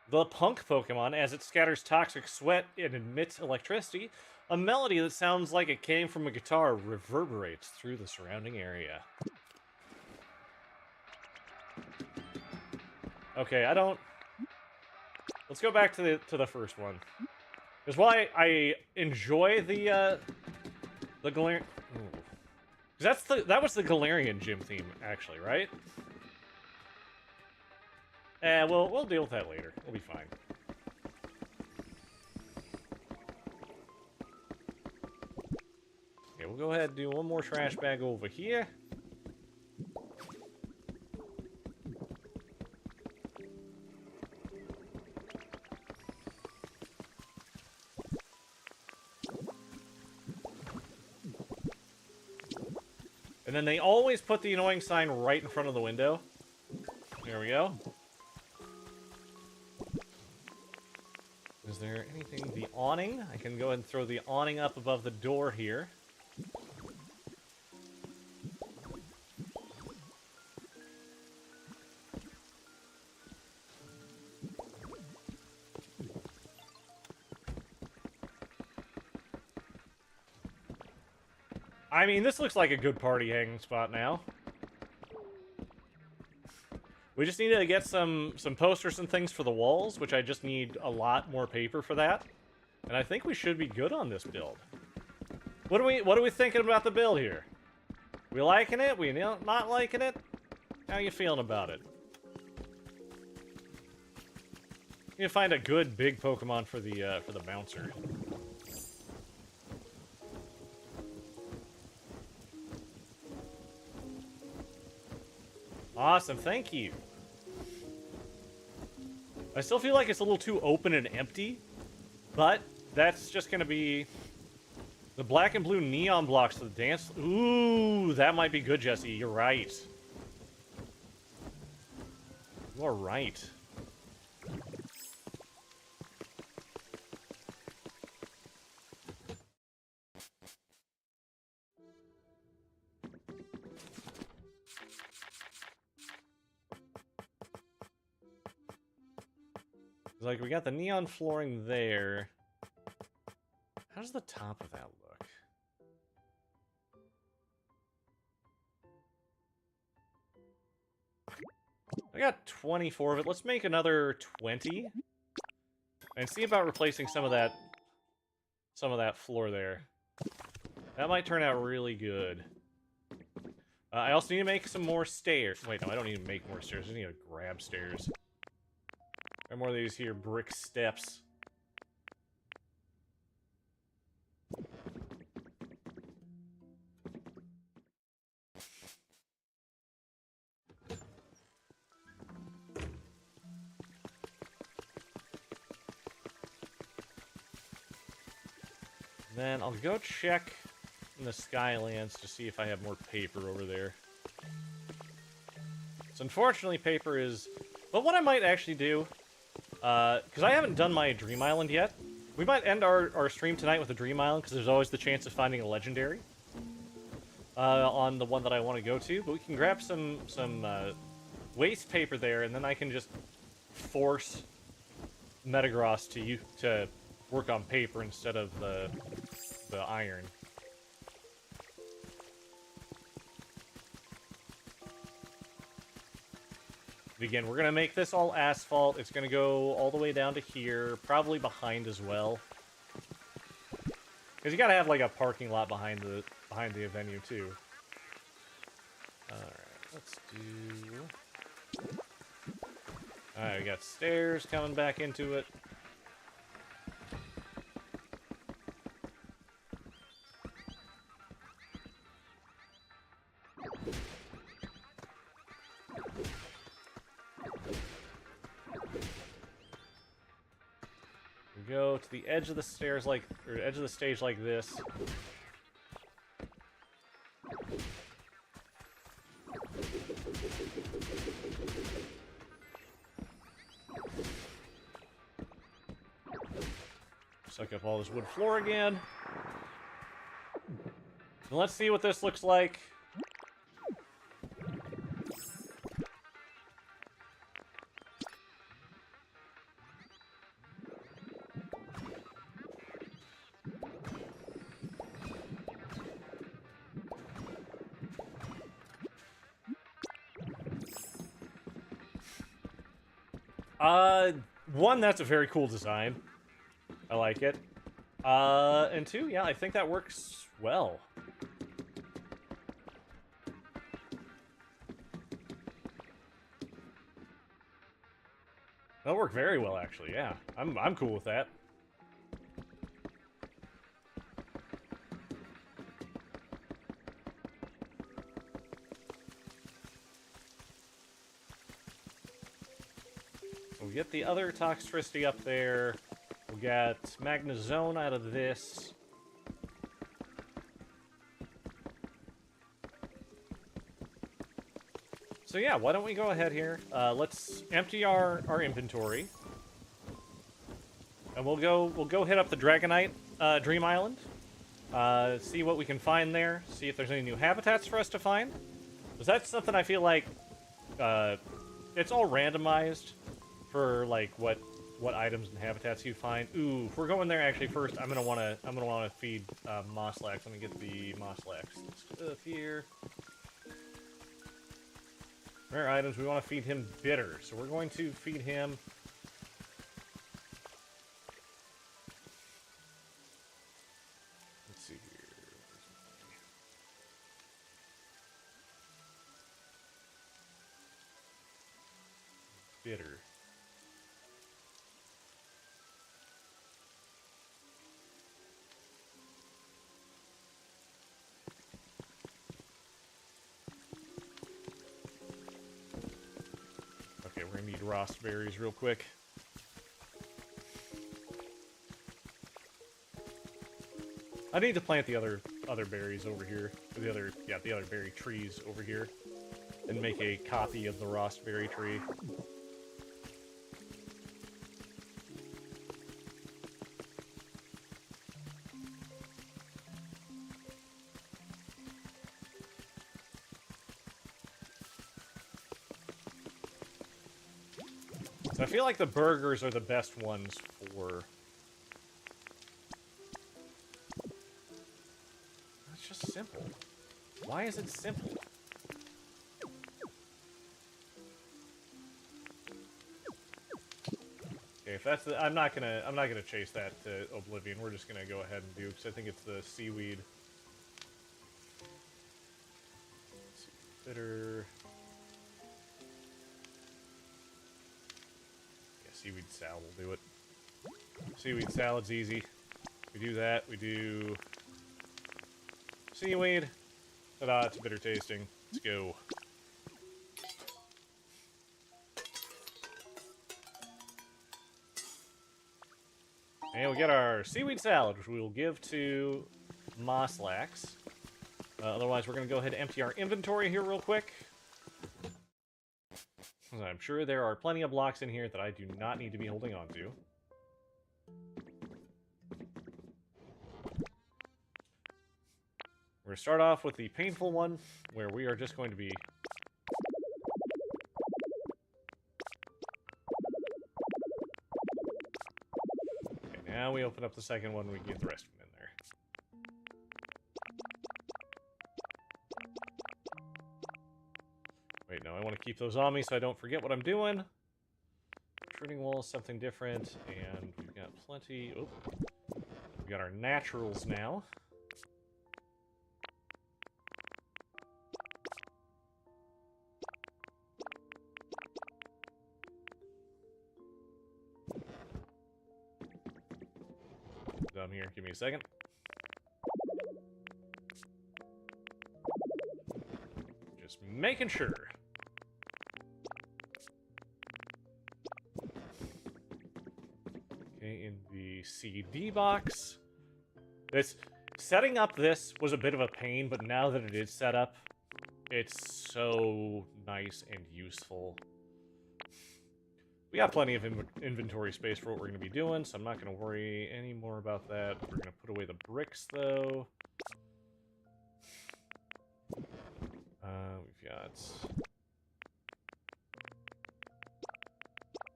the punk Pokemon, as it scatters toxic sweat and emits electricity. A melody that sounds like it came from a guitar reverberates through the surrounding area. Okay, I don't... Let's go back to the first one. Because while I enjoy the Galarian... Because that was the Galarian gym theme, actually, right? We'll deal with that later. We'll be fine. Okay, we'll go ahead and do one more trash bag over here. And then they always put the annoying sign right in front of the window. There we go. Is there anything? The awning? I can go ahead and throw the awning up above the door here. I mean, this looks like a good party hanging spot now. We just need to get some posters and things for the walls, which I just need a lot more paper for that. And I think we should be good on this build. What are we thinking about the build here? We liking it? We not liking it? How you feeling about it? You need to find a good big Pokemon for the bouncer. Awesome, thank you. I still feel like it's a little too open and empty, but that's just gonna be the black and blue neon blocks for the dance. Ooh, that might be good, Jesse. You're right. You are right. Like, we got the neon flooring there. How does the top of that look? I got 24 of it. Let's make another 20. And see about replacing some of that floor there. That might turn out really good. I also need to make some more stairs. Wait, no, I don't need to make more stairs. I need to grab stairs. Or more of these here brick steps. Then I'll go check in the Skylands to see if I have more paper over there. So unfortunately, paper is... But what I might actually do, because I haven't done my Dream Island yet, we might end our stream tonight with a Dream Island, because there's always the chance of finding a legendary on the one that I want to go to. But we can grab some waste paper there, and then I can just force Metagross to work on paper instead of the iron. Again, we're gonna make this all asphalt. It's gonna go all the way down to here, probably behind as well. Because you gotta have like a parking lot behind the venue too. Alright, let's do... Alright, we got stairs coming back into it. Go to the edge of the stairs or edge of the stage like this. Suck up all this wood floor again. And let's see what this looks like. One, that's a very cool design. I like it. And two, yeah, I think that works well. That'll work very well, actually, yeah. I'm cool with that. We'll get the other Toxtricity up there. We'll get Magnezone out of this. So yeah, why don't we go ahead here? Let's empty our inventory. And we'll go hit up the Dragonite Dream Island. See what we can find there. See if there's any new habitats for us to find. Because that's something I feel like it's all randomized for like what items and habitats you find. Ooh, if we're going there actually first, I'm gonna wanna feed Mosslax. Let me get the Mosslax stuff here. Rare items, we want to feed him bitter, so we're going to feed him. Let's see here. Bitter. Okay, we're gonna need Ross berries real quick. I need to plant the other berries over here. The other berry trees over here. And make a copy of the Rost berry tree. So I feel like the burgers are the best ones for... It's just simple. Why is it simple? Okay, if that's the, I'm not gonna chase that to oblivion. We're just gonna go ahead and do, because I think it's the seaweed. Bitter. Yeah, seaweed salad will do it. Seaweed salad's easy. We do that. We do seaweed. Ta-da! It's bitter tasting. Let's go. And we get our seaweed salad, which we will give to Mosslax. Otherwise, we're going to go ahead and empty our inventory here real quick. I'm sure there are plenty of blocks in here that I do not need to be holding on to. We're going to start off with the painful one, where we are just going to be... Now we open up the second one, we can get the rest of them in there. Wait, no, I want to keep those on me so I don't forget what I'm doing. Shooting wall is something different, and we've got plenty... Oh, we got our naturals now. Down here, give me a second. Just making sure. Okay, in the CD box. Setting up this was a bit of a pain, but now that it is set up, it's so nice and useful. We got plenty of inventory space for what we're going to be doing, so I'm not going to worry any more about that. We're going to put away the bricks, though. We've got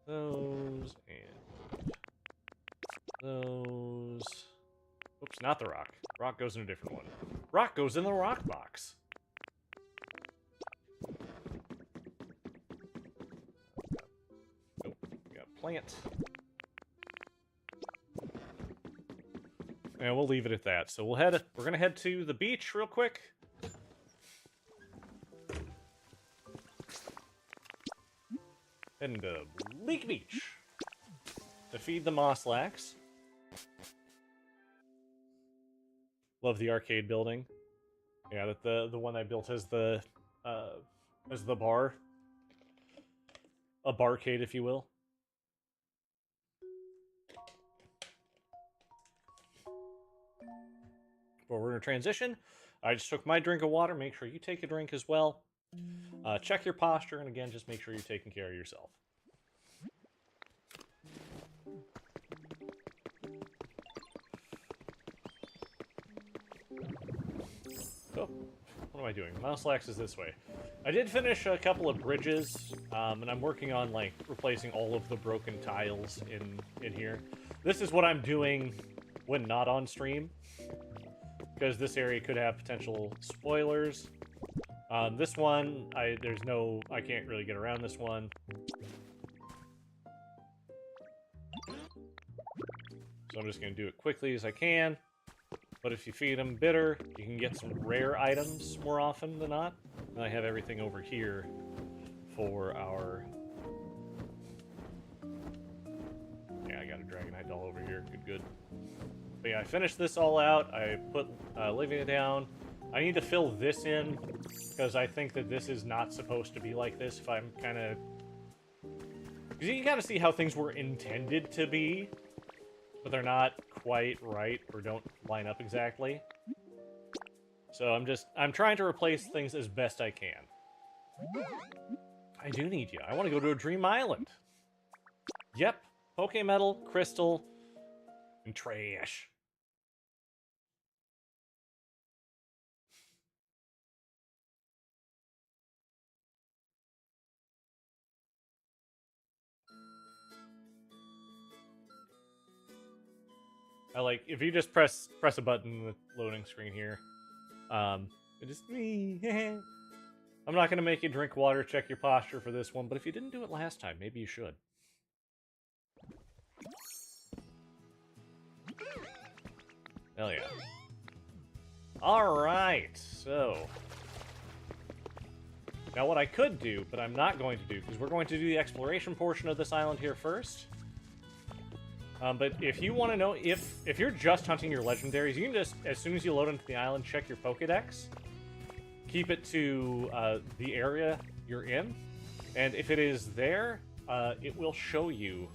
those and those. Oops, not the rock. Rock goes in a different one. Rock goes in the rock box. Plant. And we'll leave it at that. So we're gonna head to the beach real quick. Heading to Leak Beach to feed the Mosslax. Love the arcade building. Yeah, that the one I built as the bar. A barcade, if you will. But we're going to transition. I just took my drink of water. Make sure you take a drink as well. Check your posture, and again, just make sure you're taking care of yourself. Oh, what am I doing? Mosslax is this way. I did finish a couple of bridges, and I'm working on, like, replacing all of the broken tiles in here. This is what I'm doing when not on stream, because this area could have potential spoilers. This one, I can't really get around this one. So I'm just going to do it quickly as I can. But if you feed them bitter, you can get some rare items more often than not. And I have everything over here for our... Yeah, I got a Dragonite doll over here. Good. But yeah, I finished this all out. I put Livia down. I need to fill this in, because I think that this is not supposed to be like this. If I'm kind of... Because you gotta see how things were intended to be, but they're not quite right or don't line up exactly. So I'm trying to replace things as best I can. I do need you. I want to go to a Dream Island. Yep. Pokemetal, Crystal, and trash. I like, if you just press a button in the loading screen here, it just me. I'm not going to make you drink water, check your posture for this one, but if you didn't do it last time, maybe you should. Hell yeah. Alright, so... Now what I could do, but I'm not going to do, because we're going to do the exploration portion of this island here first. But if you want to know, if you're just hunting your legendaries, you can just, as soon as you load into the island, check your Pokedex. Keep it to the area you're in. And if it is there, it will show you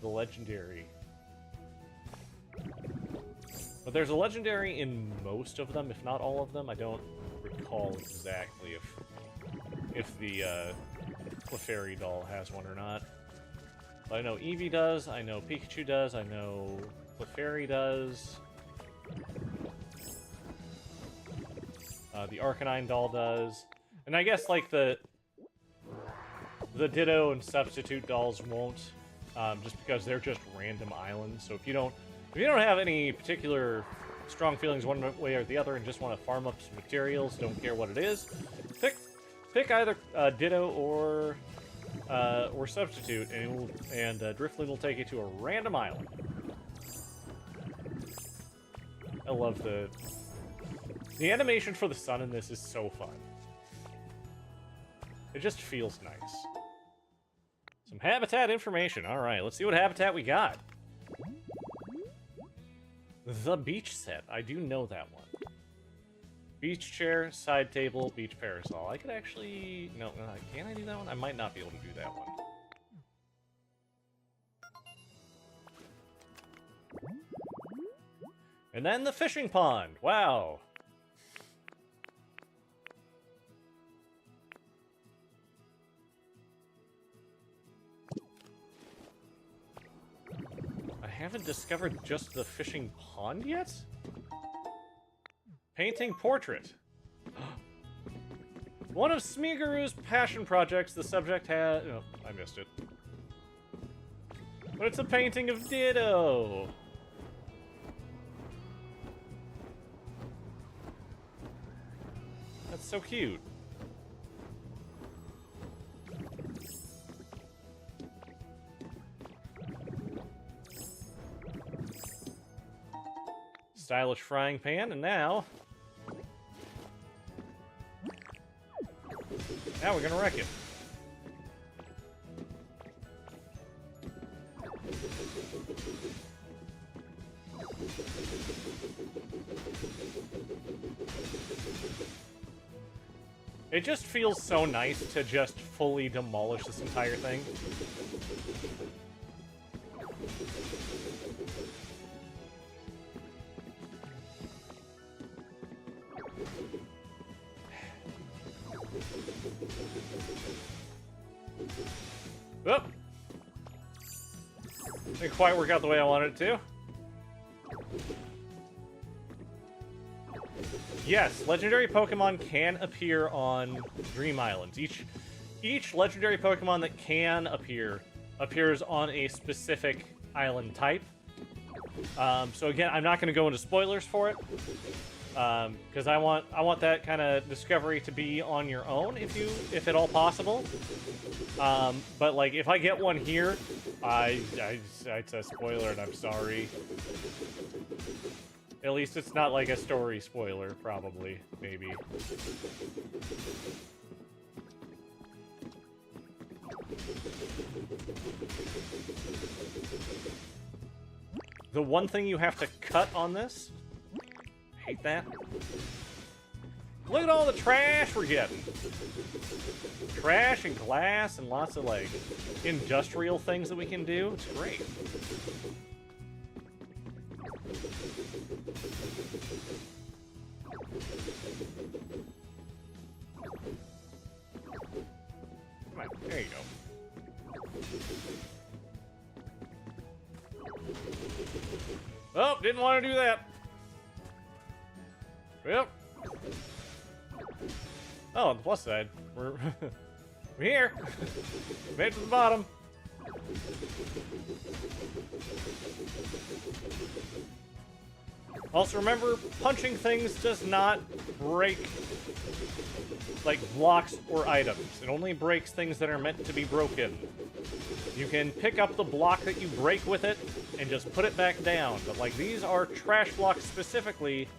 the legendary. But there's a legendary in most of them, if not all of them. I don't recall exactly if the Clefairy doll has one or not. But I know Eevee does, I know Pikachu does, I know Clefairy does. The Arcanine doll does. And I guess, like, the Ditto and Substitute dolls won't, just because they're just random islands. So if you don't have any particular strong feelings one way or the other and just want to farm up some materials, don't care what it is, pick either Ditto or Substitute, and Drifloon will take you to a random island. I love the animation for the sun in this is so fun. It just feels nice. Some habitat information. All right, let's see what habitat we got. The beach set. I do know that one. Beach chair, side table, beach parasol. I could actually... No, can I do that one? I might not be able to do that one. And then the fishing pond. Wow. I haven't discovered just the fishing pond yet? Painting portrait. One of Smeaguru's passion projects, the subject has... Oh, I missed it. But it's a painting of Ditto. That's so cute. Stylish frying pan, and now we're gonna wreck it. It just feels so nice to just fully demolish this entire thing. Oh! Didn't quite work out the way I wanted it to. Yes, legendary Pokemon can appear on Dream Islands. Each legendary Pokemon that can appear appears on a specific island type. So again, I'm not going to go into spoilers for it, because I want that kind of discovery to be on your own if at all possible. But like if I get one here, it's a spoiler, and I'm sorry. At least it's not like a story spoiler, probably, maybe. The one thing you have to cut on this, I hate that. Look at all the trash we're getting. Trash and glass and lots of, like, industrial things that we can do. It's great. There you go. Oh, didn't want to do that. Yep. Oh, on the plus side, we're we're here. Made it to the bottom. Also, remember, punching things does not break, like, blocks or items. It only breaks things that are meant to be broken. You can pick up the block that you break with it and just put it back down. But, like, these are trash blocks specifically,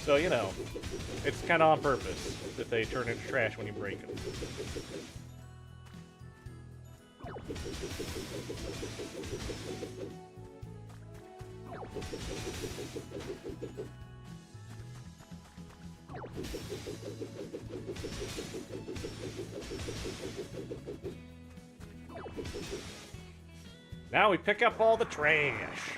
so, you know, it's kind of on purpose that they turn into trash when you break them. Now we pick up all the trash.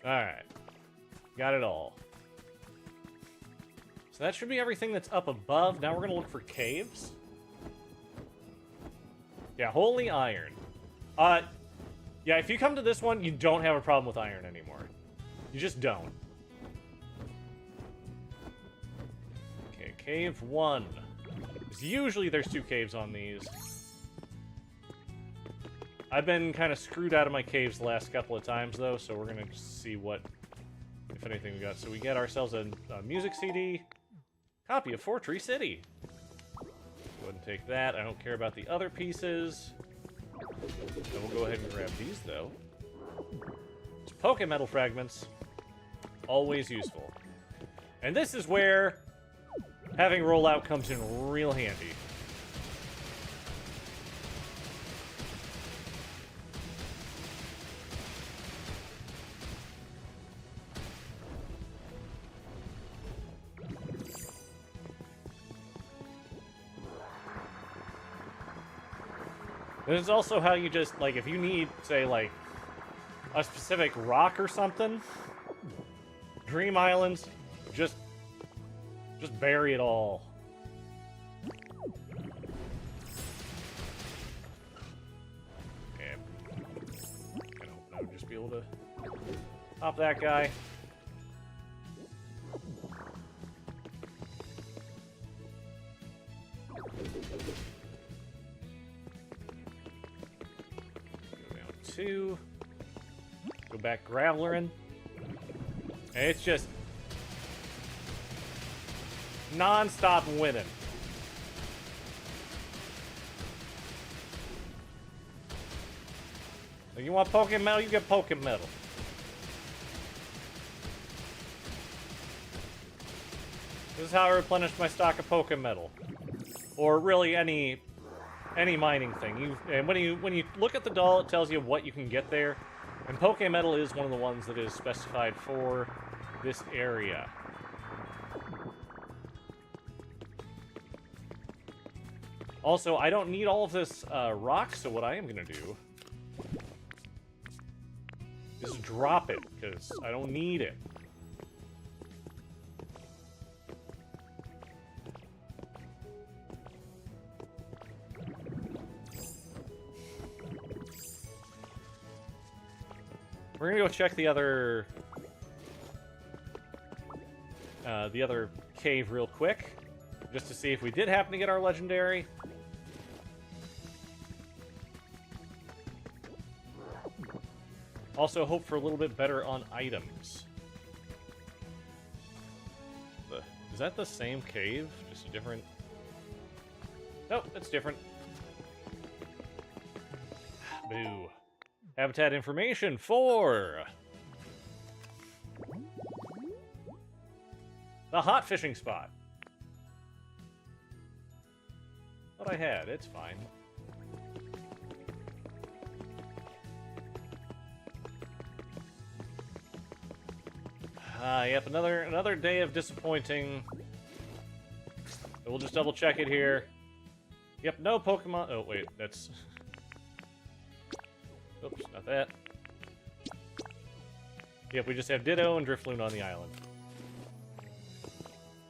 Alright. Got it all. So that should be everything that's up above. Now we're going to look for caves. Yeah, holy iron. Yeah, if you come to this one, you don't have a problem with iron anymore. You just don't. Okay, cave 1. Usually there's 2 caves on these. I've been kind of screwed out of my caves the last couple of times, though, so we're going to see what, if anything, we got. So we get ourselves a music CD, copy of 4 Tree City. Go ahead and take that. I don't care about the other pieces. So we'll go ahead and grab these, though. It's Pokemetal fragments. Always useful. And this is where having rollout comes in real handy. This is also how you just, like, if you need, say, like, a specific rock or something, Dream Islands, just bury it all. Okay. I hope I would just be able to pop that guy. Go back Gravelerin. And it's just non-stop winning. So you want Pokemetal, you get Pokemetal. This is how I replenished my stock of Pokemetal. Or really any mining thing. And when you look at the doll, it tells you what you can get there. And Pokemetal is one of the ones that is specified for this area. Also, I don't need all of this rock, so what I am going to do is drop it, because I don't need it. We're gonna go check the other cave real quick, just to see if we did happen to get our legendary. Also, hope for a little bit better on items. Is that the same cave? Just a different... Nope, it's different. Boo. Habitat information for the hot fishing spot. What I had, it's fine. Yep, another day of disappointing. We'll just double check it here. Yep, no Pokemon. Oh wait, that's. Oops, not that. Yep, we just have Ditto and Drifloon on the island.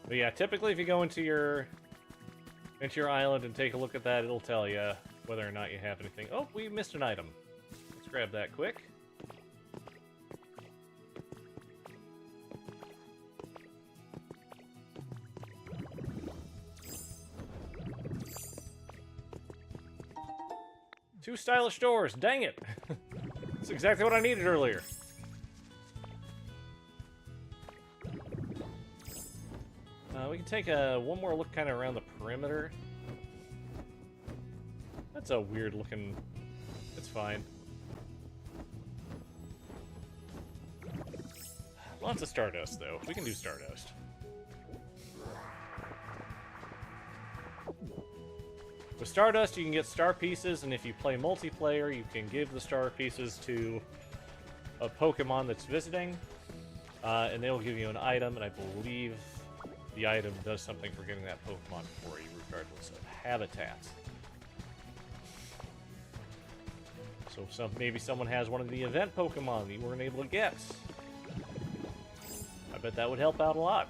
But yeah, typically if you go into your island and take a look at that, it'll tell you whether or not you have anything. Oh, we missed an item. Let's grab that quick. Two stylish doors, dang it! That's exactly what I needed earlier. We can take one more look kind of around the perimeter. That's a weird looking... It's fine. Lots of Stardust, though. We can do Stardust. With Stardust, you can get star pieces, and if you play multiplayer, you can give the star pieces to a Pokemon that's visiting, and they will give you an item, and I believe the item does something for getting that Pokemon for you, regardless of habitat. So maybe someone has one of the event Pokemon that you weren't able to get. I bet that would help out a lot.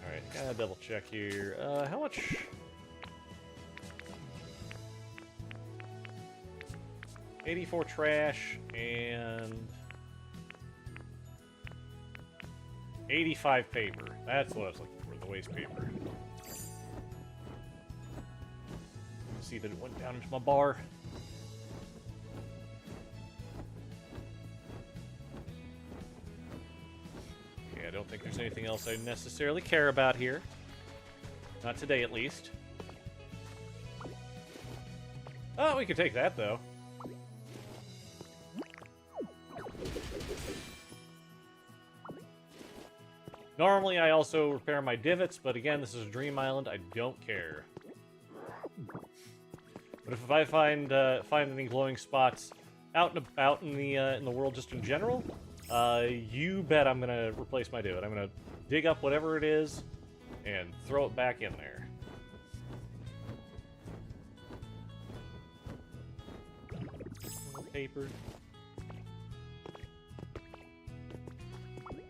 Alright, gotta double check here. How much... $84 trash and... 85 paper. That's what I was looking for, the waste paper. See that it went down into my bar. Okay, I don't think there's anything else I necessarily care about here. Not today, at least. Oh, we could take that, though. Normally, I also repair my divots, but again, this is a Dream Island. I don't care. But if I find any glowing spots out and about in the world just in general, you bet I'm gonna replace my divot. I'm gonna dig up whatever it is and throw it back in there. Paper.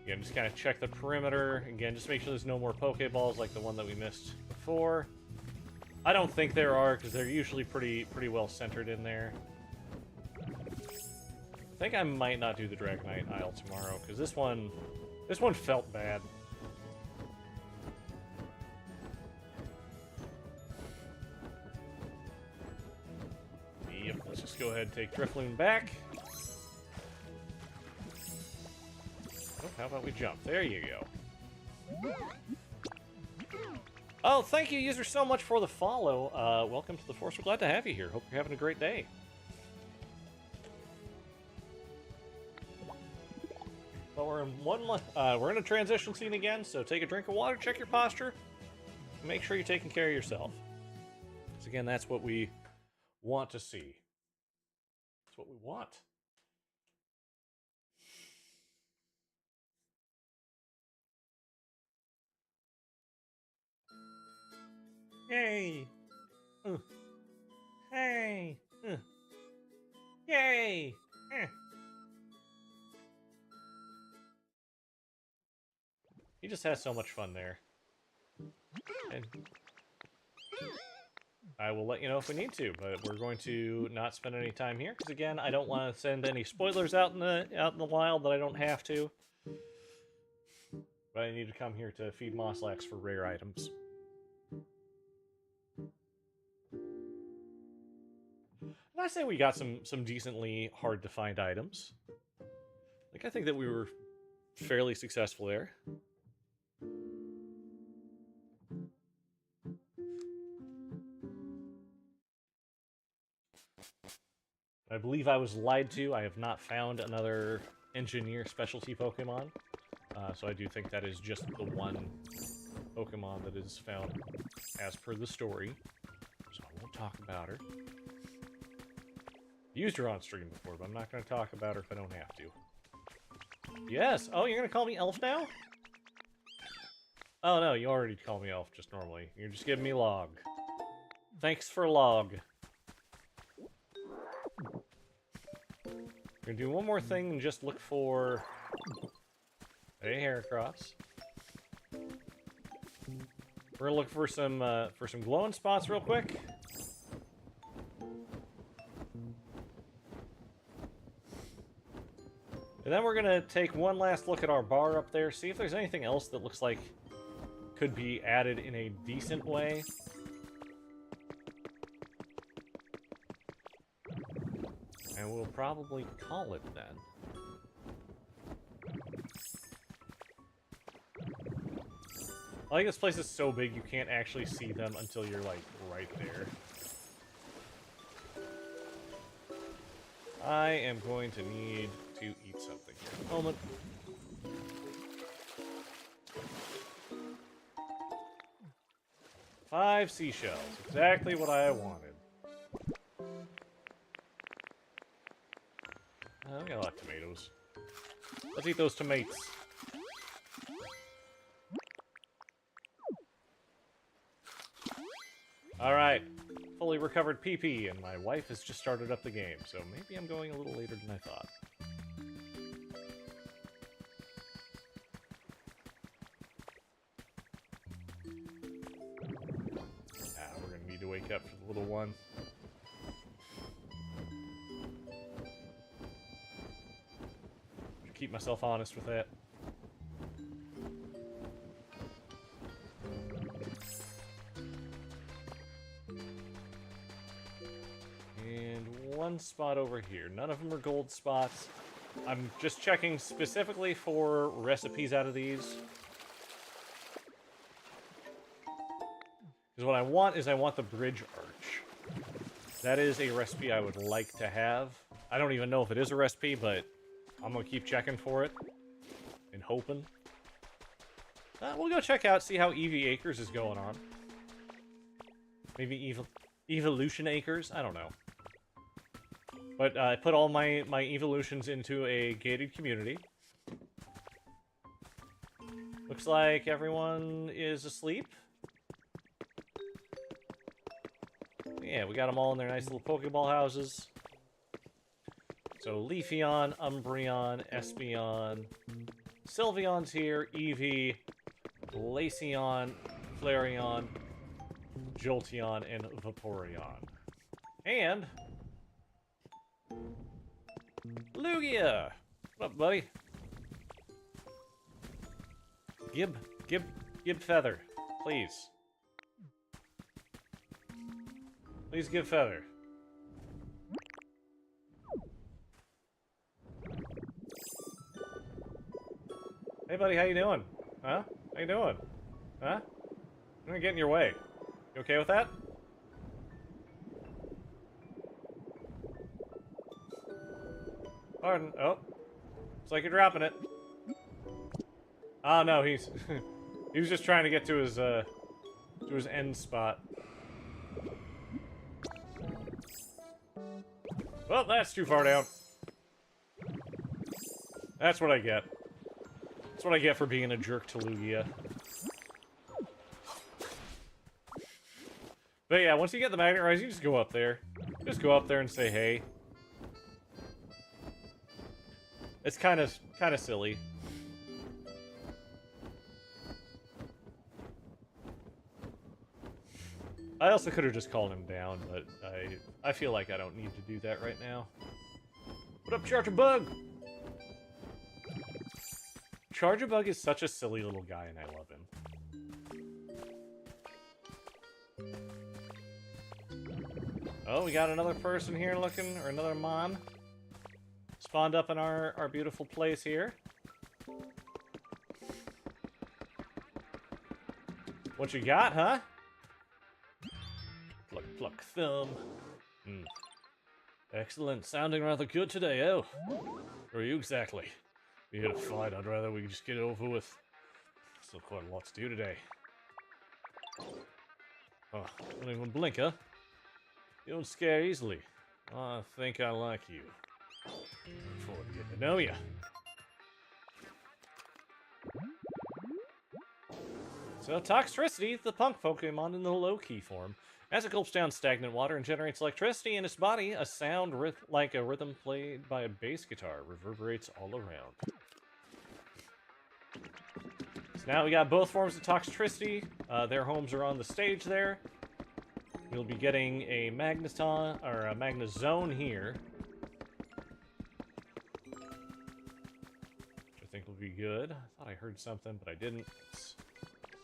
Again, just kind of check the perimeter. Again, just make sure there's no more Pokeballs like the one that we missed before. I don't think there are, because they're usually pretty well centered in there. I think I might not do the Dragonite Isle tomorrow, because this one felt bad. Yep, let's just go ahead and take Drifloon back. Oh, how about we jump? There you go. Oh, thank you, user, so much for the follow. Welcome to the Force. We're glad to have you here. Hope you're having a great day. Well, we're in a transition scene again, so take a drink of water, check your posture, and make sure you're taking care of yourself. Because again, that's what we want to see. That's what we want. Yay! Hey! Yay! He just has so much fun there. And I will let you know if we need to, but we're going to not spend any time here, because again, I don't want to send any spoilers out in the wild that I don't have to. But I need to come here to feed Mosslax for rare items. And I say we got some decently hard to find items. Like, I think that we were fairly successful there. I believe I was lied to. I have not found another engineer specialty Pokemon. So I do think that is just the one Pokemon that is found as per the story. So I won't talk about her. Used her on stream before, but I'm not going to talk about her if I don't have to. Yes! Oh, you're going to call me Elf now? Oh no, you already call me Elf just normally. You're just giving me log. Thanks for log. We're gonna do one more thing and just look for a Heracross. We're gonna look for some glowing spots real quick. And then we're gonna take one last look at our bar up there, see if there's anything else that looks like could be added in a decent way. And we'll probably call it then. I think this place is so big you can't actually see them until you're, like, right there. I am going to need to eat something here in a moment. Five seashells. Exactly what I wanted. We got a lot of tomatoes. Let's eat those tomatoes. Alright. Fully recovered PP, and my wife has just started up the game, so maybe I'm going a little later than I thought. We're gonna need to wake up for the little one. Keep myself honest with that. And one spot over here. None of them are gold spots. I'm just checking specifically for recipes out of these. Because what I want is I want the bridge arch. That is a recipe I would like to have. I don't even know if it is a recipe, but I'm gonna keep checking for it and hoping. We'll go check out, see how Eevee Acres is going on. Maybe Evolution Acres? I don't know. But I put all my evolutions into a gated community. Looks like everyone is asleep. Yeah, we got them all in their nice little Pokeball houses. So Leafeon, Umbreon, Espeon, Sylveon's here, Eevee, Glaceon, Flareon, Jolteon, and Vaporeon. And Lugia! What up, buddy? Gib Feather, please. Please give Feather. Hey, buddy, how you doing? Huh? How you doing? Huh? I'm gonna get in your way. You okay with that? Pardon. Oh. Looks like you're dropping it. Oh, no, he's... he was just trying to get to his end spot. Well, that's too far down. That's what I get. That's what I get for being a jerk to Lugia. But yeah, once you get the Magnet Rise, you just go up there. Just go up there and say hey. It's kind of silly. I also could have just called him down, but I feel like I don't need to do that right now. What up, Chargerbug? Chargerbug is such a silly little guy, and I love him. Oh, we got another person here looking, or another mon. Spawned up in our beautiful place here. What you got, huh? Pluck, pluck, thumb. Excellent. Sounding rather good today, oh. Who are you exactly? We had a fight, I'd rather we just get it over with. Still quite a lot to do today. Oh, don't even blink, huh? You don't scare easily. I think I like you. Look forward to getting to know you. So, Toxtricity, the punk Pokemon in the low-key form. As it gulps down stagnant water and generates electricity in its body, a sound like a rhythm played by a bass guitar reverberates all around. So now we got both forms of Toxtricity. Their homes are on the stage there. We'll be getting a Magneton, or a Magnezone here. Which I think will be good. I thought I heard something, but I didn't. It's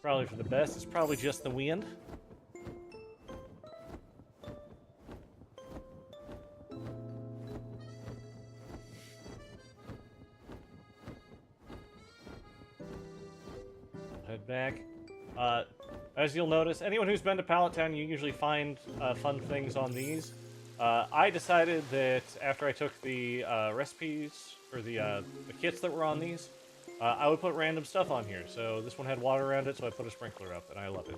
probably for the best. It's probably just the wind. Head back. As you'll notice, anyone who's been to Pallet Town, you usually find fun things on these. I decided that after I took the recipes, or the kits that were on these, I would put random stuff on here. So this one had water around it, so I put a sprinkler up, and I love it.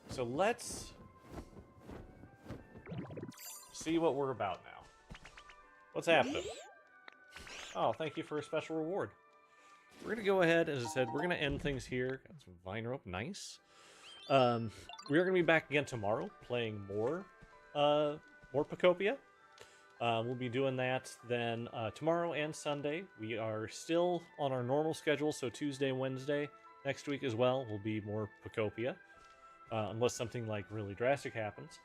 So let's see what we're about now. What's happening? Oh, thank you for a special reward. We're going to go ahead, as I said, we're going to end things here. Got some vine rope, nice. We are going to be back again tomorrow, playing more Pokopia. We'll be doing that then tomorrow and Sunday. We are still on our normal schedule, so Tuesday, Wednesday, next week as well will be more Pokopia. Unless something like really drastic happens.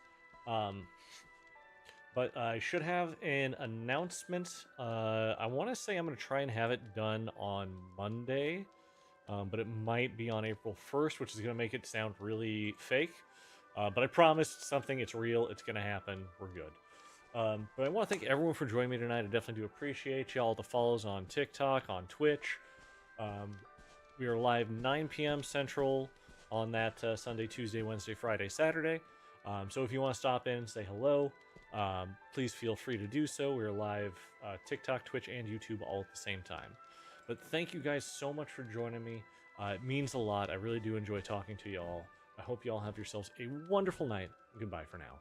But I should have an announcement. I want to say I'm going to try and have it done on Monday. But it might be on April 1st, which is going to make it sound really fake. But I promised something. It's real. It's going to happen. We're good. But I want to thank everyone for joining me tonight. I definitely do appreciate y'all. The follows on TikTok, on Twitch. We are live 9 p.m. Central on that Sunday, Tuesday, Wednesday, Friday, Saturday. So if you want to stop in and say hello, please feel free to do so. We're live TikTok, Twitch, and YouTube all at the same time. But thank you guys so much for joining me. It means a lot. I really do enjoy talking to y'all. I hope y'all have yourselves a wonderful night. Goodbye for now.